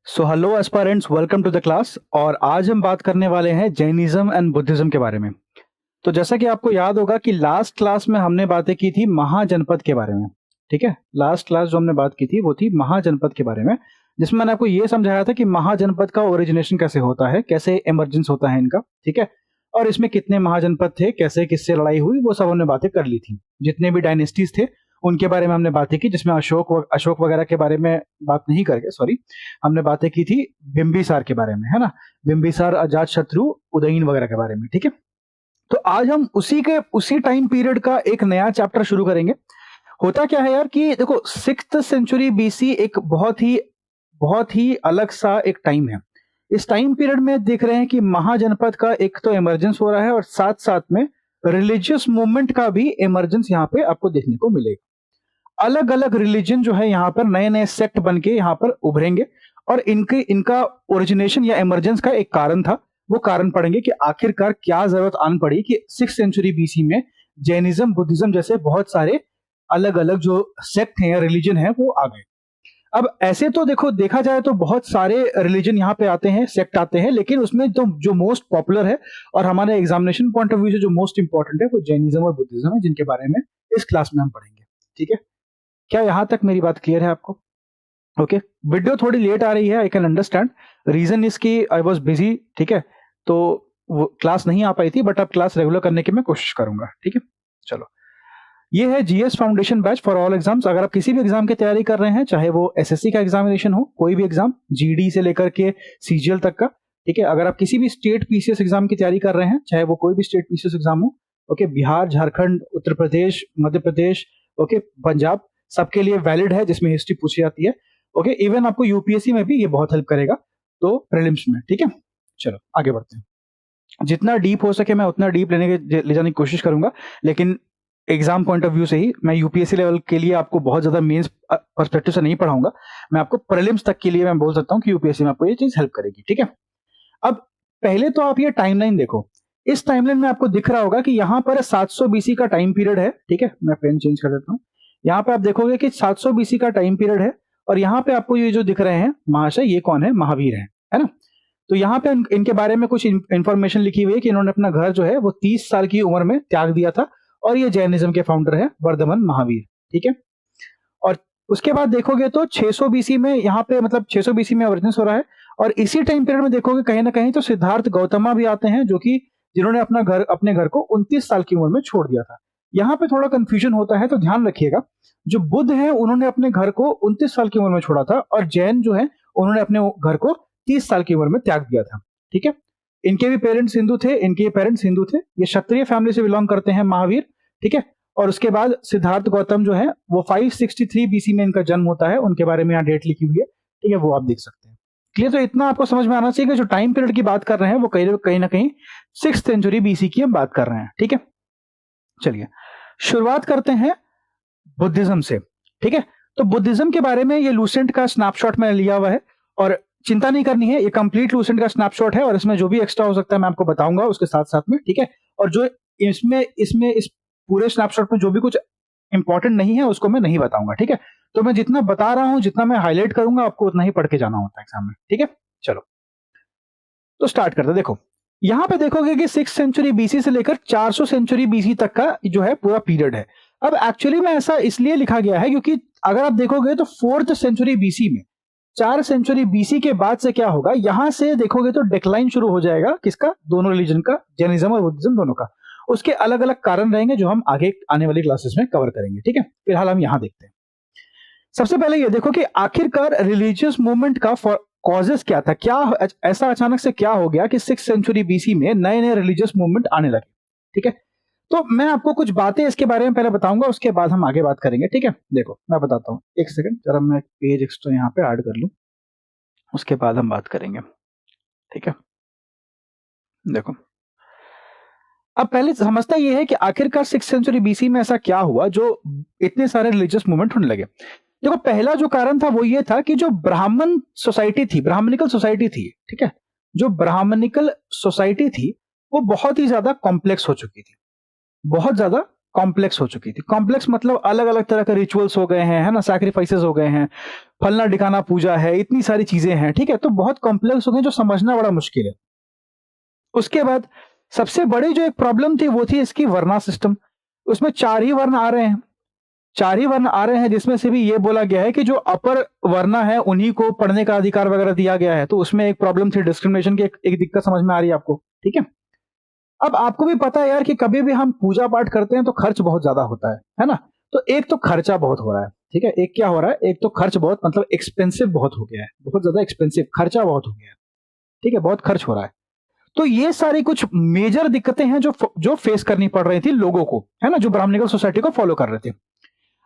So hello aspirants, welcome to the class. और आज हम बात करने वाले हैं जैनिज्म एंड बुद्धिज्म के बारे में। तो जैसा कि आपको याद होगा कि लास्ट क्लास में हमने बातें की थी महाजनपद के बारे में। ठीक है, लास्ट क्लास जो हमने बात की थी वो थी महाजनपद के बारे में, जिसमें मैंने आपको ये समझाया था कि महाजनपद का ओरिजिनेशन कैसे होता है, कैसे इमरजेंस होता है इनका। ठीक है, और इसमें कितने महाजनपद थे, कैसे किससे लड़ाई हुई, वो सब हमने बातें कर ली थी। जितने भी डायनेस्टीज थे उनके बारे में हमने बातें की, जिसमें अशोक वगैरह के बारे में बात नहीं करके, सॉरी, हमने बातें की थी बिंबिसार के बारे में, है ना। बिंबिसार, अजात शत्रु, उदयन वगैरह के बारे में। ठीक है, तो आज हम उसी टाइम पीरियड का एक नया चैप्टर शुरू करेंगे। होता क्या है यार कि देखो, 6th सेंचुरी बीसी एक बहुत ही अलग सा एक टाइम है। इस टाइम पीरियड में देख रहे हैं कि महाजनपद का एक तो इमरजेंस हो रहा है और साथ साथ में रिलीजियस मूवमेंट का भी इमरजेंस यहाँ पे आपको देखने को मिलेगा। अलग अलग रिलीजन जो है यहाँ पर नए नए सेक्ट बन के यहाँ पर उभरेंगे और इनका ओरिजिनेशन या इमरजेंस का एक कारण था। वो कारण पढ़ेंगे कि आखिरकार क्या जरूरत आन पड़ी कि 6th सेंचुरी बीसी में जैनिज्म, बुद्धिज्म जैसे बहुत सारे अलग अलग जो सेक्ट हैं या रिलीजन है वो आ गए। अब ऐसे तो देखो, देखा जाए तो बहुत सारे रिलीजन यहाँ पे आते हैं, सेक्ट आते हैं, लेकिन उसमें तो जो मोस्ट पॉपुलर है और हमारे एग्जामिनेशन पॉइंट ऑफ व्यू से जो मोस्ट इंपॉर्टेंट है वो जैनिज्म और बुद्धिज्म है, जिनके बारे में इस क्लास में हम पढ़ेंगे। ठीक है, क्या यहां तक मेरी बात क्लियर है आपको? ओके, वीडियो थोड़ी लेट आ रही है, आई कैन अंडरस्टैंड। रीजन इसकी आई वाज बिजी। ठीक है, तो वो क्लास नहीं आ पाई थी, बट अब क्लास रेगुलर करने की मैं कोशिश करूंगा। ठीक है, चलो, ये है GS foundation batch for all exams. अगर आप किसी भी एग्जाम की तैयारी कर रहे हैं, चाहे वो एसएससी का एग्जामिनेशन हो, कोई भी एग्जाम, जीडी से लेकर के सीजीएल तक का। ठीक है, अगर आप किसी भी स्टेट पीसीएस एग्जाम की तैयारी कर रहे हैं, चाहे वो कोई भी स्टेट पीसीएस एग्जाम हो, ओके, बिहार, झारखंड, उत्तर प्रदेश, मध्य प्रदेश, ओके, पंजाब, सबके लिए वैलिड है, जिसमें हिस्ट्री पूछी जाती है। ओके, इवन आपको यूपीएससी में भी ये बहुत हेल्प करेगा, तो प्रीलिम्स में। ठीक है, चलो आगे बढ़ते हैं। जितना डीप हो सके मैं उतना डीप ले जाने की कोशिश करूंगा, लेकिन एग्जाम पॉइंट ऑफ व्यू से ही मैं यूपीएससी लेवल के लिए आपको बहुत ज्यादा मेंस पर्सपेक्टिव से नहीं पढ़ाऊंगा। मैं आपको प्रीलिम्स तक के लिए मैं बोल सकता हूँ कि यूपीएससी में आपको ये चीज हेल्प करेगी। ठीक है, अब पहले तो आप ये टाइमलाइन देखो। इस टाइमलाइन में आपको दिख रहा होगा कि यहाँ पर 700 बीसी का टाइम पीरियड है। ठीक है, मैं पेन चेंज कर देता हूँ। यहाँ पे आप देखोगे कि 700 बीसी का टाइम पीरियड है और यहाँ पे आपको ये जो दिख रहे हैं महाशय, ये कौन है? महावीर है ना। तो यहाँ पे इनके बारे में कुछ इंफॉर्मेशन लिखी हुई है कि इन्होंने अपना घर जो है वो 30 साल की उम्र में त्याग दिया था और ये जैनिज्म के फाउंडर है वर्धमान महावीर। ठीक है, और उसके बाद देखोगे तो 600 बीसी में यहाँ पे, मतलब 600 बीसी में ओरिजिनस हो रहा है। और इसी टाइम पीरियड में देखोगे कहीं ना कहीं तो सिद्धार्थ गौतमा भी आते हैं, जो कि जिन्होंने अपने घर को 29 साल की उम्र में छोड़ दिया था। यहाँ पे थोड़ा कंफ्यूजन होता है, तो ध्यान रखिएगा। जो बुद्ध है उन्होंने अपने घर को 29 साल की उम्र में छोड़ा था और जैन जो है उन्होंने अपने घर को 30 साल की उम्र में त्याग दिया था। ठीक है, इनके भी पेरेंट्स हिंदू थे, इनके पेरेंट्स हिंदू थे, ये क्षत्रिय फैमिली से बिलोंग करते हैं महावीर। ठीक है, और उसके बाद सिद्धार्थ गौतम जो है वो 563 बीसी में इनका जन्म होता है, उनके बारे में यहाँ डेट लिखी हुई है। ठीक है, वो आप देख सकते हैं। क्लियर? तो इतना आपको समझ में आना चाहिए कि जो टाइम पीरियड की बात कर रहे हैं वो कहीं ना कहीं 6th सेंचुरी बीसी की हम बात कर रहे हैं। ठीक है, चलिए शुरुआत करते हैं बुद्धिज्म से। ठीक है, तो बुद्धिज्म के बारे में ये लूसेंट का स्नैपशॉट मैंने लिया हुआ है और चिंता नहीं करनी है, ये कंप्लीट लूसेंट का स्नैपशॉट है और इसमें जो भी एक्स्ट्रा हो सकता है मैं आपको बताऊंगा उसके साथ साथ में। ठीक है, और जो इसमें इसमें इस पूरे स्नैपशॉट में जो भी कुछ इंपॉर्टेंट नहीं है उसको मैं नहीं बताऊंगा। ठीक है, तो मैं जितना बता रहा हूं, जितना मैं हाईलाइट करूंगा, आपको उतना ही पढ़ के जाना होता है एग्जाम में। ठीक है, चलो तो स्टार्ट करते हैं। देखो यहां पे देखोगे कि 6th सेंचुरी बीसी से लेकर 400 सेंचुरी बीसी तक का जो है पूरा पीरियड है। अब एक्चुअली में ऐसा इसलिए लिखा गया है क्योंकि अगर आप देखोगे तो 4th सेंचुरी बीसी में, 4 सेंचुरी बीसी के बाद से क्या होगा, यहां से देखोगे तो डिक्लाइन शुरू हो जाएगा। किसका? दोनों रिलीजन का, जैनिज्म और बुद्धिज्म दोनों का। उसके अलग अलग कारण रहेंगे जो हम आगे आने वाली क्लासेस में कवर करेंगे। ठीक है, फिलहाल हम यहां देखते हैं। सबसे पहले ये देखो कि आखिरकार रिलीजियस मूवमेंट का कॉजेस क्या था, क्या ऐसा अचानक से क्या हो गया कि 6th सेंचुरी बीसी में नए नए रिलीजियस मूवमेंट आने लगे। ठीक है, तो मैं आपको कुछ बातें इसके बारे में पहले बताऊंगा, उसके बाद हम आगे बात करेंगे। ठीक है, देखो मैं बताता हूँ, एक सेकंड जरा मैं पेज एक्स्ट्रा यहाँ पे ऐड कर लूं, उसके बाद हम बात करेंगे। ठीक है, देखो अब पहले समझता ये है कि आखिरकार 6th सेंचुरी बीसी में ऐसा क्या हुआ जो इतने सारे रिलीजियस मूवमेंट होने लगे। देखो पहला जो कारण था वो ये था कि जो ब्राह्मण सोसाइटी थी, ब्राह्मणिकल सोसाइटी थी, ठीक है, जो ब्राह्मणिकल सोसाइटी थी वो बहुत ही ज्यादा कॉम्प्लेक्स हो चुकी थी, बहुत ज्यादा कॉम्प्लेक्स हो चुकी थी। कॉम्प्लेक्स मतलब अलग अलग तरह के रिचुअल्स हो गए हैं, है ना, सैक्रिफाइसेस हो गए हैं, फलना ढिकाना पूजा है, इतनी सारी चीजें हैं, ठीक है, तो बहुत कॉम्प्लेक्स हो गए जो समझना बड़ा मुश्किल है। उसके बाद सबसे बड़ी जो एक प्रॉब्लम थी वो थी इसकी वर्ना सिस्टम। उसमें 4 ही वर्ण आ रहे हैं, 4 ही वर्ण आ रहे हैं, जिसमें से भी ये बोला गया है कि जो अपर वर्ना है उन्हीं को पढ़ने का अधिकार वगैरह दिया गया है। तो उसमें एक प्रॉब्लम थी डिस्क्रिमिनेशन की, एक दिक्कत समझ में आ रही है आपको, ठीक है। अब आपको भी पता है यार कि कभी भी हम पूजा पाठ करते हैं तो खर्च बहुत ज्यादा होता है ना। तो एक तो खर्चा बहुत हो रहा है, ठीक है, एक क्या हो रहा है, एक तो खर्च बहुत मतलब एक्सपेंसिव बहुत हो गया है, बहुत ज्यादा एक्सपेंसिव, खर्चा बहुत हो गया है, ठीक है, बहुत खर्च हो रहा है। तो ये सारी कुछ मेजर दिक्कतें हैं जो जो फेस करनी पड़ रही थी लोगों को, है ना, जो ब्राह्मणिकल सोसाइटी को फॉलो कर रहे थे।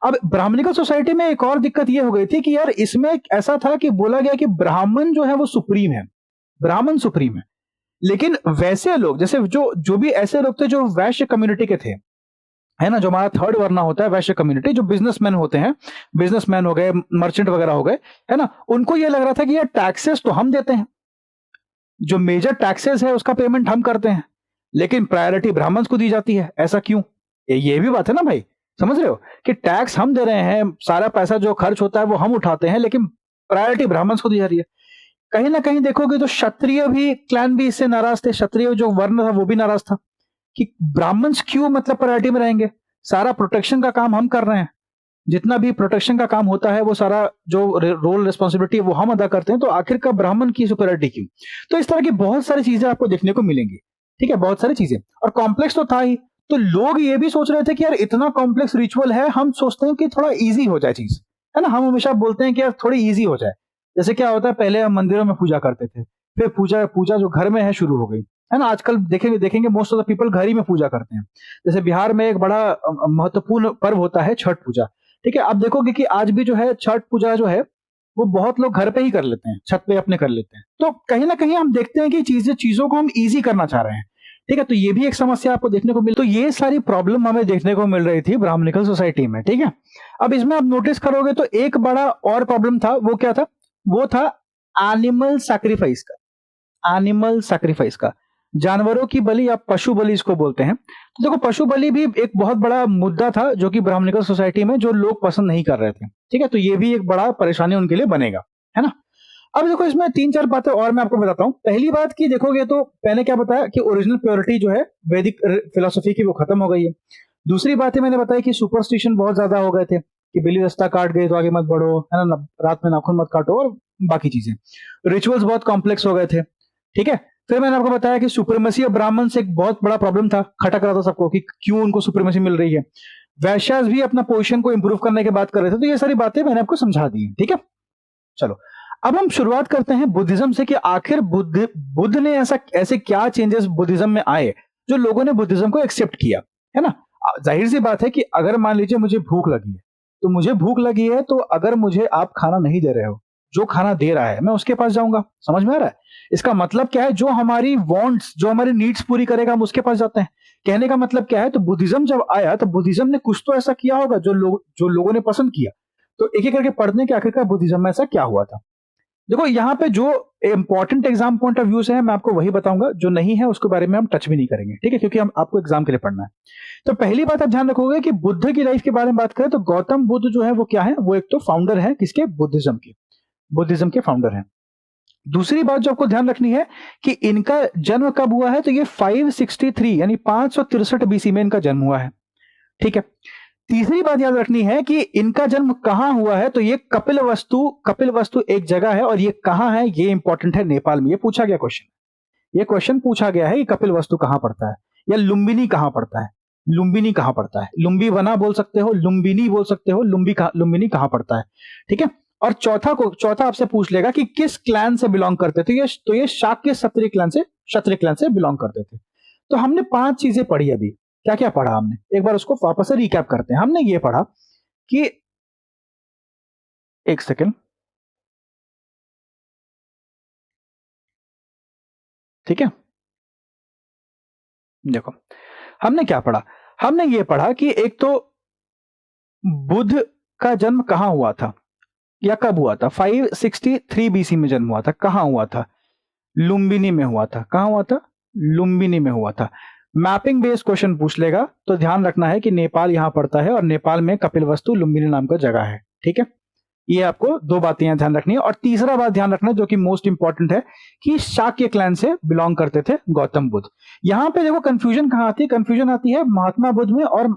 अब ब्राह्मणिकल सोसाइटी में एक और दिक्कत ये हो गई थी कि यार इसमें ऐसा था कि बोला गया कि ब्राह्मण जो है वो सुप्रीम है, ब्राह्मण सुप्रीम है। लेकिन वैसे लोग जैसे जो जो भी ऐसे लोग थे जो वैश्य कम्युनिटी के थे, है ना, जो हमारा थर्ड वर्ना होता है वैश्य कम्युनिटी, जो बिजनेसमैन होते हैं, बिजनेसमैन हो गए, मर्चेंट वगैरह हो गए, है ना, उनको ये लग रहा था कि यार टैक्सेस तो हम देते हैं, जो मेजर टैक्सेस है उसका पेमेंट हम करते हैं, लेकिन प्रायोरिटी ब्राह्मण्स को दी जाती है, ऐसा क्यों? ये भी बात है ना भाई, समझ रहे हो कि टैक्स हम दे रहे हैं, सारा पैसा जो खर्च होता है वो हम उठाते हैं, लेकिन प्रायोरिटी ब्राह्मण्स को दी जा रही है। कहीं ना कहीं देखोगे तो क्षत्रिय भी, क्लैन भी इससे नाराज थे, क्षत्रिय जो वर्ण था वो भी नाराज था कि ब्राह्मण्स क्यों मतलब प्रायोरिटी में रहेंगे, सारा प्रोटेक्शन का काम हम कर रहे हैं, जितना भी प्रोटेक्शन का काम होता है वो सारा जो रोल रिस्पॉन्सिबिलिटी है वो हम अदा करते हैं, तो आखिरकार ब्राह्मण की सुपरियरिटी क्यों? तो इस तरह की बहुत सारी चीजें आपको देखने को मिलेंगी, ठीक है, बहुत सारी चीजें, और कॉम्प्लेक्स तो था ही। तो लोग ये भी सोच रहे थे कि यार इतना कॉम्प्लेक्स रिचुअल है, हम सोचते हैं कि थोड़ा इजी हो जाए चीज, है ना, हम हमेशा बोलते हैं कि यार थोड़ी इजी हो जाए। जैसे क्या होता है, पहले हम मंदिरों में पूजा करते थे, फिर पूजा पूजा जो घर में है शुरू हो गई, है ना, आजकल देखेंगे देखेंगे मोस्ट ऑफ द पीपल घर ही में पूजा करते हैं। जैसे बिहार में एक बड़ा महत्वपूर्ण पर्व होता है छठ पूजा, ठीक है, आप देखोगे कि आज भी जो है छठ पूजा जो है वो बहुत लोग घर पे ही कर लेते हैं, छत पे अपने कर लेते हैं। तो कहीं ना कहीं हम देखते हैं कि चीजों को हम इजी करना चाह रहे हैं, ठीक है, तो ये भी एक समस्या आपको देखने को मिल, तो ये सारी प्रॉब्लम हमें देखने को मिल रही थी ब्राह्मणिकल सोसाइटी में, ठीक है। अब इसमें आप नोटिस करोगे तो एक बड़ा और प्रॉब्लम था, वो क्या था, वो था एनिमल सैक्रिफाइस का, एनिमल सैक्रिफाइस का, जानवरों की बलि या पशु बलि इसको बोलते हैं। तो देखो पशु बलि भी एक बहुत बड़ा मुद्दा था जो कि ब्राह्मणिकल सोसाइटी में जो लोग पसंद नहीं कर रहे थे, ठीक है, तो ये भी एक बड़ा परेशानी उनके लिए बनेगा, है ना। अब देखो इसमें 3-4 बातें और मैं आपको बताता हूं। पहली बात की देखोगे तो मैंने क्या बताया कि ओरिजिनल प्योरिटी जो है वैदिक फिलोसफी की वो खत्म हो गई है। दूसरी बात मैंने बताई कि सुपरस्टिशन बहुत ज्यादा हो गए थे कि बिल्ली रास्ता काट गई तो आगे मत बढ़ो, है ना, रात में नाखून मत काटो और बाकी चीजें, रिचुअल्स बहुत कॉम्प्लेक्स हो गए थे, ठीक है। फिर मैंने आपको बताया कि सुप्रीमेसी ऑफ ब्राह्मण से एक बहुत बड़ा प्रॉब्लम था, खटक रहा था सबको कि क्यों उनको सुप्रीमेसी मिल रही है। वैश्यास भी अपना पोजीशन को इंप्रूव करने की बात कर रहे थे, तो ये सारी बातें मैंने आपको समझा दी है, ठीक है। चलो अब हम शुरुआत करते हैं बुद्धिज्म से कि आखिर बुद्ध ने ऐसे क्या चेंजेस बुद्धिज्म में आए जो लोगों ने बुद्धिज्म को एक्सेप्ट किया, है ना। जाहिर सी बात है कि अगर मान लीजिए मुझे भूख लगी है, तो मुझे भूख लगी है, तो अगर मुझे आप खाना नहीं दे रहे हो, जो खाना दे रहा है मैं उसके पास जाऊंगा, समझ में आ रहा है। इसका मतलब क्या है, जो हमारी वांट्स, जो हमारी नीड्स पूरी करेगा हम उसके पास जाते हैं। कहने का मतलब क्या है, तो बुद्धिज्म जब आया तो बुद्धिज्म ने कुछ तो ऐसा किया होगा जो लोगों ने पसंद किया। तो एक एक करके पढ़ने के आखिरकार बुद्धिज्म में ऐसा क्या हुआ था। देखो यहाँ पे जो important exam point of view से है मैं आपको वही बताऊंगा, जो नहीं है उसके बारे में हम टच भी नहीं करेंगे, ठीक है, क्योंकि हम आपको एग्जाम के लिए पढ़ना है। तो पहली बात आप ध्यान रखोगे कि बुद्ध की लाइफ के बारे में बात करें तो गौतम बुद्ध जो है वो क्या है, वो एक तो फाउंडर है किसके, बुद्धिज्म के फाउंडर हैं। दूसरी बात जो आपको ध्यान रखनी है कि इनका जन्म कब हुआ है, तो ये 563 यानी 563 बीसी में इनका जन्म हुआ है, ठीक है। तीसरी बात याद रखनी है कि इनका जन्म कहां हुआ है, तो ये कपिलवस्तु एक जगह है, और ये कहां है ये इंपॉर्टेंट है, नेपाल में। ये पूछा गया क्वेश्चन, ये क्वेश्चन पूछा गया है कि कपिलवस्तु कहां पड़ता है या लुम्बिनी कहां पड़ता है, लुम्बिनी कहां पड़ता है, लुम्बी वना बोल सकते हो, लुम्बिनी बोल सकते हो, लुम्बिनी कहां पड़ता है, ठीक है। और चौथा आपसे पूछ लेगा कि किस क्लैन से बिलोंग करते थे, तो ये शाक्य क्षत्रिय क्लैन से बिलोंग करते थे। तो हमने 5 चीजें पढ़ी अभी, क्या क्या पढ़ा हमने, एक बार उसको वापस से रिकैप करते हैं। हमने ये पढ़ा कि, एक सेकेंड, ठीक है, देखो हमने क्या पढ़ा, हमने ये पढ़ा कि एक तो बुद्ध का जन्म कहां हुआ था या कब हुआ था, 563 बीसी में जन्म हुआ था, कहां हुआ था, लुम्बिनी में हुआ था, कहां हुआ था, लुम्बिनी में हुआ था। मैपिंग बेस्ड क्वेश्चन पूछ लेगा तो ध्यान रखना है कि नेपाल यहां पड़ता है और नेपाल में कपिलवस्तु लुम्बिनी नाम का जगह है। ठीक है, ये आपको दो बातें यहाँ ध्यान रखनी है। और तीसरा बात ध्यान रखना जो कि मोस्ट इंपॉर्टेंट है कि शाक्य क्लैन से बिलोंग करते थे गौतम बुद्ध। यहाँ पे देखो कंफ्यूजन कहाँ आती है, कंफ्यूजन आती है महात्मा बुद्ध में और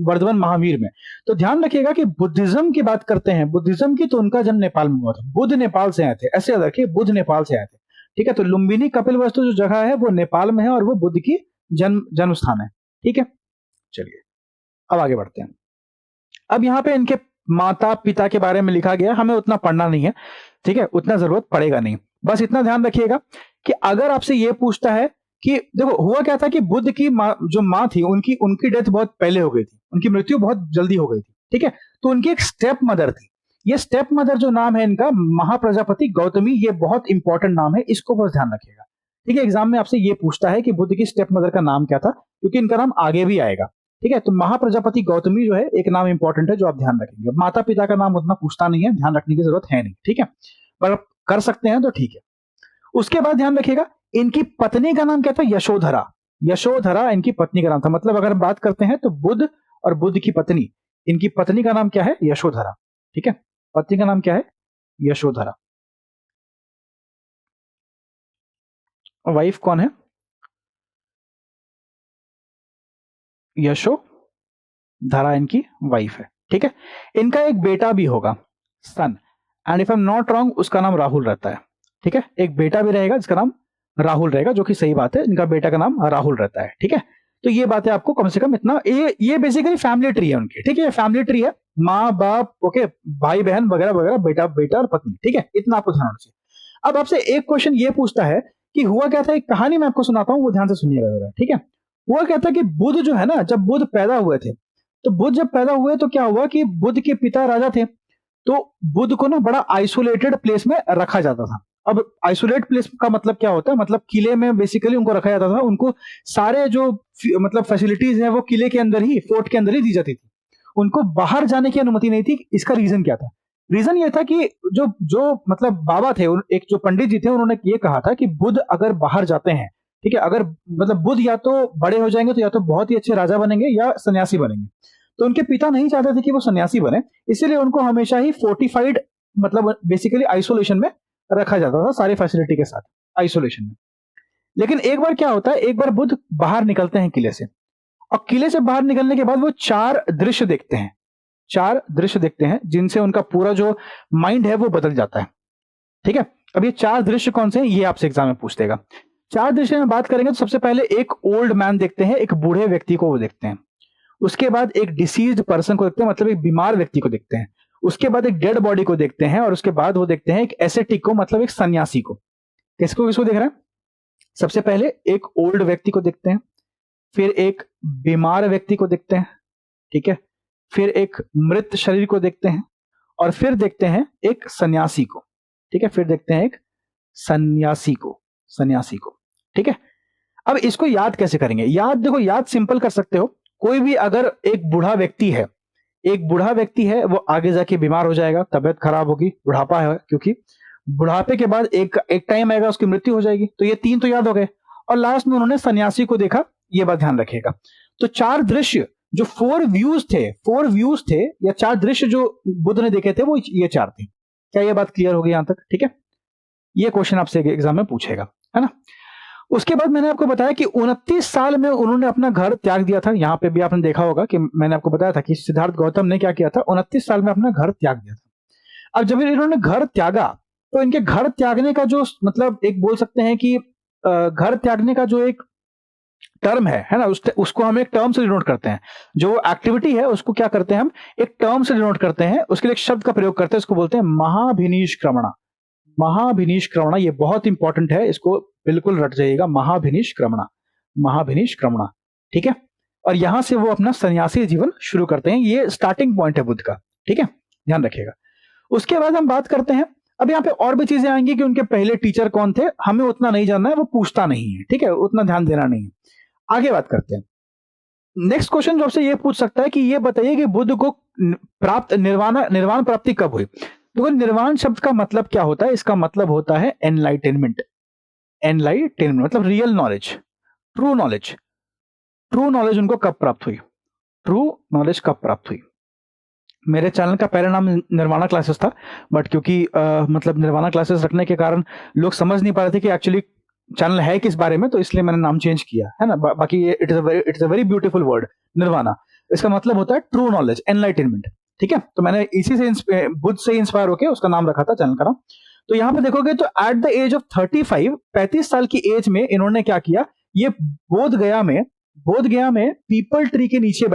वर्धमान महावीर में। तो ध्यान रखिएगा कि बुद्धिज्म की बात करते हैं, बुद्धिज्म की, तो उनका जन्म नेपाल में हुआ था, बुद्ध नेपाल से आए थे, ऐसे याद रखिए, बुद्ध नेपाल से आए थे। ठीक है, तो लुम्बिनी कपिलवस्तु जो जगह है वो नेपाल में है और वो बुद्ध की जन्म स्थान है। ठीक है, चलिए अब आगे बढ़ते हैं। अब यहाँ पे इनके माता पिता के बारे में लिखा गया, हमें उतना पढ़ना नहीं है, ठीक है, उतना जरूरत पड़ेगा नहीं। बस इतना ध्यान रखिएगा कि अगर आपसे ये पूछता है कि देखो हुआ क्या था कि बुद्ध की जो माँ थी उनकी डेथ बहुत पहले हो गई थी, उनकी मृत्यु बहुत जल्दी हो गई थी। ठीक है, तो उनकी एक स्टेप मदर थी, ये स्टेप मदर जो नाम है इनका महाप्रजापति गौतमी, ये बहुत इंपॉर्टेंट नाम है, इसको बस ध्यान रखिएगा। ठीक है, एग्जाम में आपसे ये पूछता है कि बुद्ध की स्टेप मदर का नाम क्या था, क्योंकि इनका नाम आगे भी आएगा। ठीक है, तो महाप्रजापति गौतमी जो है एक नाम इंपॉर्टेंट है जो आप ध्यान रखेंगे। माता पिता का नाम उतना पूछता नहीं है, ध्यान रखने की जरूरत है नहीं। ठीक है, पर आप कर सकते हैं तो ठीक है। उसके बाद ध्यान रखिएगा इनकी पत्नी का नाम क्या था, यशोधरा। यशोधरा इनकी पत्नी का नाम था। मतलब अगर हम बात करते हैं तो बुद्ध और बुद्ध की पत्नी, इनकी पत्नी का नाम क्या है, यशोधरा। ठीक है, पत्नी का नाम क्या है, यशोधरा। वाइफ कौन है, यशोधरा इनकी वाइफ है। ठीक है, इनका एक बेटा भी होगा, son, and if I am not wrong उसका नाम राहुल रहता है। ठीक है, एक बेटा भी रहेगा जिसका नाम राहुल रहेगा, जो कि सही बात है, इनका बेटा का नाम राहुल रहता है। ठीक है, तो ये बातें आपको कम से कम इतना, ये बेसिकली फैमिली ट्री है उनकी। ठीक है, फैमिली ट्री है, माँ बाप, ओके, भाई बहन वगैरह वगैरह, बेटा बेटा और पत्नी। ठीक है, इतना आपको ध्यान रखना चाहिए। अब आपसे एक क्वेश्चन ये पूछता है कि हुआ क्या था, एक कहानी मैं आपको सुनाता हूँ, वो ध्यान से सुनिएगा जरा। ठीक है, हुआ क्या था कि बुद्ध जो है ना, जब बुद्ध पैदा हुए थे, तो बुद्ध जब पैदा हुए तो क्या हुआ कि बुद्ध के पिता राजा थे, तो बुद्ध को ना बड़ा आइसोलेटेड प्लेस में रखा जाता था। अब आइसोलेट प्लेस का मतलब क्या होता है, मतलब किले में बेसिकली उनको रखा जाता था, उनको सारे जो मतलब फैसिलिटीज है वो किले के अंदर ही, फोर्ट के अंदर ही दी जाती थी, उनको बाहर जाने की अनुमति नहीं थी। इसका रीजन क्या था, रीजन ये था कि जो जो मतलब बाबा थे, एक जो पंडित जी थे, उन्होंने ये कहा था कि बुद्ध अगर बाहर जाते हैं, ठीक है, अगर मतलब बुद्ध या तो बड़े हो जाएंगे तो या तो बहुत ही अच्छे राजा बनेंगे या सन्यासी बनेंगे। तो उनके पिता नहीं चाहते थे कि वो सन्यासी बने, इसीलिए उनको हमेशा ही फोर्टिफाइड, मतलब बेसिकली आइसोलेशन में रखा जाता था, सारी फैसिलिटी के साथ आइसोलेशन में। लेकिन एक बार क्या होता है, एक बार बुद्ध बाहर निकलते हैं किले से, और किले से बाहर निकलने के बाद वो चार दृश्य देखते हैं, चार दृश्य देखते हैं जिनसे उनका पूरा जो माइंड है वो बदल जाता है। ठीक है, अब ये चार दृश्य कौन से हैं, ये आपसे एग्जाम में पूछ देगा। चार दृश्य में बात करेंगे तो सबसे पहले एक ओल्ड मैन देखते हैं, एक बूढ़े व्यक्ति को वो देखते हैं। उसके बाद एक डिसीज्ड पर्सन को देखते हैं, मतलब एक बीमार व्यक्ति को देखते हैं। उसके बाद एक डेड बॉडी को देखते हैं, और उसके बाद वो देखते हैं एक एसेटिक को, मतलब एक सन्यासी को। किसको किसको देख रहे हैं, सबसे पहले एक ओल्ड व्यक्ति को देखते हैं, फिर एक बीमार व्यक्ति को देखते हैं, ठीक है, फिर एक मृत शरीर को देखते हैं, और फिर देखते हैं एक सन्यासी को। ठीक है, फिर देखते हैं एक सन्यासी को। ठीक है, अब इसको याद कैसे करेंगे, याद देखो, याद सिंपल कर सकते हो। कोई भी अगर एक बूढ़ा व्यक्ति है, वो आगे जाके बीमार हो जाएगा, तबियत खराब होगी, बुढ़ापा है, क्योंकि बुढ़ापे के बाद एक टाइम आएगा उसकी मृत्यु हो जाएगी। तो ये तीन तो याद हो गए, और लास्ट में उन्होंने सन्यासी को देखा, ये बात ध्यान रखिएगा। तो चार दृश्य जो फोर व्यूज थे या चार दृश्य जो बुद्ध ने देखे थे वो ये चार थे। क्या ये बात क्लियर होगी यहां तक, ठीक है। ये क्वेश्चन आपसे एग्जाम में पूछेगा, है ना। उसके बाद मैंने आपको बताया कि 29 साल में उन्होंने अपना घर त्याग दिया था। यहां पे भी आपने देखा होगा कि मैंने आपको बताया था कि सिद्धार्थ गौतम ने क्या किया था, 29 साल में अपना घर त्याग दिया था। अब जब इन्होंने घर त्यागा तो इनके घर त्यागने का जो मतलब एक बोल सकते हैं कि घर त्यागने का जो एक टर्म है ना, उसको हम एक टर्म से डिनोट करते हैं। जो एक्टिविटी है उसको क्या करते हैं, हम एक टर्म से डिनोट करते हैं, उसके लिए एक शब्द का प्रयोग करते हैं, उसको बोलते हैं महाभिनिष्क्रमणा। महाभिनिष्क्रमणा, ये बहुत इंपॉर्टेंट है, इसको बिल्कुल रट जाइएगा, महाभिनिष्क्रमणा। ठीक है, और यहां से वो अपना सन्यासी जीवन शुरू करते हैं। ये स्टार्टिंग पॉइंट है बुद्ध का, ठीक है, ध्यान रखिएगा। उसके बाद हम बात करते हैं, अब यहाँ पे और भी चीजें आएंगी कि उनके पहले टीचर कौन थे, हमें उतना नहीं जानना है, वो पूछता नहीं है, ठीक है, उतना ध्यान देना नहीं है। आगे बात करते हैं। नेक्स्ट क्वेश्चन जो आपसे ये पूछ सकता है कि ये बताइए कि बुद्ध को निर्वाण प्राप्ति कब हुई। तो निर्वाण शब्द का मतलब क्या होता है, इसका मतलब होता है एनलाइटेनमेंट। एनलाइटेनमेंट मतलब real knowledge, true knowledge. True knowledge उनको कब प्राप्त हुई? ट्रू नॉलेज कब प्राप्त हुई? मेरे चैनल का पहला नाम निर्वाणा क्लासेस था, बट क्योंकि मतलब निर्वाणा क्लासेस रखने के कारण लोग समझ नहीं पा रहे थे कि एक्चुअली चैनल है किस बारे में, तो इसलिए मैंने नाम चेंज किया है ना। बाकी ये it is a very beautiful word nirvana. इसका मतलब होता है ट्रू नॉलेज, एनलाइटनमेंट। ठीक है, तो मैंने इसी से बुद्ध से इंस्पायर होकर उसका नाम रखा था, चैनल का नाम। तो यहाँ पे देखोगे तो एट द एज ऑफ 35 साल की एज में इन्होंने क्या किया, ये बोध गया में पीपल ट्री के नीचे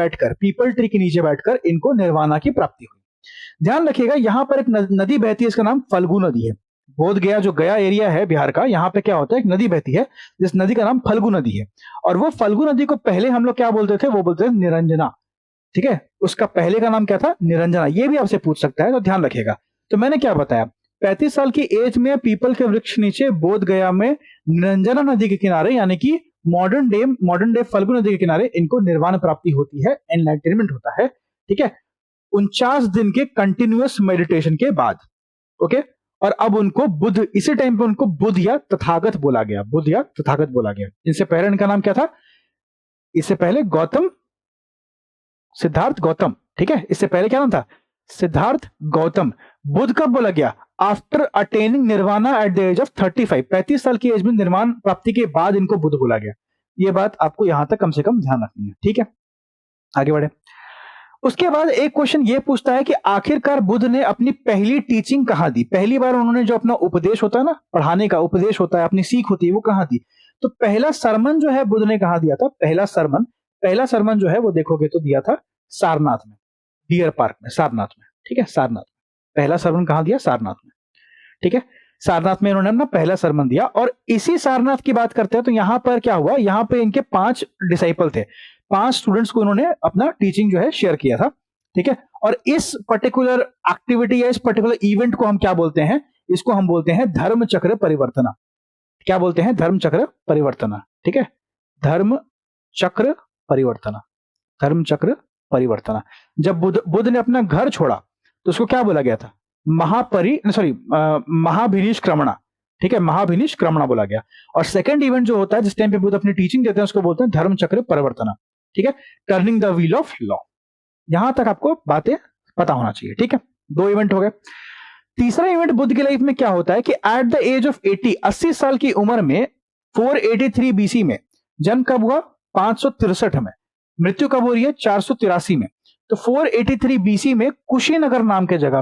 बैठकर इनको निर्वाणा की प्राप्ति हुई। ध्यान रखिएगा, यहां पर एक नदी बहती है, इसका नाम फल्गु नदी है। बोध गया जो गया एरिया है बिहार का, यहाँ पे क्या होता है, एक नदी बहती है, जिस नदी का नाम फल्गु नदी है। और वो फल्गु नदी को पहले हम लोग क्या बोलते थे, वो बोलते थे निरंजना। ठीक है, उसका पहले का नाम क्या था, निरंजना। ये भी आपसे पूछ सकता है, तो ध्यान रखिएगा। तो मैंने क्या बताया, 35 साल की एज में पीपल के वृक्ष नीचे बोध गया में निरंजना नदी के किनारे, यानी कि मॉडर्न डे फल्गु नदी के किनारे इनको निर्वाण प्राप्ति होती है, एनलाइटनमेंट होता है। ठीक है, 49 दिन के कंटिन्यूअस मेडिटेशन के बाद। ओके, और अब उनको बुद्ध, इसी टाइम पे उनको बुद्ध या तथागत बोला गया, बुद्ध या तथागत बोला गया। इनसे पहले इनका नाम क्या था, इससे पहले सिद्धार्थ गौतम। ठीक है, इससे पहले क्या नाम था, सिद्धार्थ गौतम। बुद्ध कब बोला गया, after attaining nirvana at the age of 35 साल की एज में निर्वाण प्राप्ति के बाद इनको बुद्ध बोला गया। ये बात आपको यहां तक कम से कम ध्यान रखनी है। ठीक है, आगे बढ़े। उसके बाद एक क्वेश्चन ये पूछता है कि आखिरकार बुद्ध ने अपनी पहली टीचिंग कहां दी, पहली बार उन्होंने जो अपना उपदेश होता है ना, पढ़ाने का उपदेश होता है, अपनी सीख होती है, वो कहां दी? तो पहला सरमन जो है बुद्ध ने कहां दिया था, पहला सरमन जो है वो देखोगे तो दिया था सारनाथ में, डियर पार्क में, सारनाथ में। ठीक है, सारनाथ पहला सरमन कहां दिया, सारनाथ में। ठीक है, सारनाथ में इन्होंने अपना पहला सरमन दिया। और इसी सारनाथ की बात करते हैं तो यहां पर क्या हुआ, यहां पे इनके 5 डिसाइपल थे, 5 स्टूडेंट्स को इन्होंने अपना टीचिंग जो है शेयर किया था। ठीक है, और इस पर्टिकुलर एक्टिविटी या इस पर्टिकुलर इवेंट को हम क्या बोलते हैं, इसको हम बोलते हैं धर्म चक्र परिवर्तना। क्या बोलते हैं, धर्म चक्र परिवर्तना। ठीक है, धर्म चक्र परिवर्तना, धर्म चक्र परिवर्तना। जब बुद्ध ने अपना घर छोड़ा तो उसको क्या बोला गया था, महाभिनिष्क्रमणा। ठीक है, महाभिनिष्क्रमणा बोला गया। और सेकंड इवेंट जो होता है जिस टाइम पे बुद्ध अपनी टीचिंग देते हैं उसको बोलते हैं धर्म चक्र परिवर्तना। ठीक है, turning the wheel of law. यहां तक आपको बातें पता होना चाहिए। ठीक है, 2 इवेंट हो गए। तीसरा इवेंट बुद्ध की लाइफ में क्या होता है कि एट द एज ऑफ 80 साल की उम्र में 483 बीसी में, जन्म कब हुआ, 563 में, मृत्यु कब हो रही है, 483 में। तो 483 बीसी में कुशीनगर नाम के जगह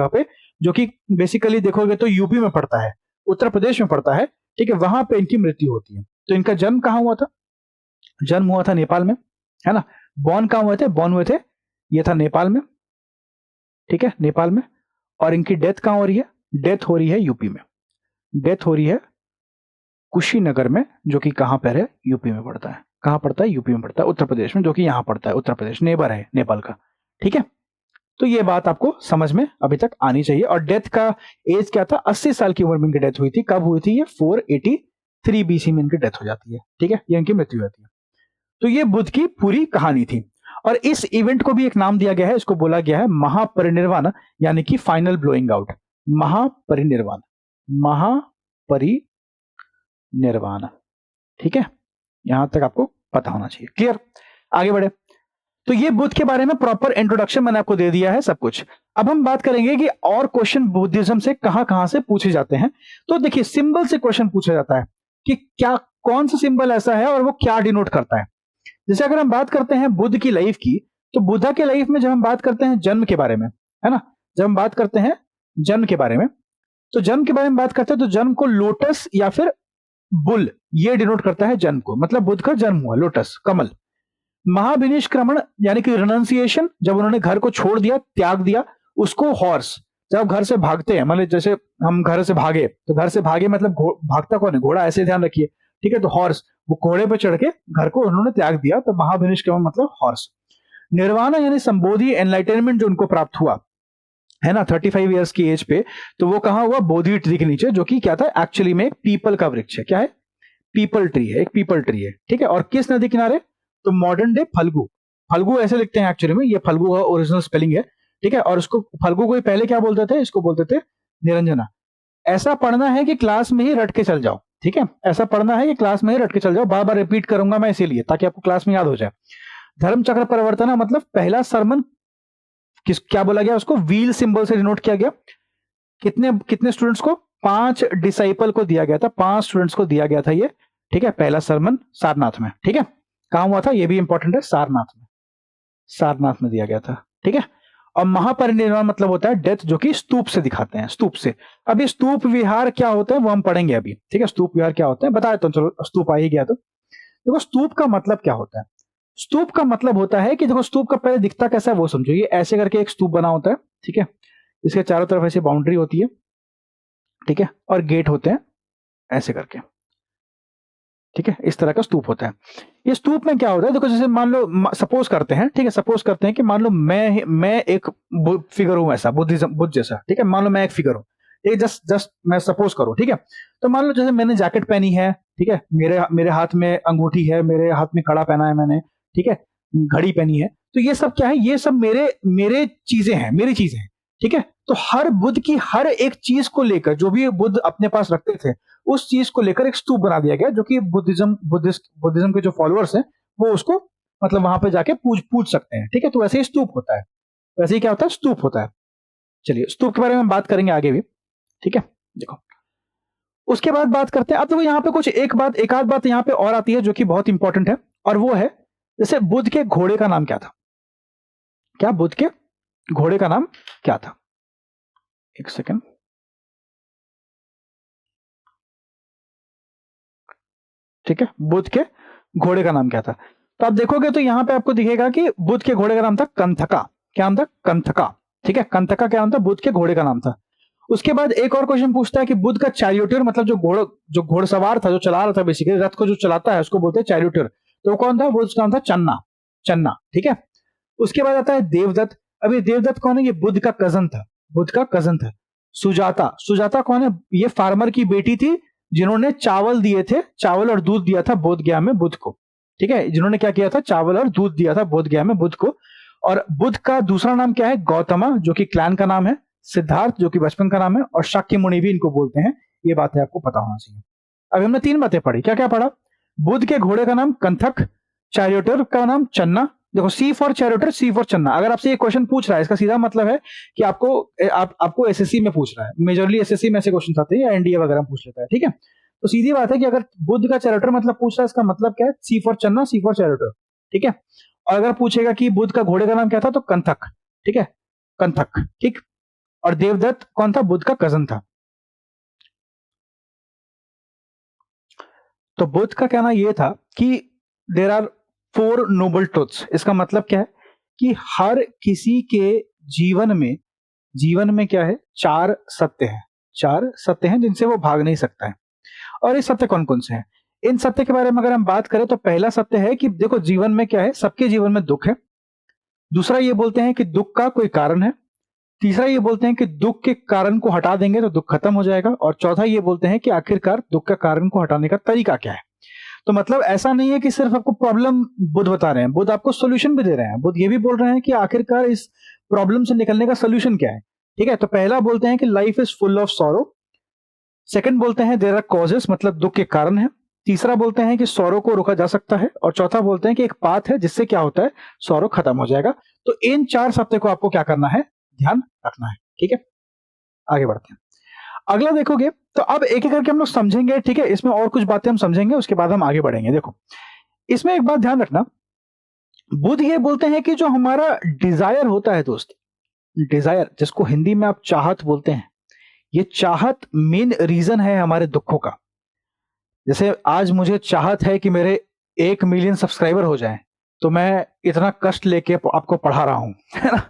पे, जो कि बेसिकली देखोगे तो यूपी में पड़ता है, उत्तर प्रदेश में पड़ता है। ठीक है, वहां पे इनकी मृत्यु होती है। तो इनका जन्म कहां हुआ था, जन्म हुआ था नेपाल में, है ना। बॉर्न कहां हुए थे, ये था नेपाल में। ठीक है, नेपाल में। और इनकी डेथ कहां हो रही है, डेथ हो रही है यूपी में, डेथ हो रही है कुशीनगर में, जो कि कहां पर है, यूपी में पड़ता है। कहां पड़ता है, यूपी में पड़ता है, उत्तर प्रदेश में, जो कि यहां पड़ता है, उत्तर प्रदेश नेबर है नेपाल का। ठीक है, तो ये बात आपको समझ में अभी तक आनी चाहिए। और डेथ का एज क्या था, 80 साल की उम्र में इनकी डेथ हुई थी। कब हुई थी, ये 483 बीसी में इनकी डेथ हो जाती है। ठीक है, ये इनकी मृत्यु होती है। तो ये बुद्ध की पूरी कहानी थी। और इस इवेंट को भी एक नाम दिया गया है, इसको बोला गया है महापरिनिर्वाण, यानी कि फाइनल ब्लोइंग आउट। महापरिनिर्वाण, महापरिनिर्वाण। ठीक है, यहां तक आपको पता होना चाहिए। क्लियर, आगे बढ़े। तो ये बुद्ध के बारे में प्रॉपर इंट्रोडक्शन मैंने आपको दे दिया है, सब कुछ। अब हम बात करेंगे कि और क्वेश्चन बुद्धिज्म से कहां से पूछे जाते हैं। तो देखिए, सिंबल से क्वेश्चन पूछा जाता है कि क्या, कौन सा सिंबल ऐसा है और वो क्या डिनोट करता है। जैसे अगर हम बात करते हैं बुद्ध की लाइफ की, तो बुद्धा के लाइफ में जब हम बात करते हैं जन्म के बारे में, है ना, जब हम बात करते हैं जन्म के बारे में, तो जन्म के बारे में बात करते हैं तो जन्म को लोटस या फिर बुल, ये डिनोट करता है जन्म को, मतलब बुद्ध का जन्म हुआ, लोटस, कमल। महाभिनिष्क्रमण यानी कि रिनंसिएशन, जब उन्होंने घर को छोड़ दिया, त्याग दिया, उसको हॉर्स, जब घर से भागते हैं, मतलब जैसे हम घर से भागे, तो घर से भागे मतलब भागता कौन है, घोड़ा, ऐसे ध्यान रखिए। ठीक है, तो हॉर्स, वो घोड़े पे चढ़ के घर को उन्होंने त्याग दिया, तो महाभिनिष्क्रमण मतलब हॉर्स। निर्वाणा यानी संबोधि, एनलाइटनमेंट जो उनको प्राप्त हुआ, है ना, 35 इयर्स की एज पे, तो वो कहां हुआ, बोधि ट्री के नीचे, जो कि क्या था, एक्चुअली में पीपल का वृक्ष है। क्या है, पीपल ट्री है, एक पीपल ट्री है। ठीक है, और किस नदी किनारे, तो मॉडर्न डे फल्गु, फल्गु ऐसे लिखते हैं एक्चुअली में, ये फल्गु का ओरिजिनल स्पेलिंग है। ठीक है, और उसको फल्गु को पहले क्या बोलते थे, इसको बोलते थे निरंजना। ऐसा पढ़ना है कि क्लास में ही रट के चल जाओ। ठीक है, ऐसा पढ़ना है कि क्लास में ही रट के चल जाओ, बार बार रिपीट करूंगा मैं इसीलिए ताकि आपको क्लास में याद हो जाए। धर्म चक्र परिवर्तन मतलब पहला सरमन क्या बोला गया, उसको व्हील सिंबल से डिनोट किया गया। कितने कितने स्टूडेंट्स को, 5 डिसाइपल को दिया गया था, 5 स्टूडेंट्स को दिया गया था ये, ठीक है। पहला सरमन सारनाथ में, ठीक है। कहां हुआ था ये भी इंपॉर्टेंट है, सारनाथ में, सारनाथ में दिया गया था, ठीक है। और महापरिनिर्वाण मतलब होता है डेथ, जो कि स्तूप से दिखाते हैं, स्तूप से। अभी स्तूप विहार क्या होता है वो हम पढ़ेंगे अभी, ठीक है। स्तूप विहार क्या होता है बता देता हूं, चलो स्तूप आ ही गया तो देखो स्तूप का मतलब क्या होता है। स्तूप का मतलब होता है कि देखो स्तूप का पहले दिखता कैसा है वो समझो। ये ऐसे करके एक स्तूप बना होता है, ठीक है। इसके चारों तरफ ऐसी बाउंड्री होती है, ठीक है, और गेट होते हैं ऐसे करके, ठीक है। इस तरह का स्तूप होता है। ये स्तूप में क्या होता है देखो, जैसे मान लो सपोज करते हैं, ठीक है, सपोज करते हैं कि मान लो मैं एक फिगर हूं ऐसा, बुद्ध जैसा, ठीक है। मान लो मैं एक फिगर हूं, ठीक है, जस्ट जस्ट मैं सपोज करूं, ठीक है। तो मान लो जैसे मैंने जैकेट पहनी है, ठीक है, मेरे मेरे हाथ में अंगूठी है, मेरे हाथ में कड़ा पहना है मैंने, ठीक है, घड़ी पहनी है। तो ये सब क्या है, ये सब मेरे मेरे चीजें हैं, मेरी चीजें हैं, ठीक है। तो हर बुद्ध की हर एक चीज को लेकर, जो भी बुद्ध अपने पास रखते थे, उस चीज को लेकर एक स्तूप बना दिया गया, जो कि बुद्धिज्म के जो फॉलोअर्स हैं वो उसको मतलब वहां पे जाके पूछ सकते हैं, ठीक है। तो वैसे ही स्तूप होता है, वैसे ही क्या होता है, स्तूप होता है। चलिए स्तूप के बारे में हम बात करेंगे आगे भी, ठीक है। देखो उसके बाद बात करते हैं, अब देखो यहाँ पे कुछ एक आध बात यहाँ पे और आती है जो कि बहुत इंपॉर्टेंट है, और वो है जैसे बुद्ध के घोड़े का नाम क्या था, क्या बुद्ध के घोड़े का नाम क्या था। एक सेकेंड, ठीक है, बुद्ध के घोड़े का नाम क्या था। तो आप देखोगे तो यहां पे आपको दिखेगा कि बुद्ध के घोड़े का नाम था कंथका। क्या नाम था, कंथका, ठीक है। कंथका क्या नाम था, बुद्ध के घोड़े का नाम था। उसके बाद एक और क्वेश्चन पूछता है कि बुद्ध का चैरियोटर मतलब जो घोड़सवार था, जो चला रहा था, बेसिकली रथ को जो चलाता है उसको बोलते हैं चैरियोटर। तो वो कौन था, वो उसका नाम था चन्ना, चन्ना, ठीक है। उसके बाद आता है देवदत्त। अभी देवदत्त कौन है, ये बुद्ध का कजन था, बुद्ध का कजन था। सुजाता, सुजाता कौन है, ये फार्मर की बेटी थी जिन्होंने चावल दिए थे, चावल और दूध दिया था बोध गया में बुद्ध को, ठीक है। जिन्होंने क्या किया था, चावल और दूध दिया था बोध गया में बुद्ध को। और बुद्ध का दूसरा नाम क्या है, गौतमा, जो कि क्लैन का नाम है। सिद्धार्थ, जो कि बचपन का नाम है। और शाक्य मुनि भी इनको बोलते हैं। ये बात है आपको पता होना चाहिए। अभी हमने 3 बातें पढ़ी, क्या क्या पढ़ा, बुद्ध के घोड़े का नाम कंथक, चैरियोटर का नाम चन्ना। देखो सी फॉर चैरियोटर, सी फॉर चन्ना। अगर आपसे ये क्वेश्चन पूछ रहा है, इसका सीधा मतलब है कि आपको एसएससी में पूछ रहा है। मेजरली एसएससी में ऐसे क्वेश्चन आते हैं, या एनडीए वगैरह में पूछ लेता है, ठीक है। तो सीधी बात है कि अगर बुद्ध का चैरियोटर मतलब पूछ रहा है, इसका मतलब क्या है, सी फॉर चन्ना, सी फॉर चैरियोटर, ठीक है। और अगर पूछेगा कि बुद्ध का घोड़े का नाम क्या था, तो कंथक, ठीक है, कंथक, ठीक। और देवदत्त कौन था, बुद्ध का कजन था। तो बुद्ध का कहना यह था कि देर आर 4 नोबल ट्रुथ्स। इसका मतलब क्या है कि हर किसी के जीवन में क्या है, 4 सत्य है, 4 सत्य हैं जिनसे वो भाग नहीं सकता है। और ये सत्य कौन कौन से हैं, इन सत्य के बारे में अगर हम बात करें तो पहला सत्य है कि देखो जीवन में क्या है, सबके जीवन में दुख है। दूसरा ये बोलते हैं कि दुख का कोई कारण है। तीसरा ये बोलते हैं कि दुख के कारण को हटा देंगे तो दुख खत्म हो जाएगा। और चौथा ये बोलते हैं कि आखिरकार दुख का कारण को हटाने का तरीका क्या है। तो मतलब ऐसा नहीं है कि सिर्फ आपको प्रॉब्लम बुद्ध बता रहे हैं, बुद्ध आपको सोल्यूशन भी दे रहे हैं। बुद्ध ये भी बोल रहे हैं कि आखिरकार इस प्रॉब्लम से निकलने का सोल्यूशन क्या है, ठीक है। तो पहला बोलते हैं कि life is full of sorrow. Second बोलते हैं देयर आर कॉजेस, मतलब दुख के कारण है। तीसरा बोलते हैं कि सौरो को रोका जा सकता है। और चौथा बोलते हैं कि एक पाथ है जिससे क्या होता है, सौरो खत्म हो जाएगा। तो इन 4 सत्य को आपको क्या करना है, ध्यान रखना है, ठीक है। आगे बढ़ते हैं, अगला देखोगे तो अब एक एक करके हम लोग समझेंगे, ठीक है। इसमें और कुछ बातें हम समझेंगे, उसके बाद हम आगे बढ़ेंगे। देखो इसमें एक बात ध्यान रखना, बुद्ध ये बोलते हैं कि जो हमारा डिजायर होता है दोस्त, डिजायर जिसको हिंदी में आप चाहत बोलते हैं, ये चाहत मेन रीजन है हमारे दुखों का। जैसे आज मुझे चाहत है कि मेरे 1 मिलियन सब्सक्राइबर हो जाएं, तो मैं इतना कष्ट लेके आपको पढ़ा रहा हूं, है ना।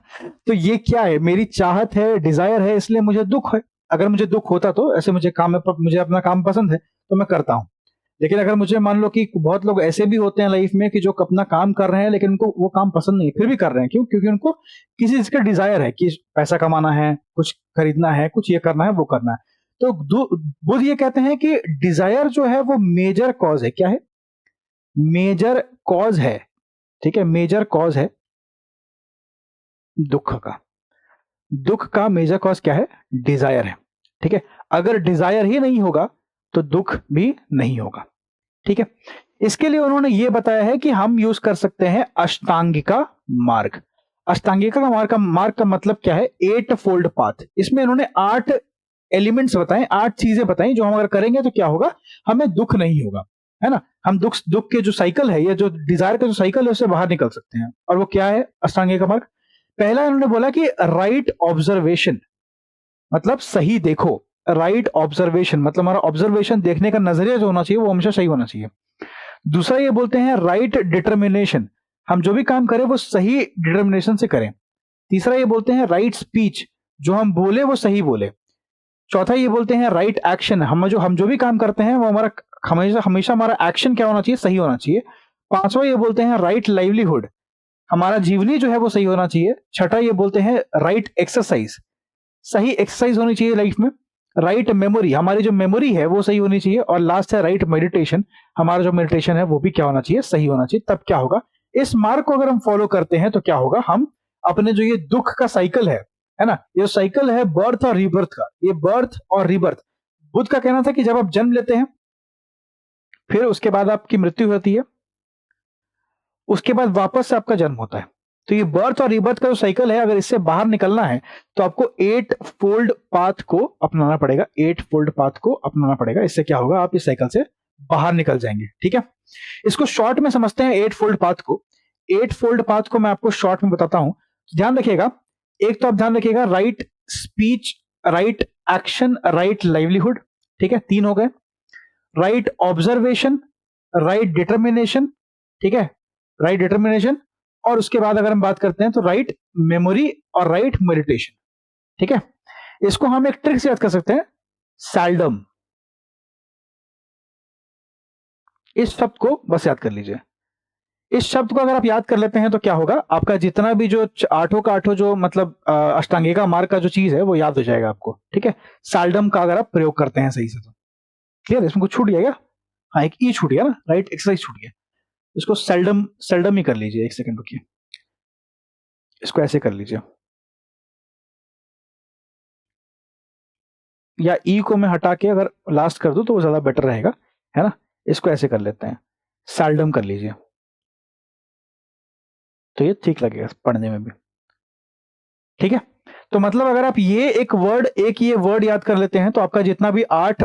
तो ये क्या है, मेरी चाहत है, डिजायर है, इसलिए मुझे दुख है। अगर मुझे दुख होता तो ऐसे मुझे अपना काम पसंद है तो मैं करता हूं। लेकिन अगर मुझे मान लो कि बहुत लोग ऐसे भी होते हैं लाइफ में कि जो अपना काम कर रहे हैं लेकिन उनको वो काम पसंद नहीं, फिर भी कर रहे हैं, क्यों, क्योंकि उनको किसी चीज का डिजायर है कि पैसा कमाना है, कुछ खरीदना है, कुछ ये करना है, वो करना है। तो बुद्ध ये कहते हैं कि डिजायर जो है वो मेजर कॉज है। क्या है, मेजर कॉज है, ठीक है, मेजर कॉज है दुख का। दुख का मेजर कॉज क्या है, डिजायर है, ठीक है। अगर डिजायर ही नहीं होगा तो दुख भी नहीं होगा। ठीक है, इसके लिए उन्होंने ये बताया है कि हम यूज कर सकते हैं अष्टांगिका मार्ग। अष्टांगिका का मार्ग का मतलब क्या है? 8 फोल्ड पाथ। इसमें इन्होंने 8 एलिमेंट्स बताए, 8 चीजें बताई जो हम अगर करेंगे तो क्या होगा, हमें दुख नहीं होगा, है ना। हम दुख के जो साइकिल है या जो डिजायर का जो साइकिल है उससे बाहर निकल सकते हैं। और वो क्या है अष्टांगिका मार्ग? पहला इन्होंने बोला कि राइट ऑब्जर्वेशन, मतलब सही देखो। राइट ऑब्जर्वेशन मतलब हमारा ऑब्जर्वेशन, देखने का नजरिया जो होना चाहिए वो हमेशा सही होना चाहिए। दूसरा ये बोलते हैं राइट डिटर्मिनेशन, हम जो भी काम करें वो सही डिटर्मिनेशन से करें। तीसरा ये बोलते हैं राइट स्पीच, जो हम बोले वो सही बोले। चौथा ये बोलते हैं राइट एक्शन, हम जो भी काम करते हैं वो हमारा हमेशा हमेशा हमारा एक्शन क्या होना चाहिए? सही होना चाहिए। पांचवा ये बोलते हैं राइट लाइवलीहुड, हमारा जीवनी जो है वो सही होना चाहिए। छठा ये बोलते हैं राइट एक्सरसाइज, सही एक्सरसाइज होनी चाहिए लाइफ में। राइट मेमोरी, हमारी जो मेमोरी है वो सही होनी चाहिए। और लास्ट है राइट मेडिटेशन, हमारा जो मेडिटेशन है वो भी क्या होना चाहिए? सही होना चाहिए। तब क्या होगा, इस मार्ग को अगर हम फॉलो करते हैं तो क्या होगा, हम अपने जो ये दुख का साइकिल है ना, ये साइकिल है बर्थ और रीबर्थ का, ये बर्थ और रीबर्थ। बुद्ध का कहना था कि जब आप जन्म लेते हैं फिर उसके बाद आपकी मृत्यु होती है, उसके बाद वापस से आपका जन्म होता है। तो ये बर्थ और रीबर्थ का जो साइकिल है, अगर इससे बाहर निकलना है तो आपको 8 फोल्ड पाथ को अपनाना पड़ेगा। 8 फोल्ड पाथ को अपनाना पड़ेगा। इससे क्या होगा, आप इस साइकिल से बाहर निकल जाएंगे। ठीक है, इसको शॉर्ट में समझते हैं 8 फोल्ड पाथ को। 8 फोल्ड पाथ को मैं आपको शॉर्ट में बताता हूं, ध्यान रखिएगा। एक तो आप ध्यान रखिएगा right speech, right action, right livelihood. ठीक है, 3 हो गए। राइट ऑब्जर्वेशन, राइट डिटर्मिनेशन, ठीक है, राइट डिटर्मिनेशन। और उसके बाद अगर हम बात करते हैं तो राइट मेमोरी और राइट मेडिटेशन। ठीक है, इसको हम एक ट्रिक से याद कर सकते हैं, सैल्डम। इस शब्द को बस याद कर लीजिए। इस शब्द को अगर आप याद कर लेते हैं तो क्या होगा, आपका जितना भी जो आठों का आठों जो मतलब अष्टांगिका मार्ग का जो चीज है वो याद हो जाएगा आपको। ठीक है, सैल्डम का अगर आप प्रयोग करते हैं सही से तो। क्लियर, इसमें कुछ छूट गया क्या? हाँ, एक ई छूट गया ना, राइट एक्सरसाइज छूट गया। इसको सेल्डम सेल्डम ही कर लीजिए। एक सेकंड रुकिए, इसको ऐसे कर लीजिए, या ई को मैं हटा के अगर लास्ट कर दूं तो वो ज्यादा बेटर रहेगा, है ना। इसको ऐसे कर लेते हैं, सेल्डम कर लीजिए, तो ये ठीक लगेगा पढ़ने में भी। ठीक है, तो मतलब अगर आप ये वर्ड याद कर लेते हैं तो आपका जितना भी 8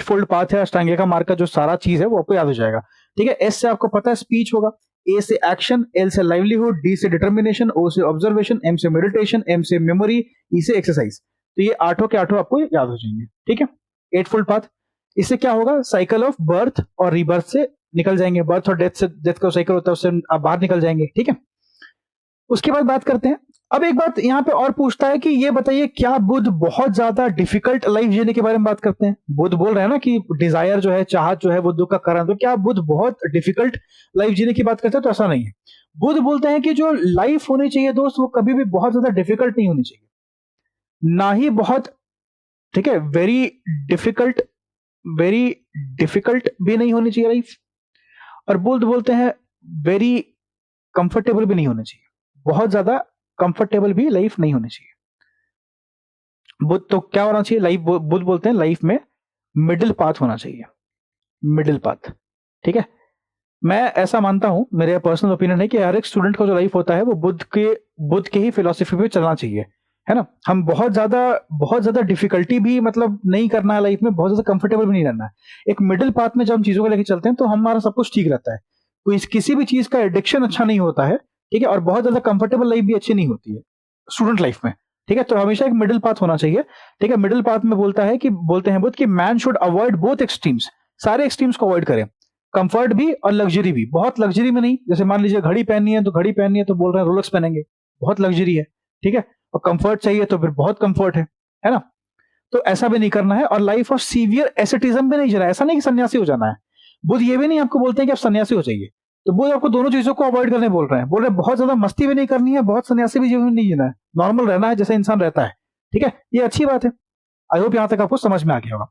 फोल्ड पाथ है अष्टांगिका मार्ग का, जो सारा चीज है वो आपको याद हो जाएगा। ठीक है, एस से आपको पता है स्पीच होगा, ए से एक्शन, एल से लाइवलीहुड, डी से डिटर्मिनेशन, ओ से ऑब्जर्वेशन, एम से मेडिटेशन, एम से मेमोरी, ई से एक्सरसाइज। तो ये आठों के आठों आपको याद हो जाएंगे। ठीक है, 8 फोल्ड पाथ। इससे क्या होगा, साइकिल ऑफ बर्थ और रीबर्थ से निकल जाएंगे। बर्थ और डेथ का साइकिल होता है, उससे आप बाहर निकल जाएंगे। ठीक है, उसके बाद बात करते हैं। अब एक बात यहाँ पे और पूछता है कि ये बताइए, क्या बुद्ध बहुत ज्यादा डिफिकल्ट लाइफ जीने के बारे में बात करते हैं? बुद्ध बोल रहे हैं ना कि डिजायर जो है, चाहत जो है वो दुख का कारण, तो क्या बुद्ध बहुत डिफिकल्ट लाइफ जीने की बात करते हैं? तो ऐसा नहीं है। बुद्ध बोलते हैं कि जो लाइफ होनी चाहिए दोस्त, वो कभी भी बहुत ज्यादा डिफिकल्ट नहीं होनी चाहिए, ना ही बहुत, ठीक है, डिफिकल्ट वेरी डिफिकल्ट भी नहीं होनी चाहिए लाइफ। और बुद्ध बोलते हैं वेरी कंफर्टेबल भी नहीं होनी चाहिए, बहुत ज्यादा कंफर्टेबल भी लाइफ नहीं होनी चाहिए। बुद्ध तो क्या होना चाहिए लाइफ, बुद्ध बोलते हैं लाइफ में मिडिल पाथ होना चाहिए, मिडिल पाथ। ठीक है, मैं ऐसा मानता हूं, मेरे पर्सनल ओपिनियन है कि हर एक स्टूडेंट का जो लाइफ होता है वो बुद्ध के ही फिलोसफी पे चलना चाहिए, है ना। हम बहुत ज्यादा डिफिकल्टी भी मतलब नहीं करना है लाइफ में, बहुत ज्यादा कंफर्टेबल भी नहीं रहना है। एक मिडिल पाथ में जब हम चीजों को लेकर चलते हैं तो हमारा सब कुछ ठीक रहता है। कोई किसी भी चीज का एडिक्शन अच्छा नहीं होता है। ठीक है, और बहुत ज्यादा कंफर्टेबल लाइफ भी अच्छी नहीं होती है स्टूडेंट लाइफ में। ठीक है, तो हमेशा एक मिडिल पाथ होना चाहिए। ठीक है, मिडिल पाथ में बोलते हैं बुद्ध कि man should avoid both extremes, सारे एक्सट्रीम्स को अवॉइड करें, कंफर्ट भी और लग्जरी भी। बहुत लग्जरी में नहीं, जैसे मान लीजिए घड़ी पहननी है तो घड़ी पहननी है तो बोल रहे हैं रोलेक्स पहनेंगे, बहुत लग्जरी है। ठीक है, और कंफर्ट चाहिए तो फिर बहुत कंफर्ट है ना। तो ऐसा भी नहीं करना है, और लाइफ ऑफ सीवियर एसेटिज्म भी नहीं जीना है। ऐसा नहीं कि सन्यासी हो जाना है। बुद्ध ये भी नहीं आपको बोलते हैं कि आप सन्यासी हो जाइए, तो बुद्ध आपको दोनों चीजों को अवॉइड करने बोल रहे हैं। बोल रहे हैं बहुत ज्यादा मस्ती भी नहीं करनी है, बहुत सन्यासी भी जीवन नहीं जीना है, नॉर्मल रहना है जैसे इंसान रहता है। ठीक है, ये अच्छी बात है। आई होप यहां तक आपको समझ में आ गया होगा।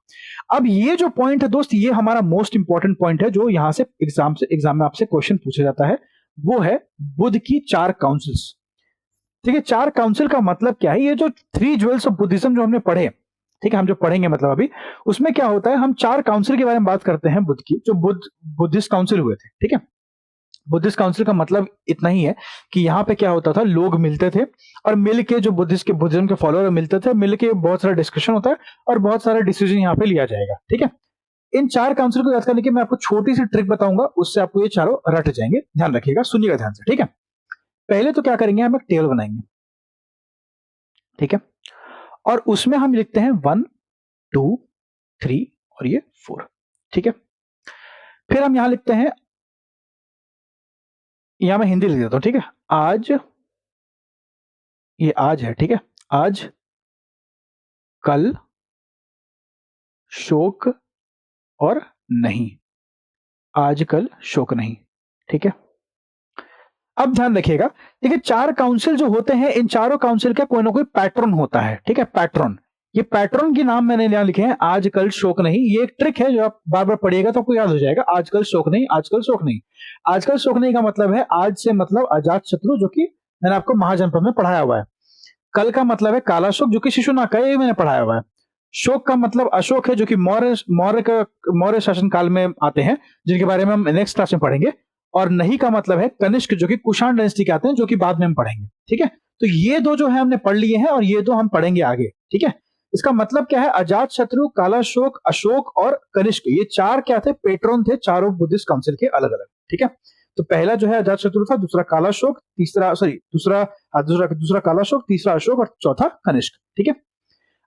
अब ये जो पॉइंट है दोस्त, ये हमारा मोस्ट इंपॉर्टेंट पॉइंट है, जो यहां से एग्जाम में आपसे क्वेश्चन पूछा जाता है। वो है बुद्ध की 4 काउंसिल्स। ठीक है, 4 काउंसिल का मतलब क्या है? ये जो 3 ज्वेल्स ऑफ बुद्धिज्म जो हमने पढ़े, ठीक है, हम जो पढ़ेंगे मतलब अभी उसमें क्या होता है, हम 4 काउंसिल के बारे में बात करते हैं बुद्ध की, जो बुद्धिस्ट काउंसिल हुए थे। ठीक है, बुद्धिस्ट काउंसिल का मतलब इतना ही है कि यहाँ पे क्या होता था, लोग मिलते थे और मिल के जो बुद्धिज्म के फॉलोअर मिलते थे, मिल के बहुत सारा डिस्कशन होता है और बहुत सारा डिसीजन यहाँ पे लिया जाएगा। ठीक है, इन 4 काउंसिल को याद करने की मैं आपको छोटी सी ट्रिक बताऊंगा, उससे आपको ये चारों रट जाएंगे। ध्यान रखिएगा, सुनिएगा ध्यान से। ठीक है, पहले तो क्या करेंगे, हम एक टेबल बनाएंगे। ठीक है, और उसमें हम लिखते हैं 1 2 3 और ये 4। ठीक है, फिर हम यहां लिखते हैं, यहां मैं हिंदी लिख देता हूं। ठीक है, आज, ये आज है। ठीक है, आज, कल, शोक और नहीं। आज, कल, शोक नहीं। ठीक है, अब ध्यान रखिएगा, देखिए 4 काउंसिल जो होते हैं, इन चारों काउंसिल का कोई ना कोई पैटर्न होता है। ठीक है, पैटर्न, ये पैटर्न के नाम मैंने यहां लिखे हैं, आज, कल, शोक नहीं। ये एक ट्रिक है जो आप बार बार पढ़िएगा तो आपको याद हो जाएगा, आज, कल, शोक नहीं, आज, कल, शोक नहीं। आज, कल, शोक नहीं का मतलब है, आज से मतलब अजात शत्रु, जो कि मैंने आपको महाजनपद में पढ़ाया हुआ है। कल का मतलब है काला शोक, जो कि शिशुनाग का, ये मैंने पढ़ाया हुआ है। शोक का मतलब अशोक है, जो कि मौर्य शासन काल में आते हैं, जिनके बारे में हम नेक्स्ट क्लास में पढ़ेंगे। और नहीं का मतलब है कनिष्क, जो कि कुषाण डायनेस्टी के आते हैं, जो कि बाद में हम पढ़ेंगे। ठीक है, तो ये दो जो है हमने पढ़ लिए हैं और ये दो हम पढ़ेंगे आगे। ठीक है, इसका मतलब क्या है, अजात शत्रु, काला शोक, अशोक और कनिष्क, ये 4 क्या थे, पेट्रोन थे चारों बुद्धिस्ट काउंसिल के अलग अलग। ठीक है, तो पहला जो है अजात शत्रु था, दूसरा काला शोक, दूसरा काला शोक, तीसरा अशोक और चौथा कनिष्क। ठीक है,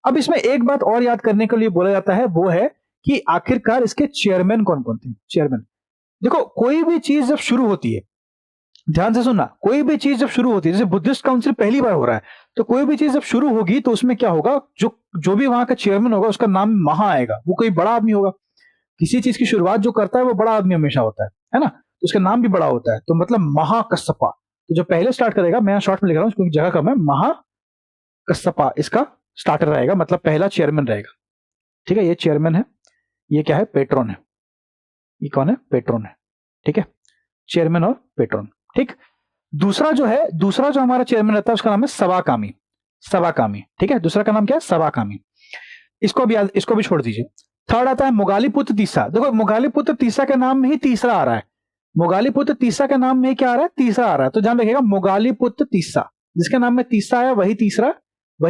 अब इसमें एक बात और याद करने के लिए बोला जाता है, वो है कि आखिरकार इसके चेयरमैन कौन कौन थे। चेयरमैन, देखो कोई भी चीज जब शुरू होती है, ध्यान से सुनना, कोई भी चीज जब शुरू होती है, जैसे बुद्धिस्ट काउंसिल पहली बार हो रहा है, तो कोई भी चीज जब शुरू होगी तो उसमें क्या होगा, जो भी वहां का चेयरमैन होगा उसका नाम महा आएगा, वो कोई बड़ा आदमी होगा। किसी चीज की शुरुआत जो करता है वो बड़ा आदमी हमेशा होता है ना, तो उसका नाम भी बड़ा होता है, तो मतलब महाकස්සपा। तो जो पहले स्टार्ट करेगा, मैं शॉर्ट में लिख रहा हूं क्योंकि जगह कम है, महाकස්සपा इसका स्टार्टर रहेगा, मतलब पहला चेयरमैन रहेगा। ठीक है, ये चेयरमैन है, ये क्या है, पेट्रोन है। ये कौन है, पेट्रोन है। ठीक है, चेयरमैन और पेट्रोन। ठीक, दूसरा जो हमारा चेयरमैन रहता है उसका नाम है सवाकामी। सवाकामी, ठीक है, दूसरा का नाम क्या है, सवाकामी। इसको भी छोड़ दीजिए। थर्ड आता है मुगालिपुत्र तीसरा। देखो मुगालिपुत्र तीसरा के नाम में ही तीसरा आ रहा है, मुगालिपुत्र तीसरा के नाम में ही क्या आ रहा है, तीसरा आ रहा है। तो ध्यान रखिएगा, मुगालिपुत्र तीसरा, जिसके नाम में तीसरा आया वही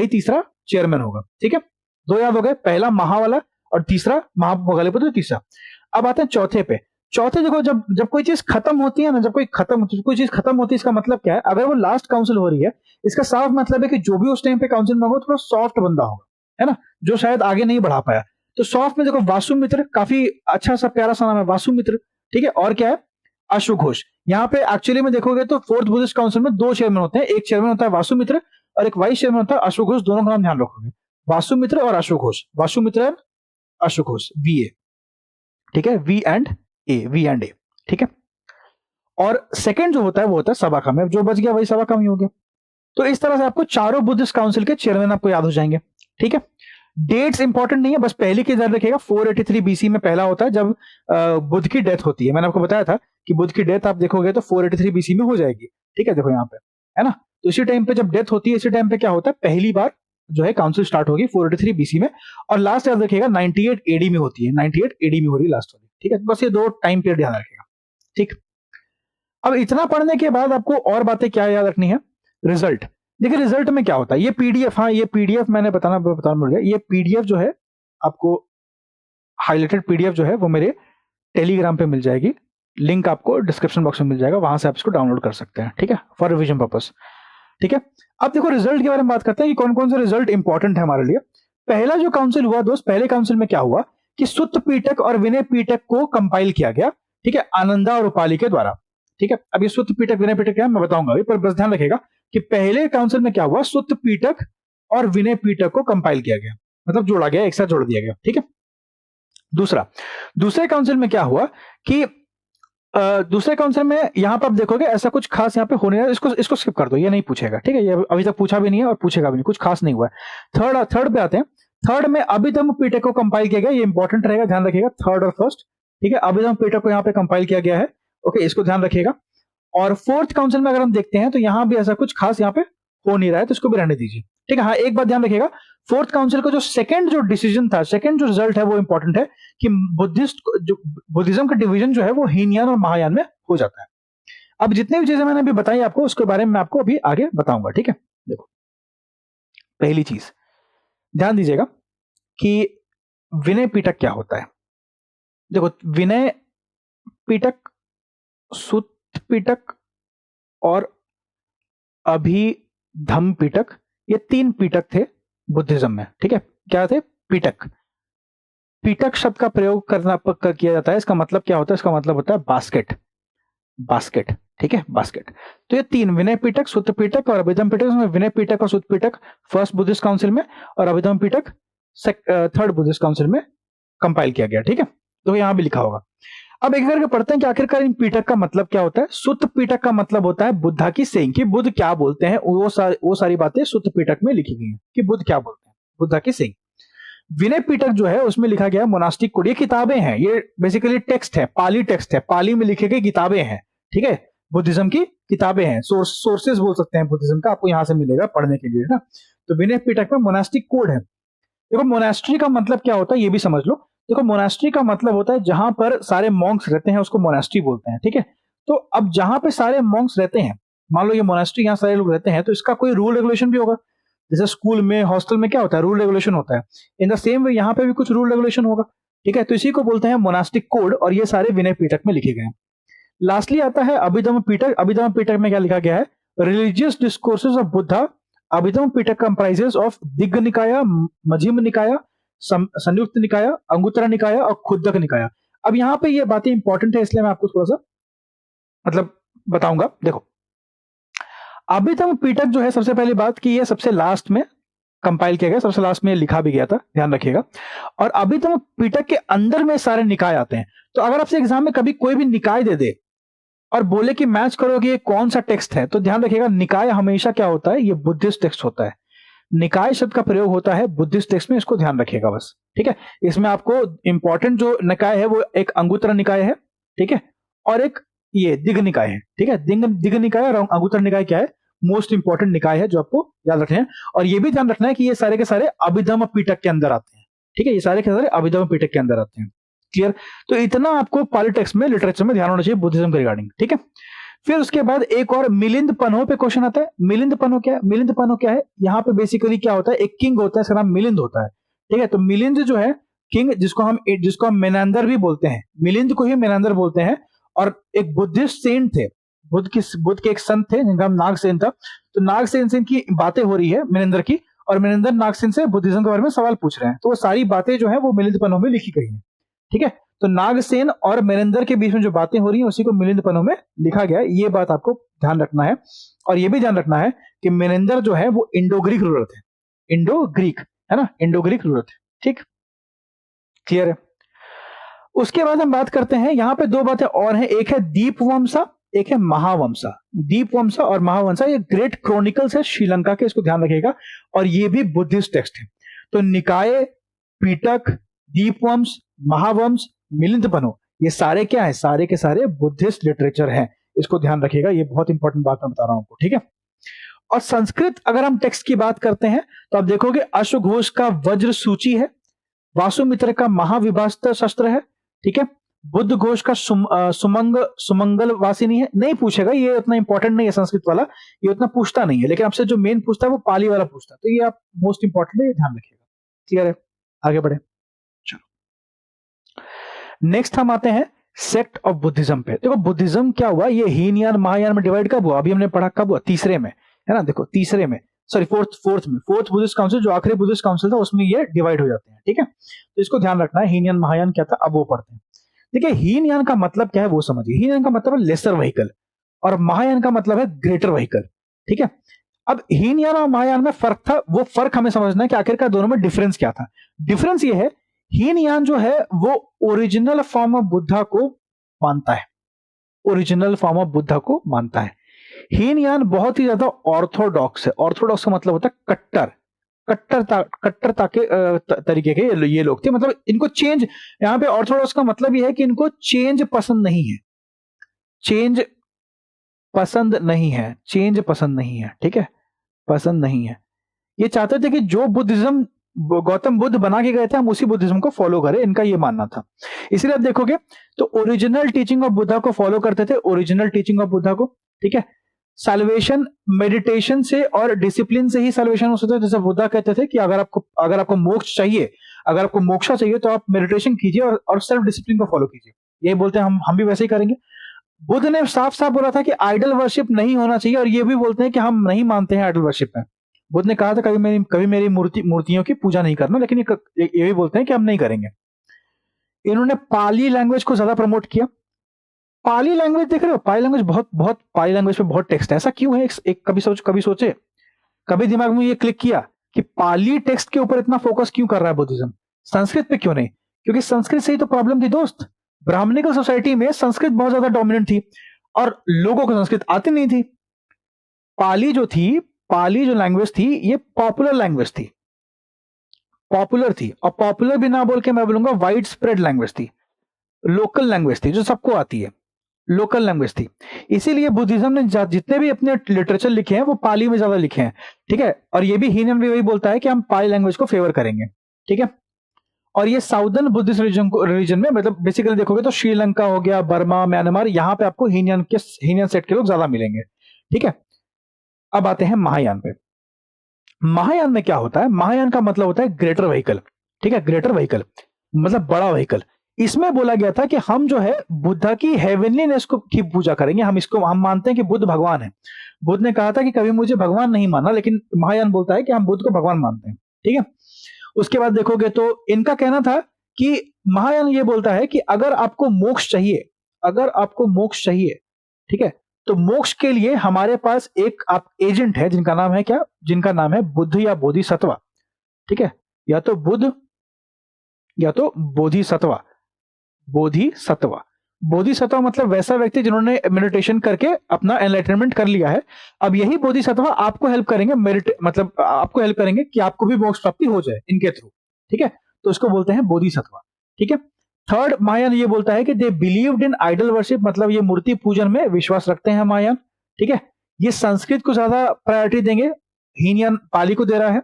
तीसरा चेयरमैन होगा। ठीक है, 2 याद हो गए, पहला महा वाला और तीसरा मुगालिपुत्र तीसरा। अब आते हैं चौथे पे। चौथे, देखो जब कोई चीज खत्म होती है ना, जब कोई चीज खत्म होती है, इसका मतलब क्या है, अगर वो लास्ट काउंसिल हो रही है, इसका साफ मतलब है कि जो भी उस टाइम पे काउंसिल में होगा थोड़ा सॉफ्ट बंदा होगा, है ना, जो शायद आगे नहीं बढ़ा पाया। तो सॉफ्ट में देखो वासुमित्र, काफी अच्छा सा प्यारा सा नाम है, वासुमित्र। ठीक है, और क्या है, अश्वघोष। यहाँ पे एक्चुअली में देखोगे तो फोर्थ बुद्धिस्ट काउंसिल में 2 चेयरमैन होते हैं, एक चेयरमैन होता है वासुमित्र और एक वाइस चेयरमैन होता है अश्वघोष। दोनों का नाम ध्यान रखोगे, वासुमित्र और अश्वघोष, वासुमित्र एंड अश्वघोष, वीए। ठीक है, वी एंड ए। ठीक है, और सेकंड जो होता है वो होता है सवाकामी। जो बच गया वही सवाकामी हो गया। तो इस तरह से आपको चारों बुद्धिस्ट काउंसिल के चेयरमैन आपको याद हो जाएंगे। ठीक है, डेट्स इंपॉर्टेंट नहीं है, बस पहले की याद रखिएगा। 483 बीसी में पहला होता है जब बुद्ध की डेथ होती है। मैंने आपको बताया था कि बुद्ध की डेथ आप देखोगे तो 483 बीसी में हो जाएगी। ठीक है, देखो यहाँ पे, है ना, तो इसी टाइम पे जब डेथ होती है, इसी टाइम पे क्या होता है, पहली बार जो है काउंसिल स्टार्ट होगी 483 बीसी में, और लास्ट याद रखिएगा 98 एडी में होती है, 98 एडी में हो रही है लास्ट वाली। ठीक है, बस ये 2 टाइम पीरियड ध्यान रखिएगा। ठीक, अब इतना पढ़ने के बाद आपको और बातें क्या याद रखनी है, रिजल्ट। देखिए रिजल्ट में क्या होता है, ये पीडीएफ, हाँ ये पीडीएफ मैंने बताना भूल गया, ये पीडीएफ जो है आपको, हाईलाइटेड पीडीएफ जो है वो मेरे टेलीग्राम पे मिल जाएगी, लिंक आपको डिस्क्रिप्शन बॉक्स में मिल जाएगा, वहां से आप इसको डाउनलोड कर सकते हैं। ठीक है, फॉर रिवीजन पर्पस। ठीक है, अब देखो रिजल्ट के बारे में बात करते हैं कि कौन कौन से रिजल्ट इंपॉर्टेंट है हमारे लिए। पहला जो काउंसिल हुआ दोस्त, पहले काउंसिल में क्या हुआ कि सुत्त पीटक और विनय पीटक को कंपाइल किया गया। ठीक है, आनंदा और उपाली के द्वारा। ठीक है, अब ये सुत्त पीटक विनय पीटक क्या है मैं बताऊंगा अभी, पर बस ध्यान रखिएगा कि पहले काउंसिल में क्या हुआ, सुत्त पीटक और विनय पीटक को कंपाइल किया गया, मतलब जोड़ा गया, एक साथ जोड़ दिया गया। ठीक है, दूसरे काउंसिल में क्या हुआ कि दूसरे काउंसिल में यहां पर आप देखोगे ऐसा कुछ खास यहां पे होने, इसको स्किप कर दो, ये नहीं पूछेगा। ठीक है, ये अभी तक पूछा भी नहीं है और पूछेगा भी नहीं, कुछ खास नहीं हुआ है। थर्ड पे आते हैं। थर्ड में अभिधम्म पीटक को कंपाइल किया गया, ये इंपॉर्टेंट रहेगा, ध्यान रखिएगा, थर्ड और फर्स्ट। ठीक है, अभिधम्म पीटक को यहाँ पे कंपाइल किया गया है। ओके, इसको ध्यान रखिएगा। और फोर्थ काउंसिल में अगर हम देखते हैं तो यहां भी ऐसा कुछ खास यहाँ पे हो नहीं रहा है, तो इसको भी रहने दीजिए। ठीक है। हाँ, एक बात ध्यान रखिएगा, फोर्थ काउंसिल का जो सेकंड जो डिसीजन था, सेकंड जो रिजल्ट है वो इंपॉर्टेंट है कि बुद्धिज्म का डिवीजन जो है वो हीनयान और महायान में हो जाता है। अब जितने भी चीजें मैंने अभी बताई आपको, उसके बारे में मैं आपको अभी आगे बताऊंगा, ठीक है। देखो, पहली चीज ध्यान दीजिएगा कि विनय पिटक क्या होता है। देखो, विनय पिटक, सुत पिटक और अभिधम पिटक, ये 3 पिटक थे बुद्धिज्म में, ठीक है। क्या थे? पिटक। पिटक शब्द का प्रयोग किया जाता है, इसका मतलब क्या होता है? इसका मतलब होता है बास्केट, बास्केट, ठीक है, बास्केट। तो ये 3, विनय पिटक, सुत्त पिटक और अभिधम पिटक, उसमें विनय पिटक और सुत्त पिटक फर्स्ट बुद्धिस्ट काउंसिल में और अभिधम पिटक थर्ड बुद्धिस्ट काउंसिल में कंपाइल किया गया, ठीक है। तो यहां भी लिखा होगा। अब एक करके पढ़ते हैं कि आखिरकार इन पिटक का मतलब क्या होता है। सुत्त पिटक का मतलब होता है बुद्धा की सेइंग, कि बुद्ध क्या बोलते हैं, वो सारी बातें सुत्त पिटक में लिखी गई हैं कि बुद्ध क्या बोलते हैं, बुद्धा की सेइंग। विनय पिटक जो है उसमें लिखा गया है मोनास्टिक कोड, ये किताबें हैं, ये बेसिकली टेक्स्ट है, पाली टेक्स्ट है, पाली में लिखे गए किताबें हैं, ठीक है। बुद्धिज्म की किताबें हैं, सोर्सेस बोल सकते हैं बुद्धिज्म का, आपको यहां से मिलेगा पढ़ने के लिए ना। तो विनय पिटक में मोनास्टिक कोड है। देखो, मोनास्ट्री का मतलब क्या होता है ये भी समझ लो। देखो, मोनास्ट्री का मतलब होता है जहां पर सारे मॉन्क्स रहते हैं, उसको मोनास्ट्री बोलते हैं, ठीक है। तो अब जहां पे सारे मॉन्क्स रहते हैं, मान लो ये मोनास्ट्री, यहाँ सारे लोग रहते हैं, तो इसका कोई रूल रेगुलेशन भी होगा। जैसे स्कूल में, हॉस्टल में क्या होता है? रूल रेगुलेशन होता है। इन द सेम वे यहाँ पे भी कुछ रूल रेगुलेशन होगा, ठीक है। तो इसी को बोलते हैं मोनास्टिक कोड, और ये सारे विनय पिटक में लिखे गए हैं। लास्टली आता है अभिधम पिटक। अभिधम पिटक में क्या लिखा गया है? Religious discourses of Buddha. Abhidhamma Pitaka comprises of Digha Nikaya, Majjhima Nikaya, संयुक्त निकाया, अंगुत्तरा निकाया और खुद्दक निकाया। अब यहाँ पे ये बातें इंपॉर्टेंट है, इसलिए मैं आपको थोड़ा सा मतलब बताऊंगा। देखो, अभिधम पिटक जो है, सबसे पहली बात कि ये सबसे लास्ट में कंपाइल किया गया, सबसे लास्ट में लिखा भी गया था, ध्यान रखिएगा। और अभिधम पिटक के अंदर में सारे निकाय आते हैं। तो अगर आपसे एग्जाम में कभी कोई भी निकाय दे दे और बोले कि मैच करो कि ये कौन सा टेक्स्ट है, तो ध्यान रखिएगा निकाय हमेशा क्या होता है? ये बुद्धिस्ट टेक्स्ट होता है। निकाय शब्द का प्रयोग होता है बुद्धिस्ट टेक्स्ट में, इसको ध्यान रखिएगा बस, ठीक है। इसमें आपको इंपॉर्टेंट जो निकाय है वो एक अंगुत्तरा निकाय है, ठीक है, और एक ये दिग्ग निकाय है, ठीक है। दिग्ग निकाय और अंगुत्तरा निकाय क्या है? मोस्ट इंपॉर्टेंट निकाय है जो आपको याद रखना है। और ये भी ध्यान रखना है कि ये सारे के सारे अभिधम पिटक के अंदर आते हैं, ठीक है। ये सारे के सारे अभिधम पिटक के अंदर आते हैं, क्लियर। तो इतना आपको पॉलिटिक्स में, लिटरेचर में ध्यान होना चाहिए बुद्धिज्म के रिगार्डिंग, ठीक है। फिर उसके बाद एक और मिलिंद पन्हो पे क्वेश्चन आता है। मिलिंद पन्हो क्या है? मिलिंद पन्हो क्या है? यहाँ पे बेसिकली क्या होता है? एक किंग होता है, इसका नाम मिलिंद होता है, ठीक है। तो मिलिंद जो है किंग, जिसको हम मेनांदर भी बोलते हैं, मिलिंद को ही मेनांदर बोलते हैं। और एक बुद्धिस्ट सेंट थे, बुद्ध के एक संत थे जिनका नाम नागसेन था। तो नागसेन से इनकी बातें हो रही है मिलिंदर की, और मिलिंदर नागसेन से बुद्धिज्म के बारे में सवाल पूछ रहे हैं। तो वो सारी बातें जो है वो मिलिंद पन्हो में लिखी गई है, ठीक है। तो नागसेन और मेनेंदर के बीच में जो बातें हो रही हैं उसी को मिलिंद पन्हो में लिखा गया है। ये बात आपको ध्यान रखना है। और ये भी ध्यान रखना है कि मेनेंदर जो है वो इंडो ग्रीक रूलर थे, इंडो ग्रीक, है ना, इंडो ग्रीक रूलर थे, ठीक, क्लियर है। उसके बाद हम बात करते हैं, यहां पे 2 बातें और हैं, एक है दीपवंसा, एक है महावंसा। दीपवंसा और महावंसा ये ग्रेट क्रॉनिकल्स है श्रीलंका के, इसको ध्यान रखिएगा। और ये भी बुद्धिस्ट टेक्स्ट है। तो निकाय, पिटक, दीपवंश, महावंश, मिलिंद पन्हो, ये सारे क्या है? सारे के सारे बुद्धिस्ट लिटरेचर हैं, इसको ध्यान रखिएगा। ये बहुत इंपॉर्टेंट बात मैं बता रहा हूं आपको, ठीक है। और संस्कृत अगर हम टेक्स्ट की बात करते हैं तो आप देखोगे अश्वघोष का वज्र सूची है, वासुमित्र का महाविभास्त्र शस्त्र है, ठीक है। बुद्ध घोष का सुमंगल वासिनी है। नहीं पूछेगा, ये उतना इंपॉर्टेंट नहीं है संस्कृत वाला, ये उतना पूछता नहीं है। लेकिन आपसे जो मेन पूछता है वो पाली वाला पूछता है, तो ये आप मोस्ट इंपॉर्टेंट है, ये ध्यान रखिएगा, क्लियर है। आगे बढ़े, नेक्स्ट हम आते हैं सेक्ट ऑफ बुद्धिज्म पे। देखो, बुद्धिज्म क्या हुआ? ये हीनयान महायान में डिवाइड कब हुआ? अभी हमने पढ़ा कब हुआ? तीसरे में, है ना। देखो, तीसरे में, सॉरी फोर्थ में, फोर्थ बुद्धिस्ट काउंसिल, जो आखिरी बुद्धिस्ट काउंसिल था, उसमें ये डिवाइड हो जाते हैं, ठीक है। तो इसको ध्यान रखना है, हीनयान महायान क्या था, अब वो पढ़ते हैं। देखिए, हीनयान का मतलब क्या है वो समझिए। हीनयान का मतलब है लेसर व्हीकल, और महायान का मतलब है ग्रेटर व्हीकल, ठीक है। अब हीनयान और महायान में फर्क था, वो फर्क हमें समझना है कि आखिरकार दोनों में डिफरेंस क्या था। डिफरेंस ये है, हीनयान जो है वो ओरिजिनल फॉर्म ऑफ बुद्धा को मानता है, ओरिजिनल फॉर्म ऑफ बुद्धा को मानता है। हीनयान बहुत ही ज्यादा ऑर्थोडॉक्स है। ऑर्थोडॉक्स का मतलब होता है कट्टरता के तरीके के ये लोग थे। मतलब इनको चेंज, यहां पे ऑर्थोडॉक्स का मतलब ये है कि इनको चेंज पसंद नहीं है, चेंज पसंद नहीं है, चेंज पसंद नहीं है, ठीक है, पसंद नहीं है। ये चाहते थे कि जो बुद्धिज्म गौतम बुद्ध बना के गए थे हम उसी बुद्धिज्म को फॉलो करें, इनका ये मानना था। इसीलिए आप देखोगे तो ओरिजिनल टीचिंग ऑफ बुद्धा को फॉलो करते थे, ओरिजिनल टीचिंग ऑफ बुद्धा को, ठीक है। साल्वेशन मेडिटेशन से और डिसिप्लिन से ही साल्वेशन हो सकता है। जैसे बुद्धा कहते थे कि अगर आपको मोक्ष चाहिए, अगर आपको मोक्षा चाहिए तो आप मेडिटेशन कीजिए और सेल्फ डिसिप्लिन को फॉलो कीजिए। यही बोलते हैं, हम भी वैसे ही करेंगे। बुद्ध ने साफ साफ बोला था कि आइडल वर्शिप नहीं होना चाहिए, और ये भी बोलते हैं कि हम नहीं मानते हैं आइडल वर्शिप में। बुद्ध ने कहा था कभी मेरी मूर्तियों की पूजा नहीं करना, लेकिन ये भी बोलते हैं कि हम नहीं करेंगे। इन्होंने पाली लैंग्वेज को ज्यादा प्रमोट किया। पाली लैंग्वेज देख रहे हो, पाली लैंग्वेज बहुत पाली लैंग्वेज पे बहुत टेक्स्ट है। ऐसा क्यों है? एक कभी सोचे, कभी दिमाग में ये क्लिक किया कि पाली टेक्स्ट के ऊपर इतना फोकस क्यों कर रहा है बुद्धिज्म, संस्कृत पे क्यों नहीं? क्योंकि संस्कृत से ही तो प्रॉब्लम थी दोस्त। ब्राह्मणिकल सोसाइटी में संस्कृत बहुत ज्यादा डोमिनेंट थी और लोगों को संस्कृत आती नहीं थी। पाली जो लैंग्वेज थी ये पॉपुलर लैंग्वेज थी, पॉपुलर थी। और पॉपुलर भी ना बोल के मैं बोलूंगा वाइड स्प्रेड लैंग्वेज थी, लोकल लैंग्वेज थी, जो सबको आती है, लोकल लैंग्वेज थी। इसीलिए बुद्धिज्म ने जितने भी अपने लिटरेचर लिखे हैं वो पाली में ज्यादा लिखे हैं, ठीक है। और ये भी हीनयन भी वही बोलता है कि हम पाली लैंग्वेज को फेवर करेंगे, ठीक है। और ये साउदर्न बुद्धिस्ट रिलीजन में, मतलब बेसिकली देखोगे तो श्रीलंका हो गया, बर्मा, म्यांमार, यहां पे आपको हीनयन सेट के लोग ज्यादा मिलेंगे, ठीक है। अब आते हैं महायान पे। महायान में क्या होता है? महायान का मतलब होता है ग्रेटर व्हीकल, ठीक है। ग्रेटर व्हीकल मतलब बड़ा व्हीकल। इसमें बोला गया था कि हम जो है बुद्धा की हेवनलीनेस की पूजा करेंगे। हम मानते हैं कि बुद्ध भगवान है। बुद्ध ने कहा था कि कभी मुझे भगवान नहीं माना, लेकिन महायान बोलता है कि हम बुद्ध को भगवान मानते हैं, ठीक है। उसके बाद देखोगे तो इनका कहना था कि महायान ये बोलता है कि अगर आपको मोक्ष चाहिए, ठीक है, तो मोक्ष के लिए हमारे पास एक आप एजेंट है जिनका नाम है क्या? जिनका नाम है बुद्ध या बोधिसत्व, ठीक है। या तो बुद्ध या तो बोधिसत्व। बोधिसत्व मतलब वैसा व्यक्ति जिन्होंने मेडिटेशन करके अपना एनलाइटनमेंट कर लिया है। अब यही बोधिसत्व आपको हेल्प करेंगे, मतलब आपको हेल्प करेंगे कि आपको भी मोक्ष प्राप्ति हो जाए इनके थ्रू, ठीक है। तो इसको बोलते हैं बोधिसत्व, ठीक है। थर्ड, महायान ये बोलता है कि they believed in idol worship, मतलब ये मूर्ति पूजन में विश्वास रखते हैं महायान, ठीक है। ये संस्कृत को ज्यादा प्रायोरिटी देंगे, हीनयान पाली को दे रहा है।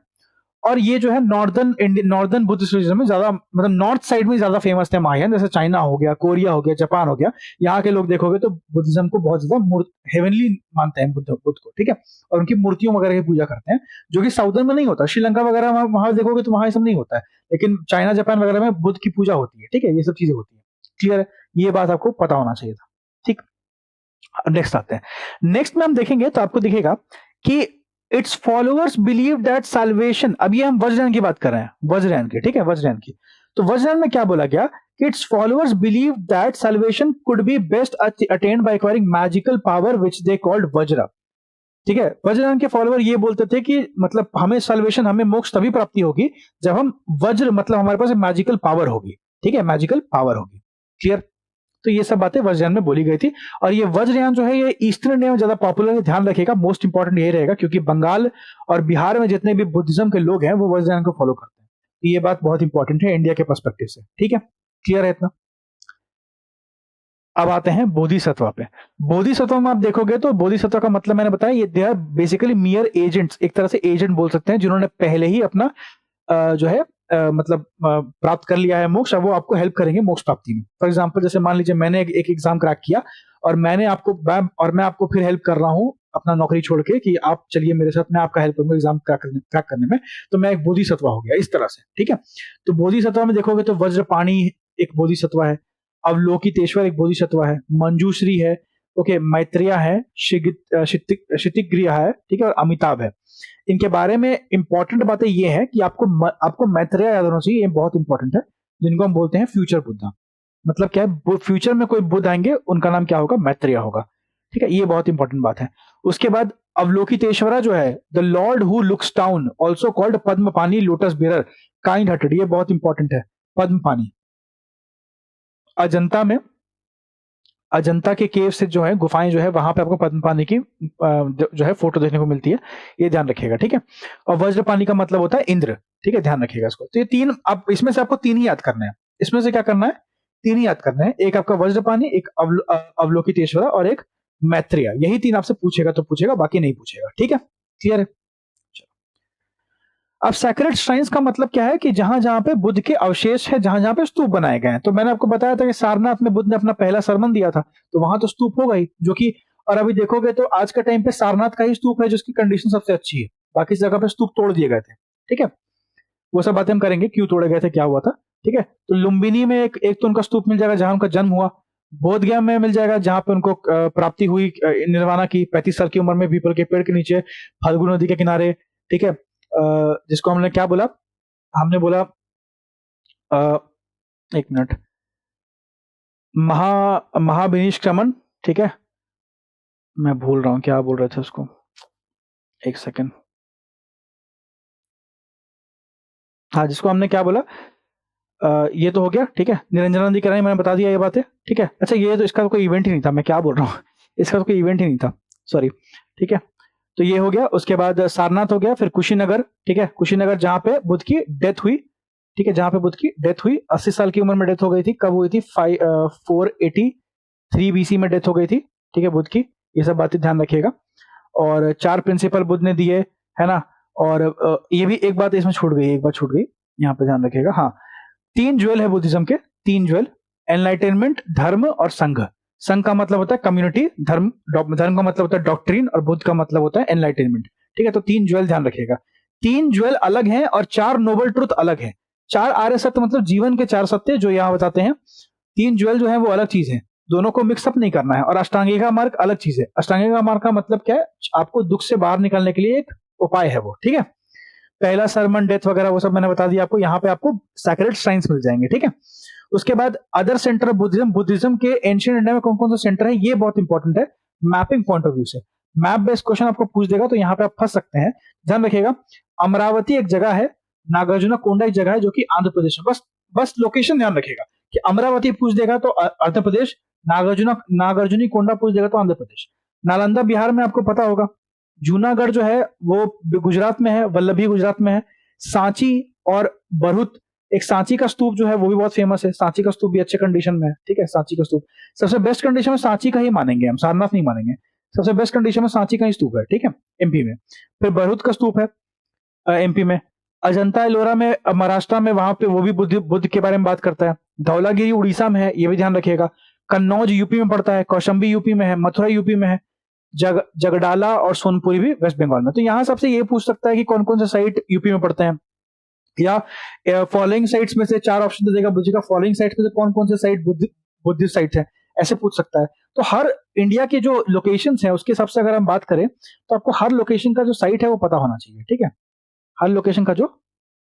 और ये जो है नॉर्दर्न बुद्धिज्म में ज्यादा, मतलब नॉर्थ साइड में ज्यादा फेमस थे महायान, जैसे चाइना हो गया, कोरिया हो गया, जापान हो गया। यहाँ के लोग देखोगे तो बुद्धिज्म को बहुत ज्यादा हेवनली मानते हैं बुद्ध को, ठीक है। और उनकी मूर्तियों वगैरह की पूजा करते हैं, जो कि साउदर्न में नहीं होता। श्रीलंका वगैरह वहां देखोगे तो वहां सब नहीं होता है, लेकिन चाइना जापान वगैरह में बुद्ध की पूजा होती है, ठीक है। ये सब चीजें होती है, क्लियर है? ये बात आपको पता होना चाहिए था, ठीक। नेक्स्ट आते हैं। नेक्स्ट में हम देखेंगे तो आपको दिखेगा कि its followers believe that salvation. अब ये हम वज्रयान की बात कर रहे हैं, वज्रयान की, ठीक है, वज्रयान की। तो वज्रयान में क्या बोला गया कि its followers believe that salvation could be best attained by acquiring magical power which they called Vajra, ठीक है। वज्रयान के फॉलोअर ये बोलते थे कि मतलब हमें मोक्ष तभी प्राप्ति होगी जब हम वज्र, मतलब हमारे पास मैजिकल पावर होगी, ठीक है, मैजिकल पावर होगी, क्लियर। तो ये सब बातें वज्रयान में बोली गई थी। और ये वज्रयान जो है ये ईस्टर्न इंडिया में ज्यादा पॉपुलर है, ध्यान रखिएगा। मोस्ट इंपॉर्टेंट यही रहेगा क्योंकि बंगाल और बिहार में जितने भी बुद्धिज्म के लोग हैं वो वज्रयान को फॉलो करते हैं। तो ये बात बहुत इंपॉर्टेंट है इंडिया के पर्सपेक्टिव से, ठीक है, क्लियर है इतना। अब आते हैं बोधिसत्व पे। बोधिसत्व में आप देखोगे तो बोधिसत्व का मतलब मैंने बताया, ये they are basically mere agents, एक तरह से एजेंट बोल सकते हैं, जिन्होंने पहले ही अपना जो है मतलब प्राप्त कर लिया है मोक्ष। अब वो आपको हेल्प करेंगे मोक्ष प्राप्ति में। फॉर एग्जांपल जैसे मान लीजिए मैंने एक एग्जाम क्रैक किया और मैं आपको फिर हेल्प कर रहा हूँ अपना नौकरी छोड़ के कि आप चलिए मेरे साथ, मैं आपका हेल्प करूंगा एग्जाम क्रैक करने में। तो मैं एक बोधिसत्व हो गया इस तरह से, ठीक है। तो बोधिसत्व में देखोगे तो वज्रपाणी एक बोधिसत्व है, अवलोकितेश्वर एक बोधिसत्व है, मंजूश्री है, ओके, मैत्रेय है, क्षितिग्रिय है, ठीक है, और अमिताभ है। इनके बारे में इंपॉर्टेंट बातें ये है कि आपको मैत्रेय याद होना चाहिए, ये बहुत इंपॉर्टेंट है, जिनको हम बोलते हैं फ्यूचर बुद्धा। मतलब क्या है, फ्यूचर में कोई बुद्ध आएंगे उनका नाम क्या होगा? मैत्रेय होगा, ठीक है। ये बहुत इंपॉर्टेंट बात है। उसके बाद अवलोकितेश्वरा जो है, the Lord who looks down, also called Padmapani, lotus bearer, kind hearted, ये बहुत इंपॉर्टेंट है। पद्मपानी अजंता के केव से जो है गुफाएं जो है वहां पे आपको पद्मपानी की जो है फोटो देखने को मिलती है, ये ध्यान रखिएगा, ठीक है। और वज्रपानी का मतलब होता है इंद्र, ठीक है, ध्यान रखिएगा इसको। तो ये तीन, अब इसमें से आपको तीन ही याद करना है। इसमें से क्या करना है? तीन ही याद करना है। एक आपका वज्रपानी, एक अवलोकितेश्वरा और एक मैत्रेय। यही तीन आपसे पूछेगा तो पूछेगा, बाकी नहीं पूछेगा, ठीक है, क्लियर है। अब सैक्रेड श्राइन्स का मतलब क्या है कि जहां-जहां पे बुद्ध के अवशेष है, जहां-जहां पे स्तूप बनाए गए हैं। तो मैंने आपको बताया था कि सारनाथ में बुद्ध ने अपना पहला सरमन दिया था, तो वहां तो स्तूप होगा ही, जो कि और अभी देखोगे तो आज के टाइम पे सारनाथ का ही स्तूप है जिसकी कंडीशन सबसे अच्छी है। बाकी जगह पे स्तूप तोड़ दिए गए थे। ठीक है? वो सब बातें हम करेंगे, क्यों तोड़े गए थे, क्या हुआ था। ठीक है? तो लुम्बिनी में एक एक तो उनका स्तूप मिल जाएगा जहां उनका जन्म हुआ। बोधगया में मिल जाएगा जहां पे उनको प्राप्ति हुई निर्वाणा की, 35 साल की उम्र में पीपल के पेड़ के नीचे, फाल्गु नदी के किनारे। ठीक है? जिसको हमने क्या बोला, हमने बोला अ, 1 मिनट, महाविनिष्क्रमण। ठीक है? मैं भूल रहा हूँ क्या बोल रहे थे उसको, 1 सेकंड। हाँ, जिसको हमने क्या बोला, ये तो हो गया। ठीक है? निरंजना नदी कराई, मैंने बता दिया ये बातें। ठीक है? अच्छा, ये तो इसका कोई इवेंट ही नहीं था, मैं क्या बोल रहा हूँ इसका तो कोई इवेंट ही नहीं था, सॉरी। ठीक है? तो ये हो गया। उसके बाद सारनाथ हो गया, फिर कुशीनगर। ठीक है? कुशीनगर जहां पे बुद्ध की डेथ हुई। ठीक है? जहां पे बुद्ध की डेथ हुई, 80 साल की उम्र में डेथ हो गई थी। कब हुई थी? 483 बीसी में डेथ हो गई थी। ठीक है? बुद्ध की, ये सब बातें ध्यान रखिएगा। और 4 प्रिंसिपल बुद्ध ने दिए, है ना। और ये भी एक बात इसमें छूट गई, एक बात छूट गई, यहाँ पे ध्यान रखिएगा। हाँ, 3 ज्वेल है बुद्धिज्म के, 3 ज्वेल, एनलाइटेनमेंट, धर्म और संघ। संघ का मतलब होता है कम्युनिटी, धर्म का मतलब होता है डॉक्ट्रिन, और बुद्ध का मतलब होता है एनलाइटेनमेंट। ठीक है? तो 3 ज्वेल ध्यान रखिएगा। 3 ज्वेल अलग हैं और 4 नोबल ट्रुथ अलग हैं। 4 आर्य सत्य मतलब जीवन के 4 सत्य जो यहाँ बताते हैं। 3 ज्वेल जो है वो अलग चीज है, दोनों को मिक्सअप नहीं करना है। और अष्टांगिका मार्ग अलग चीज है। अष्टांगिका मार्ग का मतलब क्या है? आपको दुख से बाहर निकलने के लिए एक उपाय है वो। ठीक है? पहला सरमन, डेथ वगैरह वो सब मैंने बता दिया आपको। यहाँ पे आपको सैक्रेड श्राइन्स मिल जाएंगे। ठीक है? उसके बाद other centre of Buddhism, Buddhism के एंशिएंट इंडिया में कौन कौन से सेंटर है, ये बहुत इंपॉर्टेंट है मैपिंग पॉइंट ऑफ व्यू से। मैप बेस्ड क्वेश्चन आपको पूछ देगा तो यहाँ पे आप फंस सकते हैं, ध्यान रखिएगा। अमरावती एक जगह है, नागार्जुना कोंडा एक जगह है जो कि आंध्र प्रदेश में। बस बस लोकेशन ध्यान रखिएगा कि अमरावती पूछ देगा तो आंध्र प्रदेश, नागार्जुनी कोंडा पूछ देगा तो आंध्र प्रदेश। नालंदा बिहार में आपको पता होगा। जूनागढ़ जो है वो गुजरात में है, वल्लभी गुजरात में है। सांची और बरहुत, एक सांची का स्तूप जो है वो भी बहुत फेमस है। सांची का स्तूप भी अच्छे कंडीशन में है। ठीक है? सांची का स्तूप सबसे बेस्ट कंडीशन में सांची का ही मानेंगे हम, सारनाथ नहीं मानेंगे। सबसे बेस्ट कंडीशन में सांची का ही स्तूप है। ठीक है? एमपी में। फिर बरहुत का स्तूप है एमपी में। अजंता एलोरा में महाराष्ट्र में, वहां पे वो भी बुद्ध के बारे में बात करता है। धौलागिरी उड़ीसा में है, ये भी ध्यान रखिएगा। कन्नौज यूपी में पड़ता है, कौशंबी यूपी में है, मथुरा यूपी में है, जगडाला और सोनपुरी भी वेस्ट बंगाल में। तो यहां सबसे ये पूछ सकता है कि कौन कौन से साइट यूपी में पड़ते हैं, या फॉलोइंग साइट्स में से 4 ऑप्शन दे देगा बुद्ध का, फॉलोइंग साइट्स में से कौन कौन से साइट बुद्धिस्ट साइट है, ऐसे पूछ सकता है। तो हर इंडिया के जो लोकेशंस हैं उसके हिसाब से अगर हम बात करें तो आपको हर लोकेशन का जो साइट है वो पता होना चाहिए। ठीक है? हर लोकेशन का जो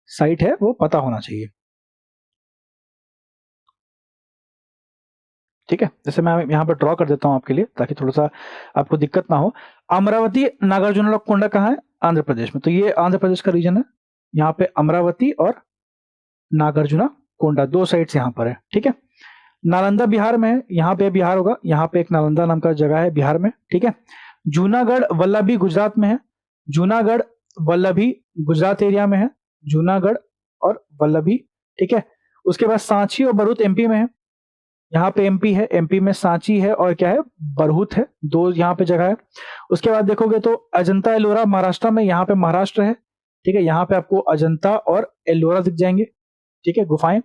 साइट है वो पता होना चाहिए। ठीक है? जैसे मैं यहाँ पर ड्रॉ कर देता हूं आपके लिए ताकि थोड़ा सा आपको दिक्कत ना हो। अमरावती नागार्जुन कोंडा कहाँ है? आंध्र प्रदेश में। तो ये आंध्र प्रदेश का रीजन है। यहाँ पे अमरावती और नागार्जुना कोंडा 2 साइट्स यहाँ पर है। ठीक है? नालंदा बिहार में है, यहाँ पे बिहार होगा, यहाँ पे एक नालंदा नाम का जगह है बिहार में। ठीक है? जूनागढ़ वल्लभी गुजरात में है। जूनागढ़ वल्लभी गुजरात एरिया में है। जूनागढ़ और वल्लभी। ठीक है? उसके बाद सांची और बरहुत एमपी में है। यहाँ पे एमपी है, एमपी में सांची है और क्या है, बरहुत है। 2 यहाँ पे जगह है। उसके बाद देखोगे तो अजंता एलोरा महाराष्ट्र में, यहाँ पे महाराष्ट्र है। ठीक है? यहाँ पे आपको अजंता और एलोरा दिख जाएंगे। ठीक है? गुफाएं।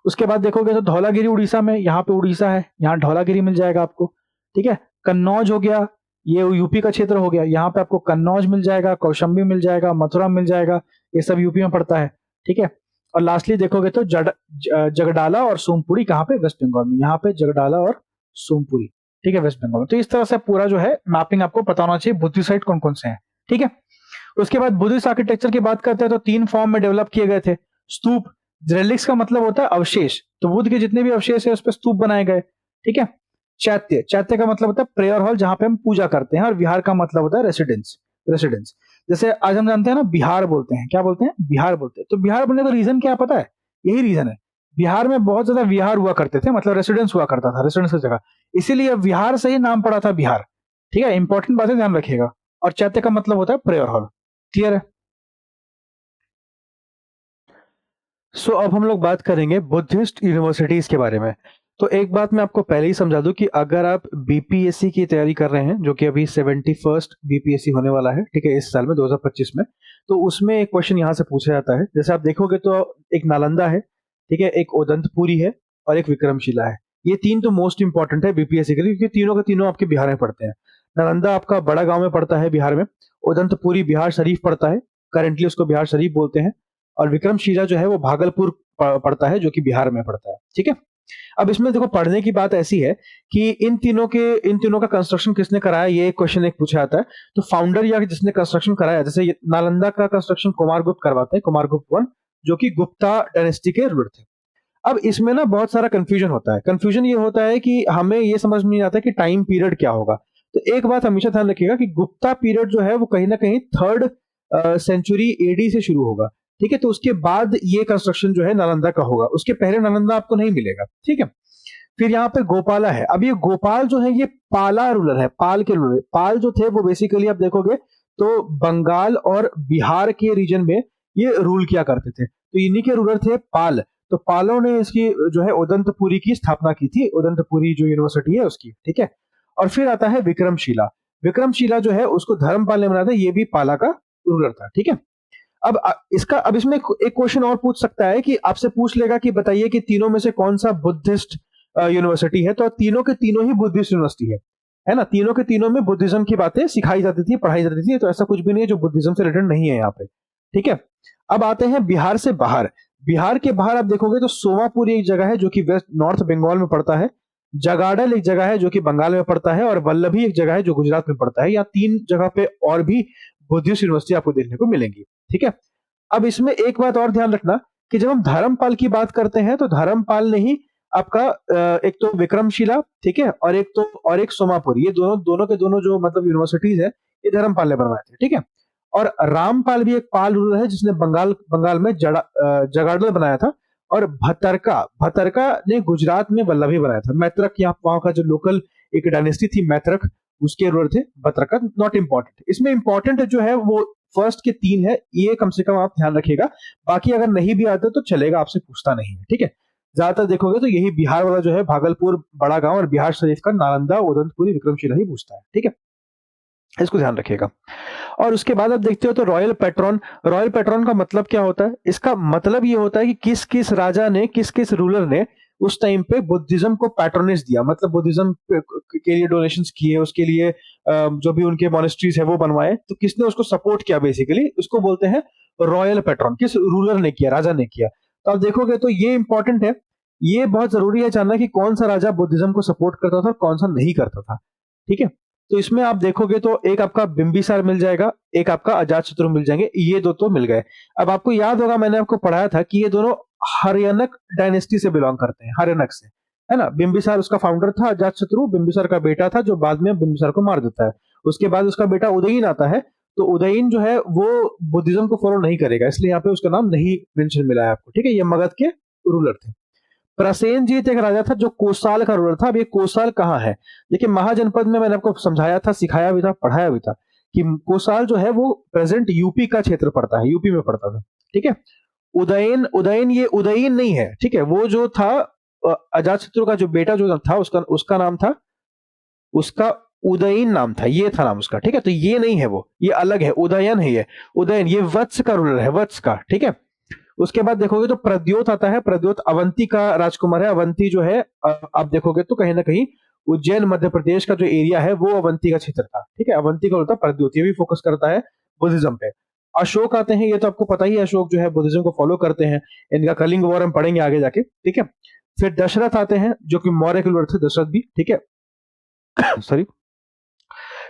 उसके बाद देखोगे तो धौलागिरी उड़ीसा में, यहाँ पे उड़ीसा है, यहाँ धौलागिरी मिल जाएगा आपको। ठीक है? कन्नौज हो गया, ये यूपी का क्षेत्र हो गया, यहाँ पे आपको कन्नौज मिल जाएगा, कौशंबी मिल जाएगा, मथुरा मिल जाएगा, ये सब यूपी में पड़ता है। ठीक है? और लास्टली देखोगे तो जगडाला और सोमपुरी कहाँ पे? वेस्ट बंगाल में। यहाँ पे जगडाला और सोमपुरी। ठीक है? वेस्ट बंगाल में। तो इस तरह से पूरा जो है मैपिंग आपको पता होना चाहिए बुद्धिस्ट साइट कौन कौन से हैं। ठीक है? उसके बाद बुद्धिस्ट आर्किटेक्चर की बात करते हैं तो 3 फॉर्म में डेवलप किए गए थे। स्तूप, रेलिक्स का मतलब होता है अवशेष, तो बुद्ध के जितने भी अवशेष है उस पर स्तूप बनाए गए। ठीक है? चैत्य, चैत्य का मतलब होता है प्रेयर हॉल जहां पे हम पूजा करते हैं। और विहार का मतलब होता है रेसिडेंस, रेसिडेंस। जैसे आज हम जानते हैं ना बिहार बोलते हैं, क्या बोलते हैं? बिहार बोलते हैं। तो बिहार बोलने का रीजन क्या पता है? यही रीजन है। बिहार में बहुत ज्यादा विहार हुआ करते थे, मतलब रेसिडेंस हुआ करता था, रेसिडेंस की जगह, इसीलिए बिहार से ही नाम पड़ा था बिहार। ठीक है? इंपॉर्टेंट बातें ध्यान रखिएगा। और चैत्य का मतलब होता है प्रेयर हॉल। क्लियर है? अब हम लोग बात करेंगे बुद्धिस्ट यूनिवर्सिटीज के बारे में। तो एक बात मैं आपको पहले ही समझा दूं कि अगर आप बीपीएससी की तैयारी कर रहे हैं, जो कि अभी 71st बीपीएससी होने वाला है, ठीक है, इस साल में 2025 में, तो उसमें एक क्वेश्चन यहाँ से पूछा जाता है। जैसे आप देखोगे तो एक नालंदा है, ठीक है, एक उदंतपुरी है और एक विक्रमशिला है। ये तीन तो मोस्ट इंपॉर्टेंट है बीपीएससी के लिए, क्योंकि तीनों के तीनों आपके बिहार में पड़ते हैं। नालंदा आपका बड़ा गांव में पड़ता है बिहार में, उदंतपुरी बिहार शरीफ पड़ता है, करेंटली उसको बिहार शरीफ बोलते हैं, और विक्रमशिला जो है वो भागलपुर पड़ता है, जो कि बिहार में पड़ता है। ठीक है, अब इसमें देखो पढ़ने की बात ऐसी है कि इन तीनों का कंस्ट्रक्शन किसने कराया, ये एक क्वेश्चन एक पूछा जाता है। तो फाउंडर या जिसने कंस्ट्रक्शन कराया, जैसे नालंदा का कंस्ट्रक्शन कुमारगुप्त करवाते हैं, कुमारगुप्त वन, जो कि गुप्ता डायनेस्टी के रूलर थे। अब इसमें ना बहुत सारा कंफ्यूजन होता है। कंफ्यूजन ये होता है कि हमें ये समझ में नहीं आता कि टाइम पीरियड क्या होगा। तो एक बात हमेशा ध्यान रखिएगा कि गुप्ता पीरियड जो है वो कहीं ना कहीं 3rd सेंचुरी एडी से शुरू होगा। ठीक है, तो उसके बाद ये कंस्ट्रक्शन जो है नालंदा का होगा, उसके पहले नालंदा आपको नहीं मिलेगा। ठीक है, फिर यहाँ पे गोपाला है। अब ये गोपाल जो है ये पाला रूलर है, पाल के रूलर। पाल जो थे वो बेसिकली आप देखोगे तो बंगाल और बिहार के रीजन में ये रूल किया करते थे, तो इन्हीं के रूलर थे पाल। तो पालों ने इसकी जो है उदंतपुरी की स्थापना की थी, उदंतपुरी जो यूनिवर्सिटी है उसकी। ठीक है, और फिर आता है विक्रमशिला। विक्रमशिला जो है उसको धर्मपाल ने बनाया था, ये भी पाला का रूलर था। ठीक है, अब इसमें एक क्वेश्चन और पूछ सकता है कि आपसे पूछ लेगा कि बताइए कि तीनों में से कौन सा बुद्धिस्ट यूनिवर्सिटी है। तो तीनों के तीनों ही बुद्धिस्ट यूनिवर्सिटी है ना। तीनों के तीनों में बुद्धिज्म की बातें सिखाई जाती थी, पढ़ाई जाती थी। तो ऐसा कुछ भी नहीं है जो बुद्धिज्म से रिलेटेड नहीं है यहाँ पे। ठीक है, अब आते हैं बिहार से बाहर। बिहार के बाहर आप देखोगे तो सोमापुर एक जगह है जो कि वेस्ट नॉर्थ बंगाल में पड़ता है, जगाडल एक जगह है जो कि बंगाल में पड़ता है, और वल्लभी एक जगह है जो गुजरात में पड़ता है। यहाँ 3 जगह पे और भी बुद्धिस्ट यूनिवर्सिटी आपको देखने को मिलेंगी। ठीक है, अब इसमें एक बात और ध्यान रखना कि जब हम धर्मपाल की बात करते हैं तो धर्मपाल ने ही आपका एक तो विक्रमशिला, ठीक है, और एक सोमापुर, ये दोनों के दोनों जो मतलब यूनिवर्सिटीज है, ये धर्मपाल ने बनवाए थे। ठीक है, और रामपाल भी एक पाल रूलर है जिसने बंगाल में जगाडल बनाया था, और भतरका ने गुजरात में वल्लभी बनाया था। मैत्रक यहाँ वहां का जो लोकल एक डायनेस्टी थी मैत्रक, उसके रूलर थे भतरका। नॉट इंपॉर्टेंट, इसमें इंपॉर्टेंट जो है वो फर्स्ट के 3 है, ये कम से कम आप ध्यान रखिएगा। बाकी अगर नहीं भी आता तो चलेगा, आपसे पूछता नहीं है। ठीक है, ज्यादातर देखोगे तो यही बिहार वाला जो है भागलपुर बड़ा गांव और बिहार शरीफ का नालंदा उदंतपुरी विक्रमशिला ही पूछता है। ठीक है, इसको ध्यान रखिएगा। और उसके बाद आप देखते हो तो रॉयल पैट्रॉन का मतलब क्या होता है? इसका मतलब ये होता है कि किस किस राजा ने, किस किस रूलर ने उस टाइम पे बुद्धिज्म को पैट्रोनेज दिया, मतलब बुद्धिज्म के लिए डोनेशंस किए, उसके लिए जो भी उनके मॉनेस्ट्रीज है वो बनवाए, तो किसने उसको सपोर्ट किया, बेसिकली उसको बोलते हैं रॉयल पैट्रॉन। किस रूलर ने किया, राजा ने किया। तो आप देखोगे तो ये इंपॉर्टेंट है, ये बहुत जरूरी है जानना कि कौन सा राजा बुद्धिज्म को सपोर्ट करता था और कौन सा नहीं करता था। ठीक है, तो इसमें आप देखोगे तो एक आपका बिंबिसार मिल जाएगा, एक आपका अजातशत्रु मिल जाएंगे, ये दो तो मिल गए। अब आपको याद होगा मैंने आपको पढ़ाया था कि ये दोनों हरियाणक डायनेस्टी से बिलोंग करते हैं, हरियाणक से, है ना। बिंबिसार उसका फाउंडर था, अजातशत्रु बिंबिसार का बेटा था जो बाद में बिंबिसार को मार देता है। उसके बाद उसका बेटा उदयन आता है, तो उदयन जो है वो बुद्धिज्म को फॉलो नहीं करेगा, इसलिए यहाँ पे उसका नाम नहीं मेंशन मिला है आपको। ठीक है, ये मगध के रूलर थे। प्रसेनजीत एक राजा था जो कोसाल का रूलर था। अब ये कोसाल कहाँ है? देखिए महाजनपद में मैंने आपको समझाया था, सिखाया भी था, पढ़ाया भी था कि कोसाल जो है वो प्रेजेंट यूपी का क्षेत्र पड़ता है, यूपी में पड़ता था। ठीक है, उदयन ये उदयन नहीं है। ठीक है, वो जो था अजातशत्रु का जो बेटा जो था उसका नाम था, उसका उदयन नाम था, ये था नाम उसका। ठीक है, तो ये नहीं है वो, ये अलग है, उदयन है ये। उदयन ये वत्स का रूलर है, वत्स का। ठीक है, उसके बाद देखोगे तो प्रद्योत आता है। प्रद्योत अवंती का राजकुमार है। अवंती जो है आप देखोगे तो कहीं ना कहीं उज्जैन मध्य प्रदेश का जो एरिया है वो अवंती का क्षेत्र था। ठीक है, अवंती का होता प्रद्योत, ये भी फोकस करता है बुद्धिज्म पे। अशोक आते हैं, ये तो आपको पता ही है, अशोक जो है बुद्धिज्म को फॉलो करते हैं। इनका कलिंग वॉर हम पढ़ेंगे आगे जाके। ठीक है, फिर दशरथ आते हैं जो कि मौर्य के रूलर थे, दशरथ भी। ठीक है सॉरी।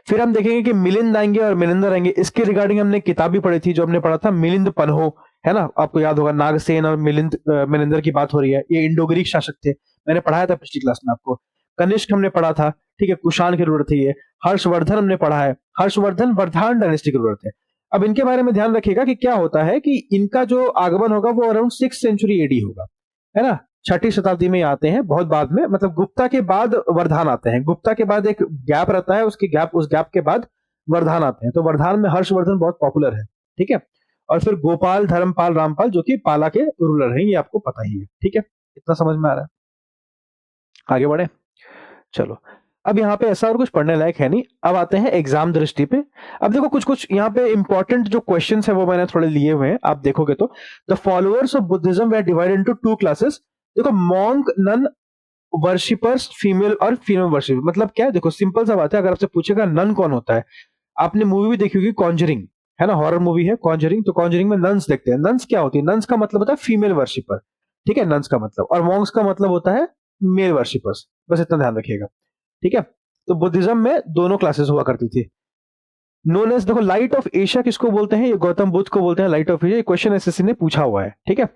फिर हम देखेंगे कि मिलिंद आएंगे और मिलिंदर आएंगे। इसके रिगार्डिंग हमने किताब भी पढ़ी थी, जो हमने पढ़ा था मिलिंद पन्हो, है ना, आपको याद होगा। नागसेन और मिलिंदर की बात हो रही है, ये इंडो ग्रीक शासक थे, मैंने पढ़ाया था पिछली क्लास में आपको। कनिष्क हमने पढ़ा था, ठीक है, कुषाण के रूलर थे ये। हर्षवर्धन हमने पढ़ा है, हर्षवर्धन वर्धमान डायनेस्टी के रूलर थे। अब इनके बारे में ध्यान रखिएगा कि क्या होता है कि इनका जो आगमन होगा वो अराउंड 6th सेंचुरी एडी होगा, है ना। 6ठी शताब्दी में आते हैं, बहुत बाद में, मतलब गुप्ता के बाद वर्धान आते हैं। गुप्ता के बाद एक गैप रहता है, उस गैप के बाद वर्धान आते हैं। तो वर्धान में हर्षवर्धन बहुत पॉपुलर है। ठीक है, और फिर गोपाल, धर्मपाल, रामपाल जो कि पाला के रूलर हैं, ये आपको पता ही है। ठीक है, इतना समझ में आ रहा है? आगे बढ़े, चलो। अब यहाँ पे ऐसा और कुछ पढ़ने लायक है नहीं, अब आते हैं एग्जाम दृष्टि पे। अब देखो कुछ कुछ यहाँ पे इंपॉर्टेंट जो क्वेश्चंस है वो मैंने थोड़े लिए हुए हैं, आप देखोगे तो the followers of Buddhism way divided into two classes. देखो, मॉन्क, नन, वर्शिपर्स, फीमेल और फीमेल वर्शिपर, मतलब क्या है, देखो सिंपल सा बात है। अगर आपसे पूछेगा नन कौन होता है, आपने मूवी भी देखी होगी कॉन्जरिंग, है ना, हॉरर मूवी है कॉन्जरिंग, तो कॉन्जरिंग में नन्स देखते हैं। नन्स क्या होती है? नन्स का मतलब होता है फीमेल वर्शिपर, ठीक है, नन्स का मतलब, और मॉन्क्स का मतलब होता है मेल वर्शिपर्स, बस इतना ध्यान रखिएगा, ठीक है। तो बुद्धिज्म में दोनों क्लासेस हुआ करती थी। नोन एज, देखो लाइट ऑफ एशिया किसको बोलते हैं? ये गौतम बुद्ध को बोलते हैं लाइट ऑफ एशिया। ये क्वेश्चन एसएससी ने पूछा हुआ है, ठीक है।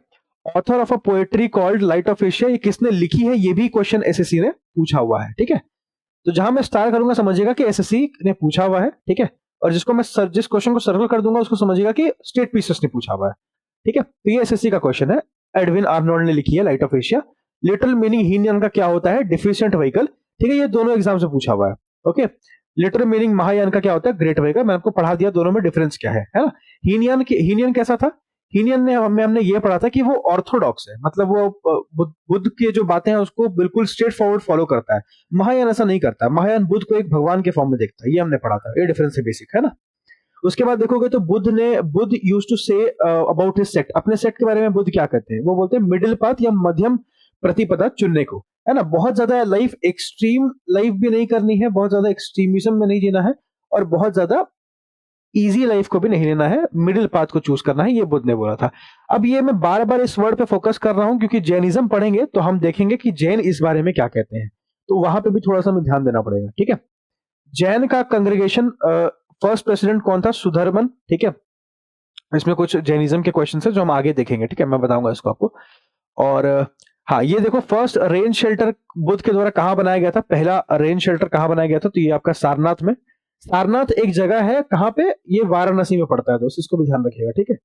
Author of a poetry called light of Asia, ये किसने लिखी है? ये भी क्वेश्चन एसएससी ने पूछा हुआ है, ठीक है। तो जहां मैं स्टार करूंगा समझिएगा कि एसएससी ने पूछा हुआ है, ठीक है। और जिसको मैं जिस क्वेश्चन को सर्कल कर दूंगा उसको समझिएगा कि स्टेट पीसेस ने पूछा हुआ है, ठीक है। तो ये एसएससी का क्वेश्चन है, एडविन आर्नोल्ड ने लिखी है light of Asia. Literal meaning हीन यान का क्या होता है? डिफिशिएंट व्हीकल, ठीक है। ये दोनों एग्जाम से पूछा हुआ है, ओके। लिटरल मीनिंग महायान का क्या होता है? Great vehicle. मैं आपको पढ़ा दिया दोनों में डिफरेंस क्या है ना। हीनयान कैसा था? हीनयान ने हमने ये पढ़ा था कि वो ऑर्थोडॉक्स है, मतलब वो बुद्ध की जो बातें हैं उसको बिल्कुल स्ट्रेट फॉरवर्ड फॉलो करता है। महायान ऐसा नहीं करता, महायान बुद्ध को एक भगवान के फॉर्म में देखता है, ये हमने पढ़ा था, ये डिफरेंस है बेसिक, है ना। उसके बाद देखोगे तो Buddha used to say about his sect, अपने सेक्ट के बारे में बुद्ध क्या कहते हैं? वो बोलते हैं मिडिल पाथ या मध्यम प्रतिपदा चुनने को, है ना। बहुत ज्यादा लाइफ एक्सट्रीम लाइफ भी नहीं करनी है, बहुत ज्यादा एक्सट्रीमिज्म में नहीं जीना है, और बहुत ज्यादा इजी लाइफ को भी नहीं लेना है, मिडिल पाथ को चूज करना है, ये बुद्ध ने बोला था। अब ये मैं बार बार इस वर्ड पे फोकस कर रहा हूं क्योंकि जैनिज्म पढ़ेंगे तो हम देखेंगे कि जैन इस बारे में क्या कहते हैं, तो वहां पे भी थोड़ा सा हमें ध्यान देना पड़ेगा, ठीक है। जैन का कंग्रेगेशन फर्स्ट प्रेसिडेंट कौन था? सुधर्मन, ठीक है। इसमें कुछ जैनिज्म के क्वेश्चन है जो हम आगे देखेंगे, ठीक है, मैं बताऊंगा इसको आपको। और हाँ, ये देखो फर्स्ट रेन शेल्टर बुद्ध के द्वारा कहां बनाया गया था? पहला रेन शेल्टर कहां बनाया गया था? तो ये आपका सारनाथ में। सारनाथ एक जगह है कहां पे? ये वाराणसी में पड़ता है दोस्त, इसको भी ध्यान रखिएगा, ठीक है,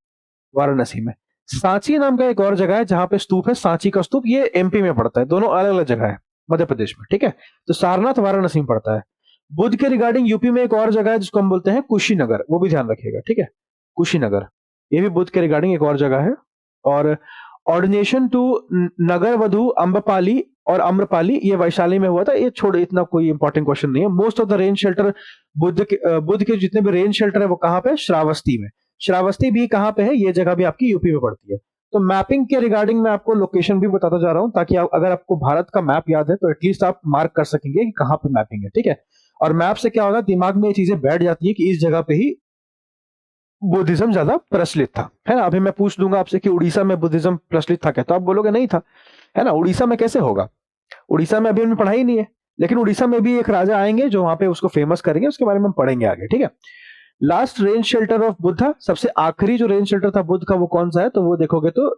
वाराणसी में। सांची नाम का एक और जगह है जहां पे स्तूप है, सांची का स्तूप, ये एमपी में पड़ता है, दोनों अलग अलग जगह है मध्य प्रदेश में, ठीक है। तो सारनाथ वाराणसी में पड़ता है। बुद्ध के रिगार्डिंग यूपी में एक और जगह है जिसको हम बोलते हैं कुशीनगर, वो भी ध्यान रखिएगा, ठीक है, कुशीनगर, ये भी बुद्ध के रिगार्डिंग एक और जगह है। और ऑर्डिनेशन टू नगर वधु अम्बपाली और अम्रपाली, ये वैशाली में हुआ था। ये छोड़, इतना कोई इंपॉर्टेंट क्वेश्चन नहीं है। Most of the rain shelter Buddha के जितने भी रेन शेल्टर है वो कहां पे? श्रावस्ती में। श्रावस्ती भी कहां पे है? ये जगह भी आपकी यूपी में पड़ती है। तो मैपिंग के रिगार्डिंग मैं आपको लोकेशन भी बताता जा रहा हूं ताकि अगर आपको भारत का मैप याद है तो एटलीस्ट आप मार्क कर सकेंगे कि कहां पे मैपिंग है, ठीक है। और मैप से क्या होगा, दिमाग में ये चीजें बैठ जाती है कि इस जगह पे ही बुद्धिज्म ज्यादा प्रचलित था, है ना। अभी मैं पूछ दूंगा आपसे कि उड़ीसा में बुद्धिज्म प्रचलित था क्या, तो आप बोलोगे नहीं था, है ना। उड़ीसा में कैसे होगा? उड़ीसा में अभी हमने पढ़ा ही नहीं है, लेकिन उड़ीसा में भी एक राजा आएंगे जो वहां पे उसको फेमस करेंगे, उसके बारे में हम पढ़ेंगे आगे, ठीक है। Last rain shelter of Buddha, सबसे आखिरी जो रेन शेल्टर था बुद्ध का वो कौन सा है? तो वो देखोगे तो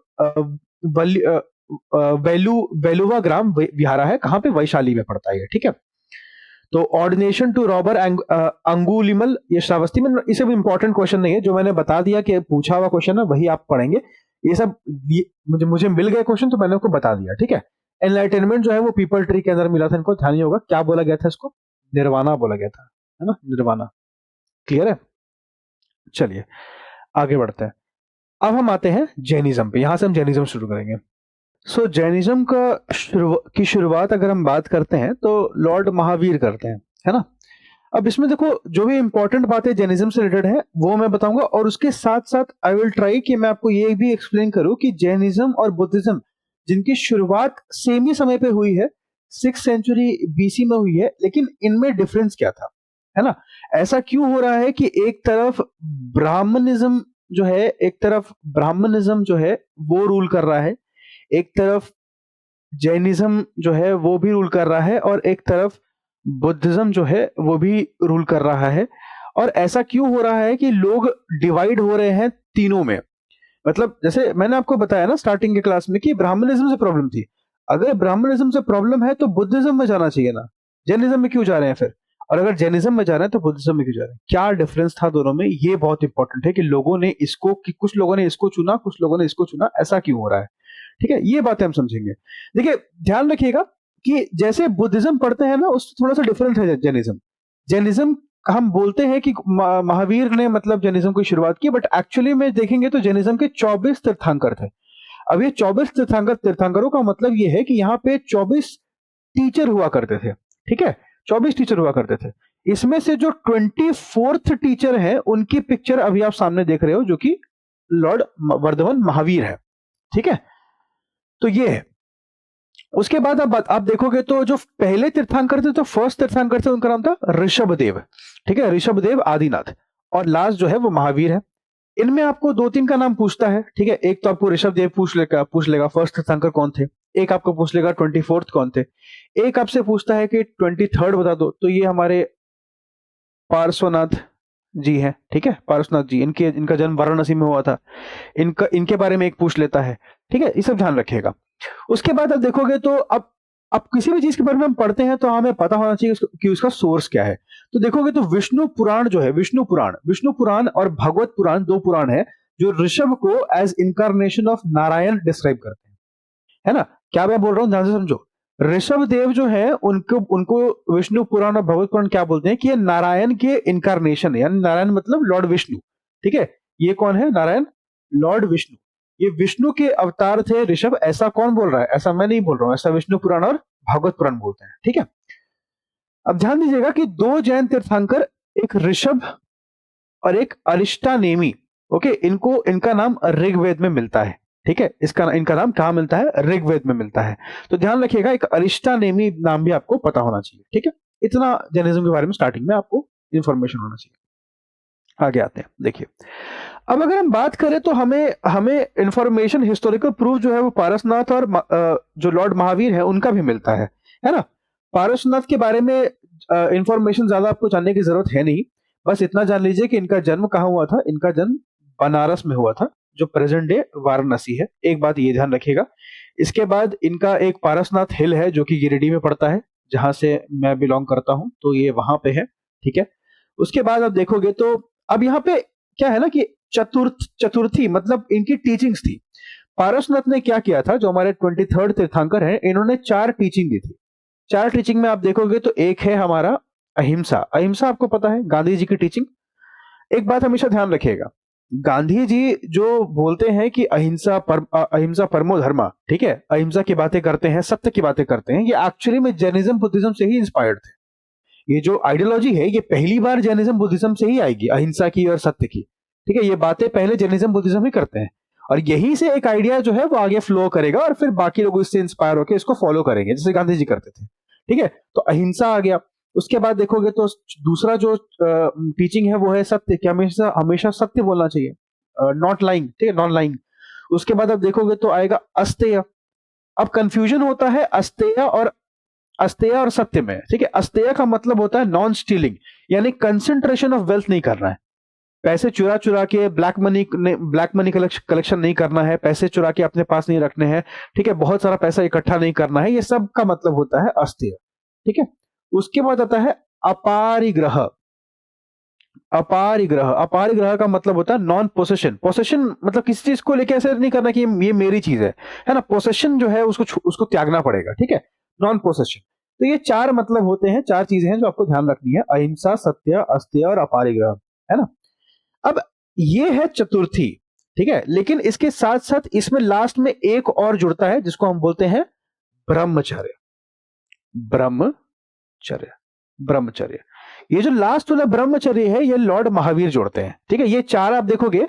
वेलुवा ग्राम विहारा है, कहां पे? वैशाली में पड़ता है, ठीक है। तो ऑर्डिनेशन टू रॉबर अंगुलिमल, ये श्रावस्ती में। इसे भी इंपॉर्टेंट क्वेश्चन नहीं है, जो मैंने बता दिया कि पूछा हुआ क्वेश्चन है वही आप पढ़ेंगे। ये सब मुझे मिल गए क्वेश्चन तो मैंने आपको बता दिया, ठीक है। एनलाइटनमेंट जो है वो पीपल ट्री के अंदर मिला था, इनको ध्यान नहीं होगा क्या बोला गया था, इसको निर्वाणा बोला गया था, है ना, निर्वाणा। क्लियर है? चलिए आगे बढ़ते हैं। अब हम आते हैं जैनिज्म पे, यहां से हम जैनिज्म शुरू करेंगे। सो जैनिज्म की शुरुआत अगर हम बात करते हैं तो लॉर्ड महावीर करते हैं, है ना। अब इसमें देखो जो भी इंपॉर्टेंट बातें जैनिज्म से रिलेटेड है वो मैं बताऊंगा, और उसके साथ साथ आई विल ट्राई कि मैं आपको ये भी एक्सप्लेन करूं कि जैनिज्म और बुद्धिज्म जिनकी शुरुआत सेम ही समय पे हुई है, 6th सेंचुरी बीसी में हुई है, लेकिन इनमें डिफरेंस क्या था, है ना। ऐसा क्यों हो रहा है कि एक तरफ ब्राह्मणिज्म जो है वो रूल कर रहा है, एक तरफ जैनिज्म जो है वो भी रूल कर रहा है, और एक तरफ बुद्धिज्म जो है वो भी रूल कर रहा है। और ऐसा क्यों हो रहा है कि लोग डिवाइड हो रहे हैं तीनों में? मतलब जैसे मैंने आपको बताया ना स्टार्टिंग के क्लास में कि ब्राह्मणिज्म से प्रॉब्लम थी। अगर ब्राह्मणिज्म से प्रॉब्लम है तो बुद्धिज्म में जाना चाहिए ना, जैनिज्म में क्यों जा रहे हैं फिर? और अगर जैनिज्म में जा रहे हैं तो बुद्धिज्म में क्यों जा रहे हैं? क्या डिफरेंस था दोनों में? ये बहुत इंपॉर्टेंट है कि कुछ लोगों ने इसको चुना, कुछ लोगों ने इसको चुना, ऐसा क्यों हो रहा है, ठीक है। ये बातें हम समझेंगे। देखिए ध्यान रखिएगा कि जैसे बुद्धिज्म पढ़ते हैं ना उससे थोड़ा सा डिफरेंट है जैनिज्म। जैनिज्म हम बोलते हैं कि महावीर ने मतलब जैनिज्म की शुरुआत की, बट एक्चुअली में देखेंगे तो जैनिज्म के 24 तीर्थंकर थे। अब ये 24 तीर्थंकरों का मतलब ये है कि यहाँ पे 24 टीचर हुआ करते थे, ठीक है, 24 टीचर हुआ करते थे। इसमें से जो 24th टीचर है उनकी पिक्चर अभी आप सामने देख रहे हो, जो कि लॉर्ड वर्धमान महावीर है, ठीक है। तो ये है। उसके बाद आप देखोगे तो जो पहले तीर्थंकर थे, तो फर्स्ट तीर्थंकर थे, उनका नाम था ऋषभदेव, ठीक है, ऋषभदेव आदिनाथ, और लास्ट जो है वो महावीर है। इनमें आपको 2-3 का नाम पूछता है, ठीक है। एक तो आपको ऋषभदेव पूछ लेगा फर्स्ट तीर्थंकर कौन थे, एक आपको पूछ लेगा 24th कौन थे, एक आपसे पूछता है कि 23rd बता दो, तो ये हमारे पार्श्वनाथ जी हैं, ठीक है, पार्श्वनाथ जी, इनका जन्म वाराणसी में हुआ था, इनके बारे में एक पूछ लेता है, ठीक है, ये सब ध्यान रखिएगा। उसके बाद आप देखोगे तो अब किसी भी चीज के बारे में हम पढ़ते हैं तो हमें पता होना चाहिए कि उसका सोर्स क्या है। तो देखोगे तो विष्णु पुराण जो है, विष्णु पुराण और भगवत पुराण, 2 पुराण है जो ऋषभ को as incarnation of Narayan describe करते हैं, है ना। क्या मैं बोल रहा हूं, ध्यान से समझो। ऋषभ देव जो है उनको विष्णु पुराण और भगवत पुराण क्या बोलते हैं कि ये नारायण के इनकारनेशन है, यानी नारायण मतलब लॉर्ड विष्णु, ठीक है। ये कौन है? नारायण, लॉर्ड विष्णु, ये विष्णु के अवतार थे ऋषभ। ऐसा कौन बोल रहा है? ऐसा मैं नहीं बोल रहा हूं, ऐसा विष्णु पुराण और भागवत पुराण बोलते हैं, ठीक है। अब ध्यान दीजिएगा कि 2 जैन तीर्थंकर, एक ऋषभ और एक अरिष्टानेमी, ओके, इनका नाम ऋग्वेद में मिलता है, ठीक है। इनका नाम कहां मिलता है? ऋग्वेद में मिलता है। तो ध्यान रखिएगा, एक अरिष्टानेमी नाम भी आपको पता होना चाहिए, ठीक है। इतना जैनिज्म के बारे में स्टार्टिंग में आपको इंफॉर्मेशन होना चाहिए। आगे आते हैं, देखिए। अब अगर हम बात करें तो हमें इंफॉर्मेशन, हिस्टोरिकल प्रूफ जो है वो पारसनाथ और जो लॉर्ड महावीर है उनका भी मिलता है ना। पारसनाथ के बारे में इंफॉर्मेशन ज्यादा आपको जानने की जरूरत है नहीं, बस इतना जान लीजिए कि इनका जन्म कहाँ हुआ था। इनका जन्म बनारस में हुआ था, जो प्रेजेंट डे वाराणसी है। एक बात ये ध्यान रखिएगा। इसके बाद इनका एक पारसनाथ हिल है जो कि गिरिडीह में पड़ता है, जहां से मैं बिलोंग करता हूं, तो ये वहां पे है, ठीक है। उसके बाद आप देखोगे तो अब यहाँ पे क्या है ना कि चतुर्थी मतलब इनकी टीचिंग्स थी। पारसनाथ ने क्या किया था, जो हमारे 23rd तीर्थंकर हैं, इन्होंने 4 टीचिंग दी थी। 4 टीचिंग में आप देखोगे तो एक है हमारा अहिंसा। अहिंसा आपको पता है, गांधी जी की टीचिंग। एक बात हमेशा ध्यान रखिएगा, गांधी जी जो बोलते हैं कि अहिंसा परमो धर्मा, ठीक है, अहिंसा की बातें करते हैं, सत्य की बातें करते हैं, ये एक्चुअली में जैनिज्म बुद्धिज्म से ही इंस्पायर्ड थे। ये जो आइडियोलॉजी है ये पहली बार जैनिज्म बुद्धिज्म से ही आएगी, अहिंसा की और सत्य की, ठीक है। ये बातें पहले जैनिज्म बुद्धिज्म ही करते हैं, और यहीं से एक आइडिया जो है वो आगे फ्लो करेगा, और फिर बाकी लोग इससे इंस्पायर होकर इसको फॉलो करेंगे, जैसे गांधी जी करते थे, ठीक है। तो अहिंसा आ गया। उसके बाद देखोगे तो दूसरा जो टीचिंग है वो है सत्य, कि हमेशा हमेशा सत्य बोलना चाहिए, नॉट लाइंग, ठीक है, नॉन लाइंग। उसके बाद आप देखोगे तो आएगा अस्तेय। अब कंफ्यूजन होता है अस्तेय और सत्य में, ठीक है। अस्तेय का मतलब होता है नॉन स्टीलिंग, यानी कंसंट्रेशन ऑफ वेल्थ नहीं करना है, पैसे चुरा चुरा के ब्लैक मनी कलेक्शन नहीं करना है, पैसे चुरा के अपने पास नहीं रखने हैं, ठीक है, बहुत सारा पैसा इकट्ठा नहीं करना है, ये सब का मतलब होता है अस्तेय, ठीक है। उसके बाद आता है अपारिग्रह। अपारिग्रह का मतलब होता है नॉन पोसेशन। पोसेशन मतलब किसी चीज को लेके ऐसे नहीं करना कि ये मेरी चीज है ना। पोसेशन जो है उसको त्यागना पड़ेगा, ठीक है, नॉन पोसेशन। तो ये 4 मतलब होते हैं, 4 चीजें हैं जो आपको ध्यान रखनी है, अहिंसा, सत्य, अस्तेय और अपारिग्रह, है ना। अब ये है चतुर्थी, ठीक है। लेकिन इसके साथ साथ इसमें लास्ट में एक और जुड़ता है जिसको हम बोलते हैं ब्रह्मचर्य। ब्रह्मचर्य ये जो लास्ट वाला ब्रह्मचर्य है ये लॉर्ड महावीर जोड़ते हैं, ठीक है। ये 4 आप देखोगे,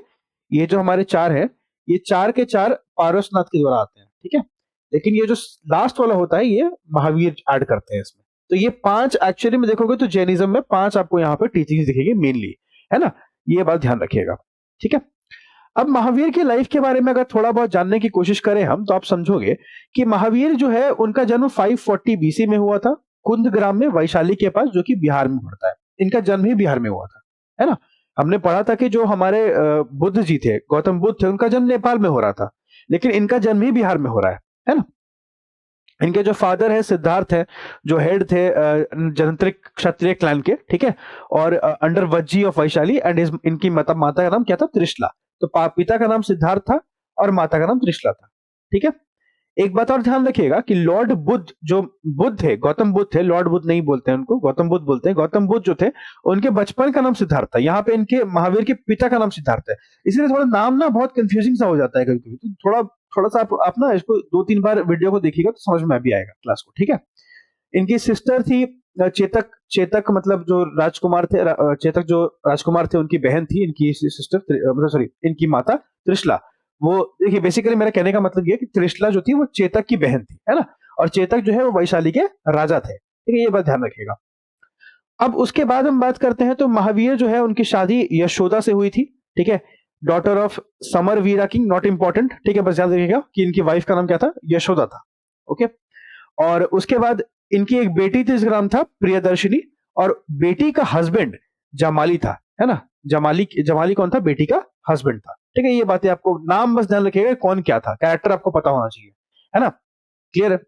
ये जो हमारे 4 है, ये 4 के 4 पारसनाथ के द्वारा आते हैं, ठीक है। लेकिन ये जो लास्ट वाला होता है ये महावीर ऐड करते हैं इसमें। तो ये 5 एक्चुअली में देखोगे तो जैनिज्म में 5 आपको यहाँ पे टीचिंग्स दिखेगी मेनली, है ना। ये बात ध्यान रखिएगा, ठीक है। अब महावीर की लाइफ के बारे में अगर थोड़ा बहुत जानने की कोशिश करें हम, तो आप समझोगे कि महावीर जो है उनका जन्म 540 बीसी में हुआ था, कुंदग्राम में, वैशाली के पास, जो कि बिहार में पड़ता है। इनका जन्म ही बिहार में हुआ था, है ना। हमने पढ़ा था कि जो हमारे बुद्ध जी थे, गौतम बुद्ध थे, उनका जन्म नेपाल में हो रहा था, लेकिन इनका जन्म ही बिहार में हो रहा है ना। इनके जो फादर है सिद्धार्थ है, जो हेड थे जनत्रिक क्षत्रिय क्लैन के, ठीक है, और under Vajji of Vaishali, and इनकी माता का नाम क्या था? त्रिशला। तो पिता का नाम सिद्धार्थ था और माता का नाम त्रिशला था, ठीक है। एक बात और ध्यान रखिएगा कि लॉर्ड बुद्ध, जो बुद्ध थे, गौतम बुद्ध थे, लॉर्ड बुद्ध नहीं बोलते हैं उनको, गौतम बुद्ध बोलते हैं। गौतम बुद्ध जो थे उनके बचपन का नाम सिद्धार्थ था। यहाँ पे इनके महावीर के पिता का नाम सिद्धार्थ है, इसलिए थोड़ा नाम ना बहुत कंफ्यूजिंग सा हो जाता है कभी कभी। तो थोड़ा सा आप ना इसको 2-3 बार वीडियो को देखिएगा तो समझ में भी आएगा क्लास को, ठीक है। इनकी सिस्टर थी चेतक, चेतक मतलब जो राजकुमार थे, चेतक जो राजकुमार थे उनकी बहन थी इनकी सिस्टर, मतलब सॉरी इनकी माता त्रिशला। वो देखिए बेसिकली मेरा कहने का मतलब ये कि त्रिशला जो थी वो चेतक की बहन थी, है ना, और चेतक जो है वो वैशाली के राजा थे, ठीक है, ये बात ध्यान रखिएगा। अब उसके बाद हम बात करते हैं तो महावीर जो है उनकी शादी यशोदा से हुई थी, ठीक है, daughter of Samaravira king, not important, ठीक है, बस याद रखिएगा कि इनकी वाइफ का नाम क्या था, यशोदा था, ओके। और उसके बाद इनकी एक बेटी थी जिसका नाम था प्रियदर्शिनी, और बेटी का हस्बैंड जमाली था, है ना, जमाली, जमाली कौन था, बेटी का हस्बैंड था, ठीक है। ये बातें आपको नाम बस ध्यान रखिएगा, कौन क्या था, कैरेक्टर आपको पता होना चाहिए, है ना, क्लियर है।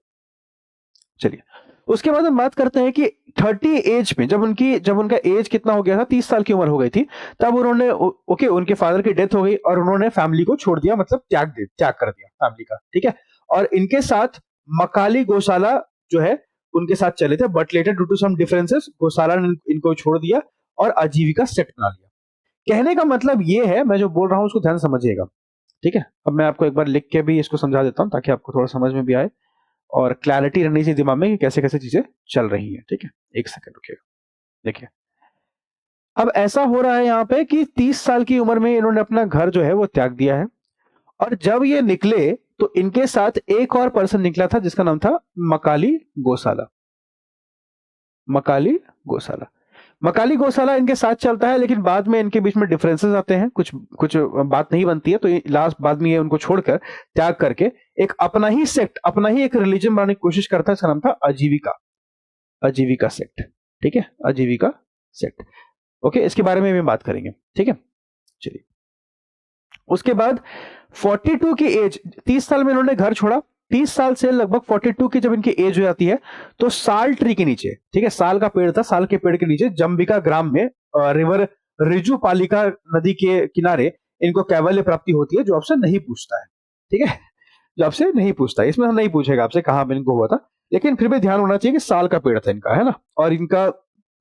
चलिए उसके बाद हम बात करते हैं कि 30 एज में जब उनका एज कितना हो गया था, 30 साल की उम्र हो गई थी, तब उन्होंने ओके उनके फादर की डेथ हो गई और उन्होंने फैमिली को छोड़ दिया, मतलब त्याग कर दिया फैमिली का, ठीक है। और इनके साथ मकाली गोशाला जो है उनके साथ चले थे, but later due to some differences Goshala ने इनको छोड़ दिया और आजीविका सेट बना लिया। कहने का मतलब ये है, मैं जो बोल रहा हूं उसको ध्यान समझिएगा, ठीक है। अब मैं आपको एक बार लिख के भी इसको समझा देता हूं ताकि आपको थोड़ा समझ में भी आए और क्लैरिटी रहनी चाहिए दिमाग में कि कैसे कैसे चीजें चल रही हैं, ठीक है। एक सेकंड रुकिएगा, देखिए अब ऐसा हो रहा है यहाँ पे कि 30 साल की उम्र में इन्होंने अपना घर जो है वो त्याग दिया है, और जब ये निकले तो इनके साथ एक और पर्सन निकला था जिसका नाम था मकाली गोसाला। मकाली गोसाला, मकाली गोसाला इनके साथ चलता है, लेकिन बाद में इनके बीच में डिफरेंसेस आते हैं, कुछ कुछ बात नहीं बनती है, तो लास्ट बाद में ये उनको छोड़कर त्याग करके एक अपना ही सेक्ट, अपना ही एक रिलीजन बनाने की कोशिश करता है, इसका नाम था आजीविका, आजीविका सेक्ट, ठीक है, आजीविका सेक्ट, ओके। इसके बारे में भी बात करेंगे, ठीक है। चलिए उसके बाद 42 की एज, 30 साल में इन्होंने घर छोड़ा, 30 साल से लगभग 42 की जब इनकी एज हो जाती है तो साल ट्री के नीचे, ठीक है, साल का पेड़ था, साल के पेड़ के नीचे जंबिका ग्राम में रिवर रिजु पालिका नदी के किनारे इनको कैवल्य प्राप्ति होती है, जो आपसे नहीं पूछता है, ठीक है, जो आपसे नहीं पूछता है, इसमें हम नहीं पूछेगा आपसे कहां पे इनको हुआ था, लेकिन फिर भी ध्यान होना चाहिए कि साल का पेड़ था इनका, है ना, और इनका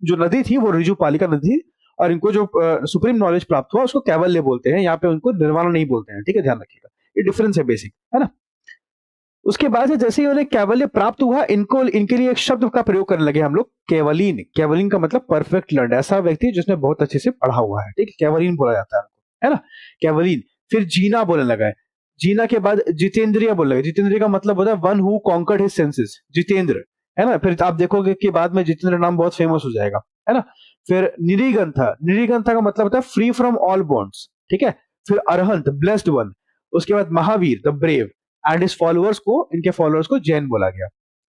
जो नदी थी वो रिजु पालिका नदी थी, और इनको जो सुप्रीम नॉलेज प्राप्त हुआ उसको कैवल्य बोलते हैं, यहाँ पे उनको निर्वाण नहीं बोलते हैं, ठीक है, ध्यान रखिएगा, ये डिफरेंस है बेसिक, है ना। उसके बाद से जैसे ही उन्हें कैवल्य प्राप्त हुआ, इनको इनके लिए एक शब्द का प्रयोग करने लगे हम लोग, केवलीन। केवलीन का मतलब परफेक्ट लर्न, ऐसा व्यक्ति जिसने बहुत अच्छे से पढ़ा हुआ है, ठीक है, केवलीन बोला जाता है, है ना, केवलीन। फिर जीना बोलने लगा है, जीना के बाद जितेंद्रिय बोलने लगे, जितेंद्रिय का मतलब होता है one who conquered his senses, Jitendra, है ना। फिर आप देखोगे कि बाद में जितेंद्र नाम बहुत फेमस हो जाएगा, है ना। फिर निरीगंथा, निरीगंथा का मतलब होता है फ्री फ्रॉम ऑल बॉन्ड्स, ठीक है। फिर अरहंत, ब्लेस्ड वन। उसके बाद महावीर, द ब्रेव, एंड इस फॉलोअर्स को, इनके फॉलोअर्स को जैन बोला गया,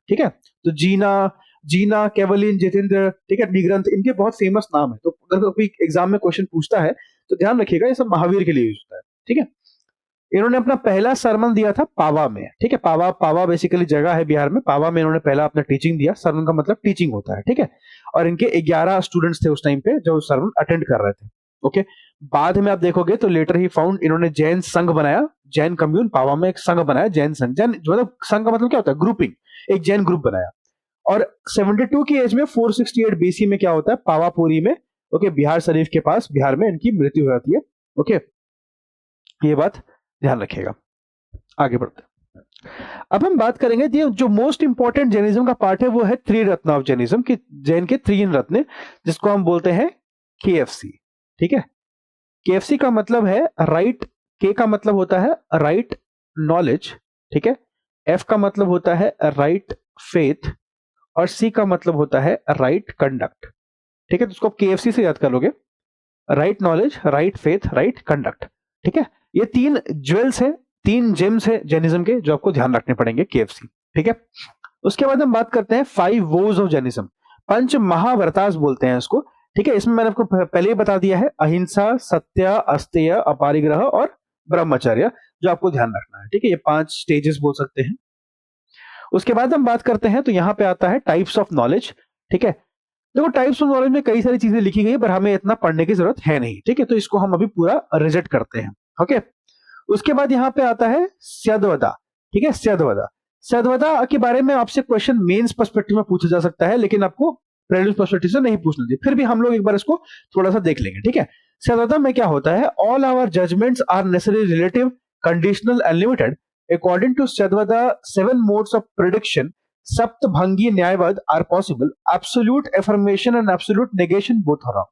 ठीक है। तो जीना, जीना, केवलिन, जितेंद्र, ठीक है, निग्रंथ, इनके बहुत फेमस नाम है, तो अगर कोई एग्जाम में क्वेश्चन पूछता है तो ध्यान रखिएगा ये सब महावीर के लिए यूज होता है, ठीक है। इन्होंने अपना पहला सरमन दिया था पावा में, ठीक है, पावा, पावा बेसिकली जगह है बिहार में, पावा में इन्होंने पहला अपना टीचिंग दिया, सरमन का मतलब टीचिंग होता है, ठीक है। और इनके 11 स्टूडेंट्स थे उस टाइम पे जो सरमन अटेंड कर रहे थे, ओके। बाद में आप देखोगे तो लेटर ही फाउंड इन्होंने जैन संघ बनाया, जैन कम्यून, पावा में एक संघ बनाया, जैन संघ, जैन मतलब संघ का मतलब क्या होता है, ग्रुपिंग, एक जैन ग्रुप बनाया। और 72 की एज में 468 बीसी में क्या होता है, पावापुरी में, ओके, बिहार शरीफ के पास, बिहार में इनकी मृत्यु हो जाती है, ओके, ये बात ध्यान रखिएगा। आगे बढ़ते हैं, अब हम बात करेंगे जो मोस्ट इंपॉर्टेंट जैनिज्म का पार्ट है वो है त्रिरत्न ऑफ जैनिज्म, की जैन के 3 रत्न, जिसको हम बोलते हैं KFC, ठीक है। KFC का मतलब है राइट, के का मतलब होता है राइट नॉलेज, ठीक है, F का मतलब होता है राइट फेथ, और C का मतलब होता है राइट कंडक्ट, ठीक है। तो उसको KFC से याद कर लोगे, right knowledge, right faith, right conduct, ठीक है। ये 3 ज्वेल्स है, 3 जेम्स है जैनिज्म के, जो आपको ध्यान रखने पड़ेंगे, KFC, ठीक है। उसके बाद हम बात करते हैं 5 वोज ऑफ जैनिज्म, पंच महाव्रतास बोलते हैं इसको, ठीक है। इसमें मैंने आपको पहले ही बता दिया है, अहिंसा, सत्य, अस्तेय, अपरिग्रह और ब्रह्मचर्य, जो आपको ध्यान रखना है, ठीक है। ये 5 स्टेजेस बोल सकते हैं। उसके बाद हम बात करते हैं तो यहाँ पे आता है टाइप्स ऑफ नॉलेज, ठीक है। देखो टाइप्स ऑफ नॉलेज में कई सारी चीजें लिखी गई है, पर हमें इतना पढ़ने की जरूरत है नहीं, ठीक है, तो इसको हम अभी पूरा रिजेक्ट करते हैं, ओके। उसके बाद यहाँ पे आता है स्यद्वदा, ठीक है, स्यद्वदा। स्यद्वदा के बारे में आपसे क्वेश्चन मेंस पर्सपेक्टिव में पूछा जा सकता है, लेकिन आपको प्रीलिम्स पर्सपेक्टिव से नहीं पूछना चाहिए, फिर भी हम लोग एक बार इसको थोड़ा सा देख लेंगे, ठीक है। स्यद्वदा में क्या होता है, all our judgments are necessary, relative, conditional and limited. According to Syadwada, 7 modes of prediction Saptabhangi Nyayavada are possible, absolute affirmation and absolute negation both are wrong.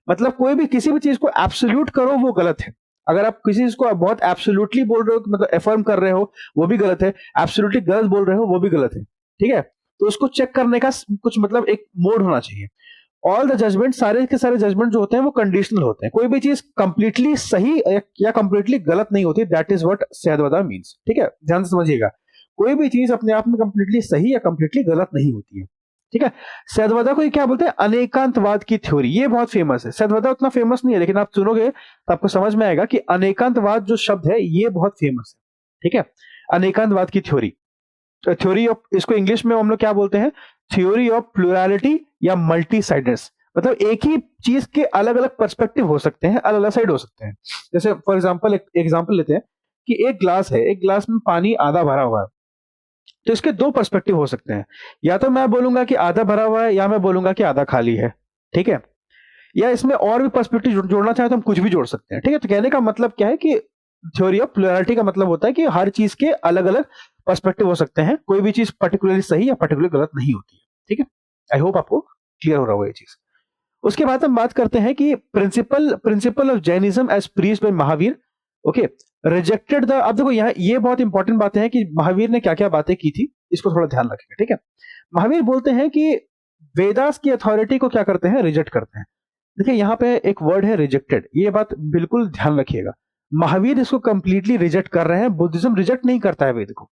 मतलब कोई भी किसी भी चीज को एब्सोल्यूट करो वो गलत है। अगर आप किसी चीज को बहुत एब्सोल्युटली बोल रहे हो, मतलब एफर्म कर रहे हो, वो भी गलत है। एब्सोल्युटली गलत बोल रहे हो, वो भी गलत है। ठीक है, तो उसको चेक करने का कुछ मतलब एक मोड होना चाहिए। ऑल द जजमेंट, सारे के सारे जजमेंट जो होते हैं वो कंडीशनल होते हैं। कोई भी चीज कंप्लीटली सही या कंप्लीटली गलत नहीं होती। That is what Syadvada means. ठीक है, ध्यान से समझिएगा, कोई भी चीज अपने आप में कंप्लीटली सही या कंप्लीटली गलत नहीं होती है। ठीक है, सैयदवादा को ये क्या बोलते हैं, अनेकांतवाद की थ्योरी। ये बहुत फेमस है। सैयदवादा उतना फेमस नहीं है, लेकिन आप सुनोगे तो आपको समझ में आएगा कि अनेकांतवाद जो शब्द है ये बहुत फेमस है। ठीक है, अनेकांतवाद की थ्योरी, थ्योरी ऑफ, इसको इंग्लिश में हम लोग क्या बोलते हैं, थ्योरी ऑफ प्लुरलिटी या मल्टी साइडनेस। मतलब एक ही चीज के अलग अलग पर्सपेक्टिव हो सकते हैं, अलग अलग साइड हो सकते हैं। जैसे फॉर एग्जांपल एक एग्जांपल लेते हैं कि एक ग्लास है, एक ग्लास में पानी आधा भरा हुआ है, तो इसके दो पर्सपेक्टिव हो सकते हैं। या तो मैं बोलूंगा कि आधा भरा हुआ है, या मैं बोलूंगा कि आधा खाली है। ठीक है, या इसमें और भी पर्सपेक्टिव जोड़ना चाहे तो हम कुछ भी जोड़ सकते हैं। ठीक है, तो कहने का मतलब क्या है कि थ्योरी ऑफ प्लुरलिटी का मतलब होता है कि हर चीज के अलग अलग पर्सपेक्टिव हो सकते हैं, कोई भी चीज पर्टिकुलरली सही या पर्टिकुलरली गलत नहीं होती है। ठीक है, आई होप आपको क्लियर हो रहा होगा ये चीज। उसके बाद हम बात करते हैं कि principle of Jainism as preached by Mahavir. Okay, rejected the, अब देखो यहाँ ये बहुत इंपॉर्टेंट बातें हैं कि महावीर ने क्या क्या बातें की थी, इसको थोड़ा ध्यान रखेंगे। ठीक है, महावीर बोलते हैं कि वेदास की अथॉरिटी को क्या करते हैं, रिजेक्ट करते हैं। देखिए यहाँ पे एक वर्ड है रिजेक्टेड, ये बात बिल्कुल ध्यान रखिएगा। महावीर इसको कंप्लीटली रिजेक्ट कर रहे हैं। बुद्धिज्म रिजेक्ट नहीं करता है वेद को,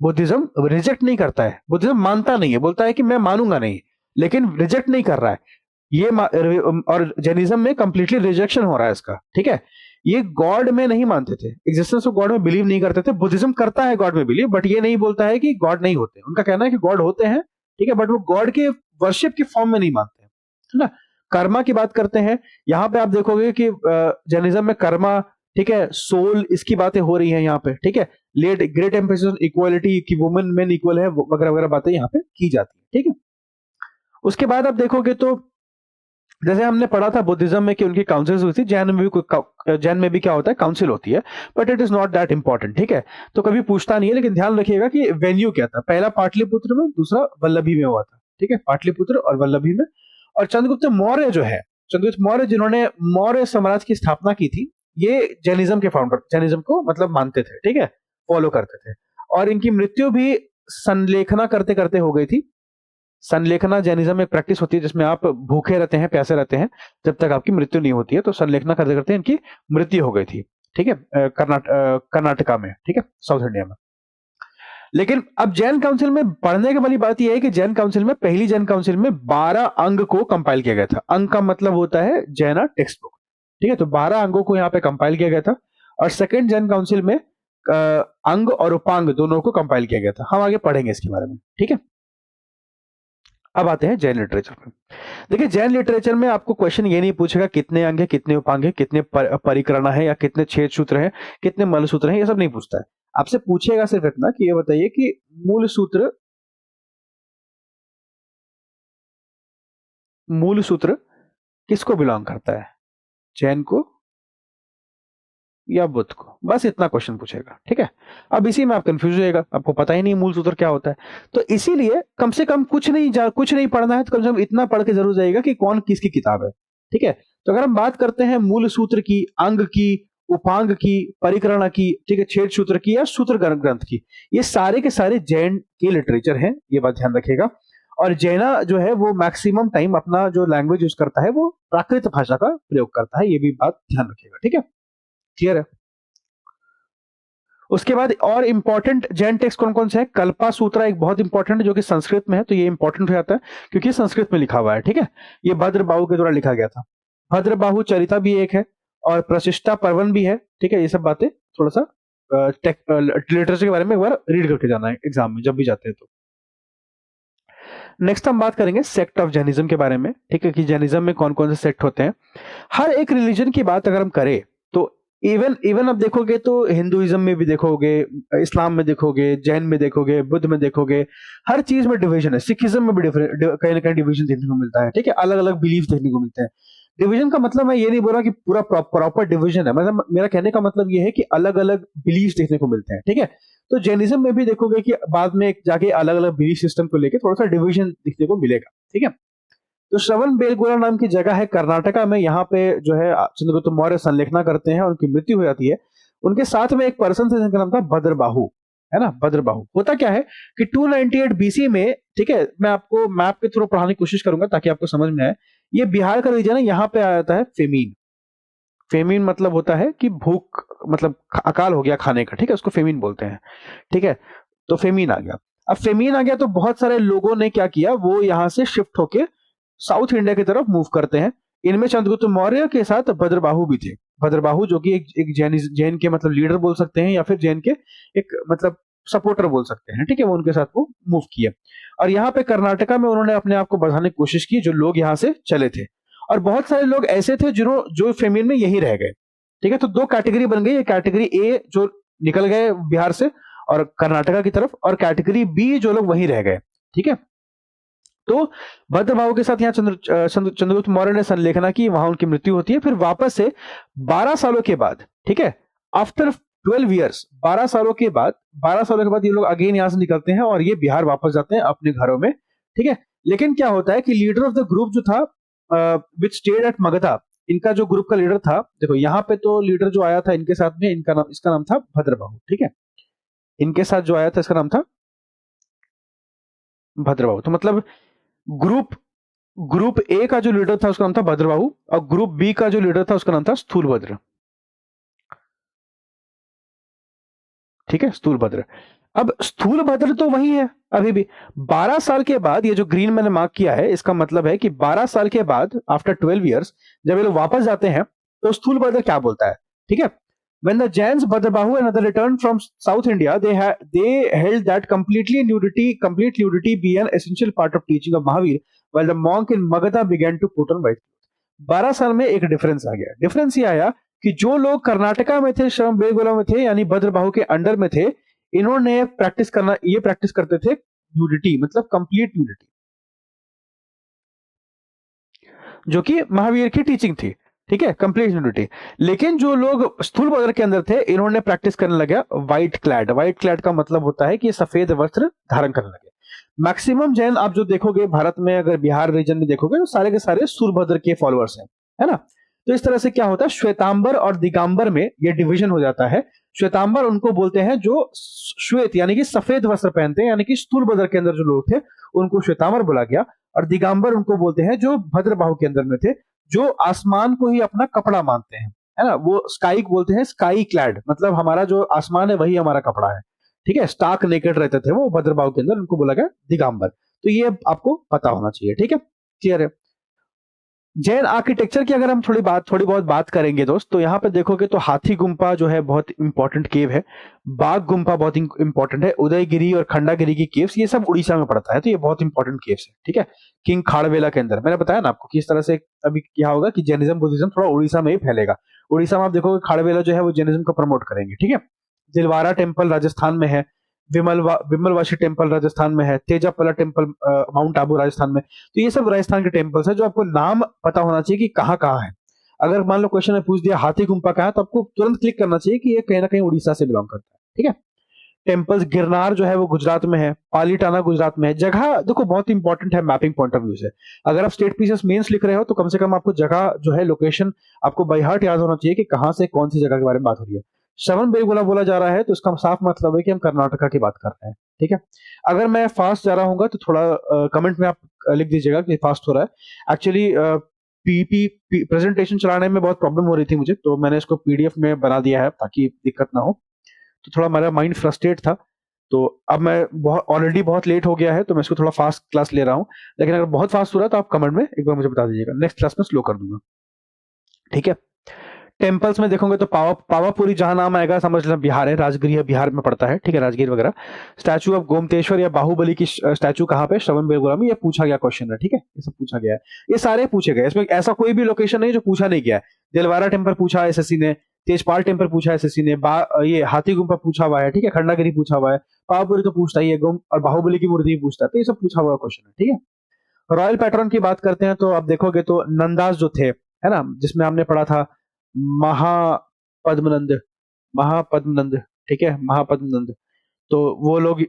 बुद्धिज्म रिजेक्ट नहीं करता है, बुद्धिज्म मानता नहीं है, बोलता है कि मैं मानूंगा नहीं, लेकिन रिजेक्ट नहीं कर रहा है ये। और जैनिज्म में कंप्लीटली रिजेक्शन हो रहा है इसका। ठीक है, ये गॉड में नहीं मानते थे, एग्जिस्टेंस ऑफ गॉड में बिलीव नहीं करते थे। बुद्धिज्म करता है गॉड में बिलीव, बट ये नहीं बोलता है कि गॉड नहीं होते। उनका कहना है कि गॉड होते हैं, ठीक है, बट वो गॉड के वर्शिप के फॉर्म में नहीं मानते हैं, है ना। कर्मा की बात करते हैं, यहाँ पे आप देखोगे कि जैनिज्म में कर्मा, ठीक है, सोल, इसकी बातें हो रही हैं यहाँ पे। ठीक है, लेट ग्रेट एम्फेसिस इक्वालिटी की वुमेन मेन इक्वल है, वगैरह वगैरह बातें यहाँ पे की जाती है। ठीक है, उसके बाद आप देखोगे तो जैसे हमने पढ़ा था बुद्धिज्म में कि उनकी काउंसिल्स हुई थी, जैन में भी क्या होता है, काउंसिल होती है, but it is not that important. ठीक है, तो कभी पूछता नहीं है, लेकिन ध्यान रखिएगा कि वेन्यू क्या था। पहला पाटलिपुत्र में, दूसरा वल्लभी में हुआ था। ठीक है, पाटलिपुत्र और वल्लभी में। और चंद्रगुप्त मौर्य जो है, चंद्रगुप्त मौर्य जिन्होंने मौर्य साम्राज्य की स्थापना की थी, ये जैनिज्म के फाउंडर, जैनिज्म को मतलब मानते थे। ठीक है, फॉलो करते थे। और इनकी मृत्यु भी संलेखना करते करते हो गई थी। संलेखना जैनिज्म में एक प्रैक्टिस होती है जिसमें आप भूखे रहते हैं, प्यासे रहते हैं, जब तक आपकी मृत्यु नहीं होती है। तो संलेखना करते करते इनकी मृत्यु हो गई थी। ठीक है, कर्नाटका में। ठीक है, साउथ इंडिया में। लेकिन अब जैन काउंसिल में पढ़ने की वाली बात यह है कि जैन काउंसिल में, पहली जैन काउंसिल में 12 अंग को कंपाइल किया गया था। अंग का मतलब होता है जैना टेक्स्ट बुक। ठीक है, तो 12 अंगों को यहाँ पे कंपाइल किया गया था। और सेकेंड जैन काउंसिल में अंग और उपांग दोनों को कंपाइल किया गया था। हम आगे पढ़ेंगे इसके बारे में। ठीक है, अब आते हैं जैन लिटरेचर में। देखिए, जैन लिटरेचर में आपको क्वेश्चन ये नहीं पूछेगा कितने अंग है, कितने उपांग है, कितने परिकरणा है, या कितने छेद सूत्र हैं, कितने मल सूत्र हैं, ये सब नहीं पूछता है। आपसे पूछेगा सिर्फ इतना कि ये बताइए कि मूल सूत्र किसको बिलोंग करता है, जैन को या बुद्ध को। बस इतना क्वेश्चन पूछेगा। ठीक है, अब इसी में आप कंफ्यूज हो जाएगा, आपको पता ही नहीं मूल सूत्र क्या होता है। तो इसीलिए कम से कम कुछ नहीं पढ़ना है, तो कम से कम इतना पढ़ के जरूर जाइएगा कि कौन किसकी किताब है। ठीक है, तो अगर हम बात करते हैं मूल सूत्र की, अंग की, उपांग की, परिकरणा की, ठीक है, छेद सूत्र की या सूत्र ग्रंथ की, ये सारे के सारे जैन के लिटरेचर हैं, ये बात ध्यान रखिएगा। और जैना जो है वो मैक्सिमम टाइम अपना जो लैंग्वेज यूज करता है वो प्राकृत भाषा का प्रयोग करता है, ये भी बात ध्यान रखिएगा। ठीक है, क्लियर है। उसके बाद और इंपॉर्टेंट जैन टेक्स्ट कौन कौन से हैं, कल्पा सूत्रा एक बहुत इंपॉर्टेंट है जो कि संस्कृत में है, तो ये इंपॉर्टेंट हो जाता है क्योंकि संस्कृत में लिखा हुआ है। ठीक है, ये भद्रबाहु के द्वारा लिखा गया था। भद्रबाहु चरिता भी एक है, और प्रशिष्टा पर्वन भी है। ठीक है, ये सब बातें थोड़ा सा लिटरेचर के बारे में एक बार रीड करके जाना है एग्जाम में जब भी जाते हैं तो। नेक्स्ट हम बात करेंगे सेक्ट ऑफ जैनिज्म के बारे में। ठीक है, कि जैनिज्म में कौन कौन से सेक्ट होते हैं। हर एक रिलीजन की बात अगर हम करें तो इवन अब देखोगे तो हिंदुइज्म में भी देखोगे, इस्लाम में देखोगे, जैन में देखोगे, बुद्ध में देखोगे, हर चीज में डिवीजन है। सिखिज्म में भी कहीं ना कहीं डिवीजन देखने को मिलता है। ठीक है, अलग अलग बिलीफ देखने को मिलते हैं। डिवीजन का मतलब मैं ये नहीं बोल रहा कि पूरा प्रॉपर डिवीजन है, मतलब मेरा कहने का मतलब ये है कि अलग अलग बिलीफ देखने को मिलते हैं, ठीक है। तो जैनिज्म में भी देखोगे कि बाद में जाके अलग अलग बिलीफ सिस्टम को लेके थोड़ा सा डिवीजन दिखने को मिलेगा, ठीक है। तो श्रवण बेलगोला नाम की जगह है कर्नाटका में, यहाँ पे जो है चंद्रगुप्त मौर्य संलेखना करते हैं, उनकी मृत्यु हो जाती है। उनके साथ में एक पर्सन थे जिनका नाम था भद्रबाहु, है ना, भद्रबाहु। होता क्या है कि 298 बीसी में, ठीक है, मैं आपको मैप के थ्रू पढ़ाने की कोशिश करूंगा ताकि आपको समझ में आए। ये बिहार का रीजन है, यहाँ पे आ जाता है फेमीन। फेमीन मतलब होता है कि भूख, मतलब अकाल हो गया खाने का, ठीक है, उसको फेमीन बोलते हैं, ठीक है। तो फेमीन आ गया। अब फेमीन आ गया तो बहुत सारे लोगों ने क्या किया, वो यहाँ से शिफ्ट होके साउथ इंडिया की तरफ मूव करते हैं। इनमें चंद्रगुप्त मौर्य के साथ भद्रबाहु भी थे। भद्रबाहु जो कि एक जैन के मतलब लीडर बोल सकते हैं, या फिर जैन के एक मतलब सपोर्टर बोल सकते हैं, ठीक है। वो उनके साथ वो मूव किए और यहाँ पे कर्नाटका में उन्होंने अपने आप को बढ़ाने की कोशिश की, जो लोग यहाँ से चले थे। और बहुत सारे लोग ऐसे थे जो फेमिन में यही रह गए, ठीक है। तो दो कैटेगरी बन गई, कैटेगरी ए जो निकल गए बिहार से और कर्नाटका की तरफ, और कैटेगरी बी जो लोग वहीं रह गए, ठीक है। तो भद्रबाहु के साथ यहाँ चंद्रगुप्त मौर्य ने संलेखना की, वहां उनकी मृत्यु होती है। फिर वापस से 12 सालों के बाद, ठीक है, आफ्टर 12 ईयर्स, 12 सालों के बाद, 12 सालों के बाद ये लोग अगेन यहां से निकलते हैं और ये बिहार वापस जाते हैं अपने घरों में, ठीक है। लेकिन क्या होता है कि लीडर ऑफ द ग्रुप जो था विच स्टेड एट मगधा, इनका जो ग्रुप का लीडर था, देखो यहाँ पे तो लीडर जो आया था इनके साथ में, इसका नाम था भद्रबाहु, ठीक है। इनके साथ जो आया था इसका नाम था भद्रबाहु। तो मतलब ग्रुप ग्रुप ए का जो लीडर था उसका नाम था भद्रबाहु, और ग्रुप बी का जो लीडर था उसका नाम था स्थूलभद्र, ठीक है, स्थूलभद्र। अब स्थूलभद्र तो वही है अभी भी। 12 साल के बाद, ये जो ग्रीन मैंने मार्क किया है, इसका मतलब है कि 12 साल के बाद, आफ्टर 12 इयर्स, जब ये लोग वापस जाते हैं तो स्थूलभद्र क्या बोलता है, ठीक है। When the Jains, Bhadrabahu and other returned from South India, they held that complete nudity be an essential part of teaching of Mahavir, while the monk in Magadha began to put on white clothes। 12 साल में एक difference आ गया। Difference ये आया कि जो लोग कर्नाटका में थे, श्रवण बेलगोला में थे, यानी भद्रबाहु के अंडर में थे, इन्होंने ये प्रैक्टिस करते थे न्यूडिटी, मतलब कंप्लीट न्यूडिटी, जो कि महावीर की टीचिंग थी, ठीक है, कंप्लीट न्यूडिटी। लेकिन जो लोग स्थूलभद्र के अंदर थे, इन्होंने प्रैक्टिस करने लगा व्हाइट क्लैड। व्हाइट क्लैड का मतलब होता है कि सफेद वस्त्र धारण करने लगे। मैक्सिमम जैन आप जो देखोगे भारत में, अगर बिहार रीजन में देखोगे, तो सारे के सारे सूर्यभद्र के फॉलोअर्स हैं, है ना। तो इस तरह से क्या होता है, श्वेतांबर और दिगंबर में ये डिवीजन हो जाता है। श्वेतांबर उनको बोलते हैं जो श्वेत यानी कि सफेद वस्त्र पहनते हैं, यानी कि स्थूलभद्र के अंदर जो लोग थे उनको श्वेतांबर बोला गया। और दिगंबर उनको बोलते हैं जो भद्रबाहु के अंदर में थे, जो आसमान को ही अपना कपड़ा मानते हैं, है ना। वो स्काई बोलते हैं, स्काई क्लैड, मतलब हमारा जो आसमान है वही हमारा कपड़ा है, ठीक है। स्टार्क नेकेड रहते थे वो भद्रबाहु के अंदर, उनको बोला गया दिगंबर। तो ये आपको पता होना चाहिए, ठीक है, क्लियर है। जैन आर्किटेक्चर की अगर हम थोड़ी बहुत बात करेंगे दोस्त, तो यहाँ पे देखोगे तो हाथी गुम्पा जो है बहुत इंपॉर्टेंट केव है। बाघ गुम्पा बहुत इंपॉर्टेंट है। उदयगिरी और खंडागिरी की केव्स, ये सब उड़ीसा में पड़ता है, तो ये बहुत इंपॉर्टेंट केव्स है, ठीक है। किंग खाड़वेला के अंदर मैंने बताया ना आपको कि इस तरह से अभी क्या होगा कि जैनिज्म बुद्धिज्म थोड़ा उड़ीसा में ही फैलेगा। उड़ीसा में आप देखोगे खाड़वेला जो है वो जैनिज्म को प्रमोट करेंगे, ठीक है। दिलवारा टेम्पल राजस्थान में है, विमलवासी टेम्पल राजस्थान में है, तेजापला टेम्पल माउंट आबू राजस्थान में। तो ये सब राजस्थान के टेम्पल्स है, जो आपको नाम पता होना चाहिए कि कहाँ कहाँ है। अगर मान लो क्वेश्चन में पूछ दिया हाथी गुम्पा कहाँ है, तो आपको तुरंत क्लिक करना चाहिए कि ये कहीं ना कहीं उड़ीसा से बिलोंग करता है, ठीक है। टेम्पल्स, गिरनार जो है वो गुजरात में है, पालीटाना गुजरात में है। जगह देखो बहुत इंपॉर्टेंट है मैपिंग पॉइंट ऑफ व्यू से। अगर आप स्टेट पीसीएस मेंस लिख रहे हो तो कम से कम आपको जगह जो है, लोकेशन आपको बाय हार्ट याद होना चाहिए कि कहाँ से कौन सी जगह के बारे में बात हो रही है। श्रवण बेलगोला बोला जा रहा है तो इसका साफ मतलब है कि हम कर्नाटका की बात कर रहे हैं, ठीक है। अगर मैं फास्ट जा रहा हूँ तो थोड़ा कमेंट में आप लिख दीजिएगा कि फास्ट हो रहा है। एक्चुअली पीपी प्रेजेंटेशन चलाने में बहुत प्रॉब्लम हो रही थी मुझे, तो मैंने इसको पीडीएफ में बना दिया है ताकि दिक्कत ना हो। तो थोड़ा मेरा माइंड फ्रस्ट्रेट था, तो अब मैं ऑलरेडी बहुत लेट हो गया है, तो मैं इसको थोड़ा फास्ट क्लास ले रहा हूँ। लेकिन अगर बहुत फास्ट हो रहा है तो आप कमेंट में एक बार मुझे बता दीजिएगा, नेक्स्ट क्लास में स्लो कर दूंगा, ठीक है। टेम्पल्स में देखोगे तो पावापुरी जहां नाम आएगा समझ लेना बिहार है, राजगीर बिहार में पड़ता है, ठीक है, राजगीर वगैरह। स्टैचू ऑफ गोमतेश्वर या बाहुबली की स्टैचू कहाँ पे, श्रवण बेलगोला में। ये पूछा गया क्वेश्चन है, ठीक है, ये सब पूछा गया है, ये सारे पूछे गए, इसमें ऐसा कोई भी लोकेशन नहीं जो पूछा नहीं गया है। दिलवारा टेम्पल पूछा एसएससी ने, तेजपाल टेम्पल पूछा एसएससी ने, ये हाथी गुम्पा पूछा हुआ है, ठीक है, खंडागिरी पूछा हुआ है, पावापुरी तो पूछता ही है, और बाहुबली की मूर्ति पूछता है, तो ये सब पूछा हुआ क्वेश्चन है, ठीक है। रॉयल पैटर्न की बात करते हैं तो आप देखोगे तो नंदास जो थे, है ना, जिसमें हमने पढ़ा था महापद्मनंद, महापद्मनंद, ठीक है, महापद्मनंद। तो वो लोग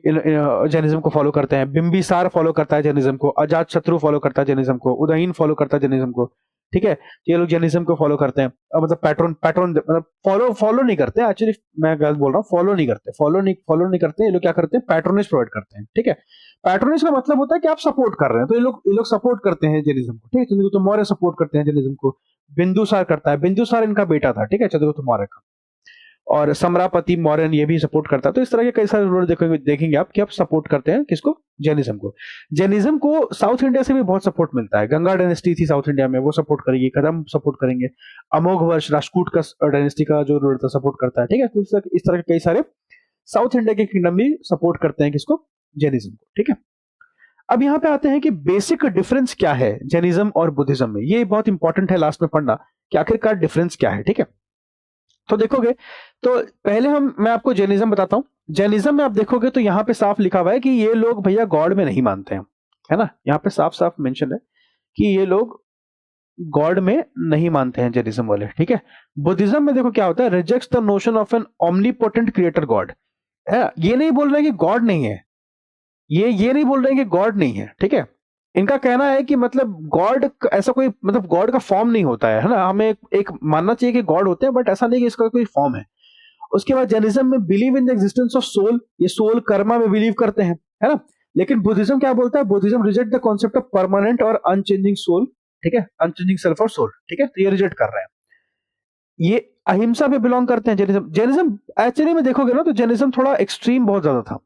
जैनिज्म को फॉलो करते हैं। बिंबिसार फॉलो करता है जैनिज्म को, अजात शत्रु फॉलो करता है जैनिज्म को, उदयन फॉलो करता है जैनिज्म को, ठीक है। ये लोग जैनिज्म को फॉलो करते हैं। मतलब पैटर्न पैटर्न मतलब फॉलो नहीं करते एक्चुअली, मैं गलत बोल रहा हूँ, फॉलो नहीं करते। ये लोग क्या करते हैं, पैट्रोनेज प्रोवाइड करते हैं, ठीक है। पैट्रोनेज का मतलब होता है कि आप सपोर्ट कर रहे हैं, तो ये लोग सपोर्ट करते हैं जैनिज्म को, ठीक है। चंद्रगुप्त मौर्य सपोर्ट करते हैं जैनिज्म को, बिंदुसार करता है, बिंदुसार इनका बेटा था, ठीक है, चंद्रगुप्त मौर्य का। और सम्रापति मौर्यन ये भी सपोर्ट करता है। तो इस तरह के कई सारे रूल देखेंगे आप कि आप सपोर्ट करते हैं किसको, जैनिज्म को। जैनिज्म को साउथ इंडिया से भी बहुत सपोर्ट मिलता है। गंगा डायनेस्टी थी साउथ इंडिया में, वो सपोर्ट करेगी, कदम सपोर्ट करेंगे, अमोघ वर्ष राजपूत का डायनेस्टी का जो रूल था सपोर्ट करता है, ठीक है। तो इस तरह के कई सारे साउथ इंडिया के किंगडम भी सपोर्ट करते हैं किसको, जैनिज्म को, ठीक है। अब यहाँ पे आते हैं कि बेसिक डिफरेंस क्या है जैनिज्म और बुद्धिज्म में। ये बहुत इंपॉर्टेंट है लास्ट में पढ़ना कि आखिरकार डिफरेंस क्या है, ठीक है। तो देखोगे तो पहले मैं आपको जैनिज्म बताता हूं। जैनिज्म में आप देखोगे तो यहाँ पे साफ लिखा हुआ है कि ये लोग भैया गॉड में नहीं मानते हैं, है ना। यहाँ पे साफ साफ मेंशन है कि ये लोग गॉड में नहीं मानते हैं जैनिज्म वाले, ठीक है। बुद्धिज्म में देखो क्या होता है, rejects the notion of an omnipotent creator god, है। ये नहीं बोल रहे कि गॉड नहीं है, ये नहीं बोल रहे कि गॉड नहीं है, ठीक है। इनका कहना है कि मतलब गॉड ऐसा कोई, मतलब गॉड का फॉर्म नहीं होता है ना। हमें एक मानना चाहिए कि गॉड होते हैं, बट ऐसा नहीं कि इसका कोई फॉर्म है। उसके बाद जैनिज्म में believe in the existence of soul, ये सोल कर्मा में बिलीव करते हैं, है ना। लेकिन बुद्धिज्म क्या बोलता है, Buddhism reject the concept of permanent और अनचेंजिंग सोल, ठीक है, अनचेंजिंग सेल्फ और सोल, ठीक है। तो ये रिजेक्ट कर रहे हैं। ये अहिंसा पे बिलोंग करते हैं जैनिज्म। जैनिज्म एक्चुअली में देखोगे ना तो जैनिज्म थोड़ा एक्सट्रीम बहुत ज्यादा था।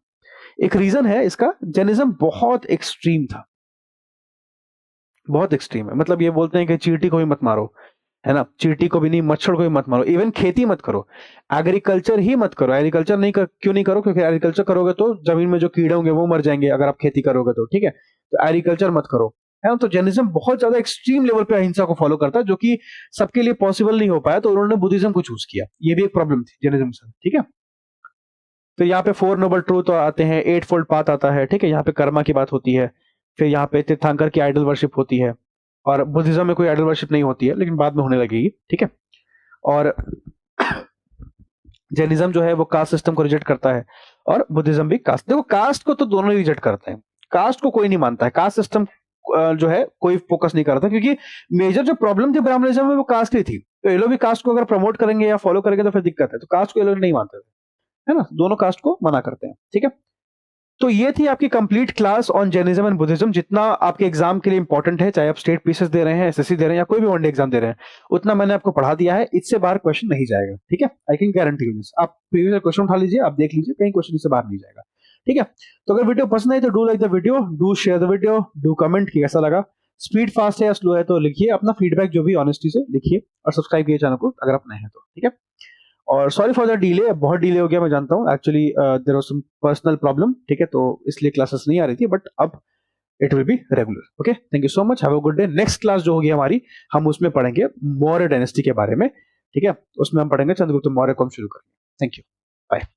एक रीजन है इसका, जैनिज्म बहुत एक्सट्रीम था, बहुत एक्सट्रीम है। मतलब ये बोलते हैं कि चींटी को भी मत मारो, है ना, चींटी को भी नहीं, मच्छर को भी मत मारो, इवन खेती मत करो, एग्रीकल्चर ही मत करो। एग्रीकल्चर क्यों नहीं करो, क्योंकि एग्रीकल्चर करोगे तो जमीन में जो कीड़े होंगे वो मर जाएंगे अगर आप खेती करोगे तो, ठीक है। तो एग्रीकल्चर मत करो, है ना। तो जैनिज्म बहुत ज्यादा एक्सट्रीम लेवल पे अहिंसा को फॉलो करता है, जो कि सबके लिए पॉसिबल नहीं हो पाया, तो उन्होंने बुद्धिज्म को चूज किया। ये भी एक प्रॉब्लम थी जैनिज्म से, ठीक है। तो यहाँ पे 4 नोबल ट्रूथ आते हैं, 8 फोल्ड पाथ आता है, ठीक है। यहाँ पे कर्मा की बात होती है, फिर यहाँ पे तीर्थंकर की आइडल वर्शिप होती है, और बुद्धिज्म में कोई आइडल वर्शिप नहीं होती है, लेकिन बाद में होने लगेगी, ठीक है। और जैनिज्म जो है वो कास्ट सिस्टम को रिजेक्ट करता है, और बुद्धिज्म भी कास्ट। देखो कास्ट को तो दोनों ही रिजेक्ट करते हैं, कास्ट को कोई नहीं मानता है, कास्ट सिस्टम जो है कोई फोकस नहीं करता, क्योंकि मेजर जो प्रॉब्लम थी ब्राह्मणिज्म में वो कास्ट ही थी। तो ये लोग भी कास्ट को अगर प्रमोट करेंगे या फॉलो करेंगे तो फिर दिक्कत है। तो कास्ट को ये लोग नहीं मानते थे, है ना, दोनों कास्ट को मना करते हैं, ठीक है। तो ये थी आपकी complete class on Jainism and Buddhism. जितना आपके एग्जाम के लिए इंपॉर्टेंट है, चाहे आप स्टेट पीसेस दे रहे हैं, एसएससी दे रहे हैं, या कोई भी वनडे एग्जाम दे रहे हैं, उतना मैंने आपको पढ़ा दिया है। इससे बाहर क्वेश्चन नहीं जाएगा, ठीक है, आई कैन गारंटी दिस। आप प्रीवियस क्वेश्चन उठा लीजिए, आप देख लीजिए, कहीं क्वेश्चन इससे बाहर नहीं जाएगा, ठीक है। तो अगर वीडियो पसंद आई तो do like the video, do share the video, do comment कि कैसा लगा, स्पीड फास्ट है या स्लो है तो लिखिए, अपना फीडबैक जो भी ऑनेस्टी से लिखिए, और सब्सक्राइब कीजिए चैनल को अगर आप नए हैं तो, ठीक है। और सॉरी फॉर द डिले, बहुत डिले हो गया मैं जानता हूँ, actually there was some personal problem, ठीक है, तो इसलिए क्लासेस नहीं आ रही थी, बट अब it will be regular. Okay, thank you so much, have a good day. Next class जो होगी हमारी, हम उसमें पढ़ेंगे मौर्य डायनेस्टी के बारे में, ठीक है। उसमें हम पढ़ेंगे चंद्रगुप्त मौर्य को हम शुरू करेंगे। Thank you, bye.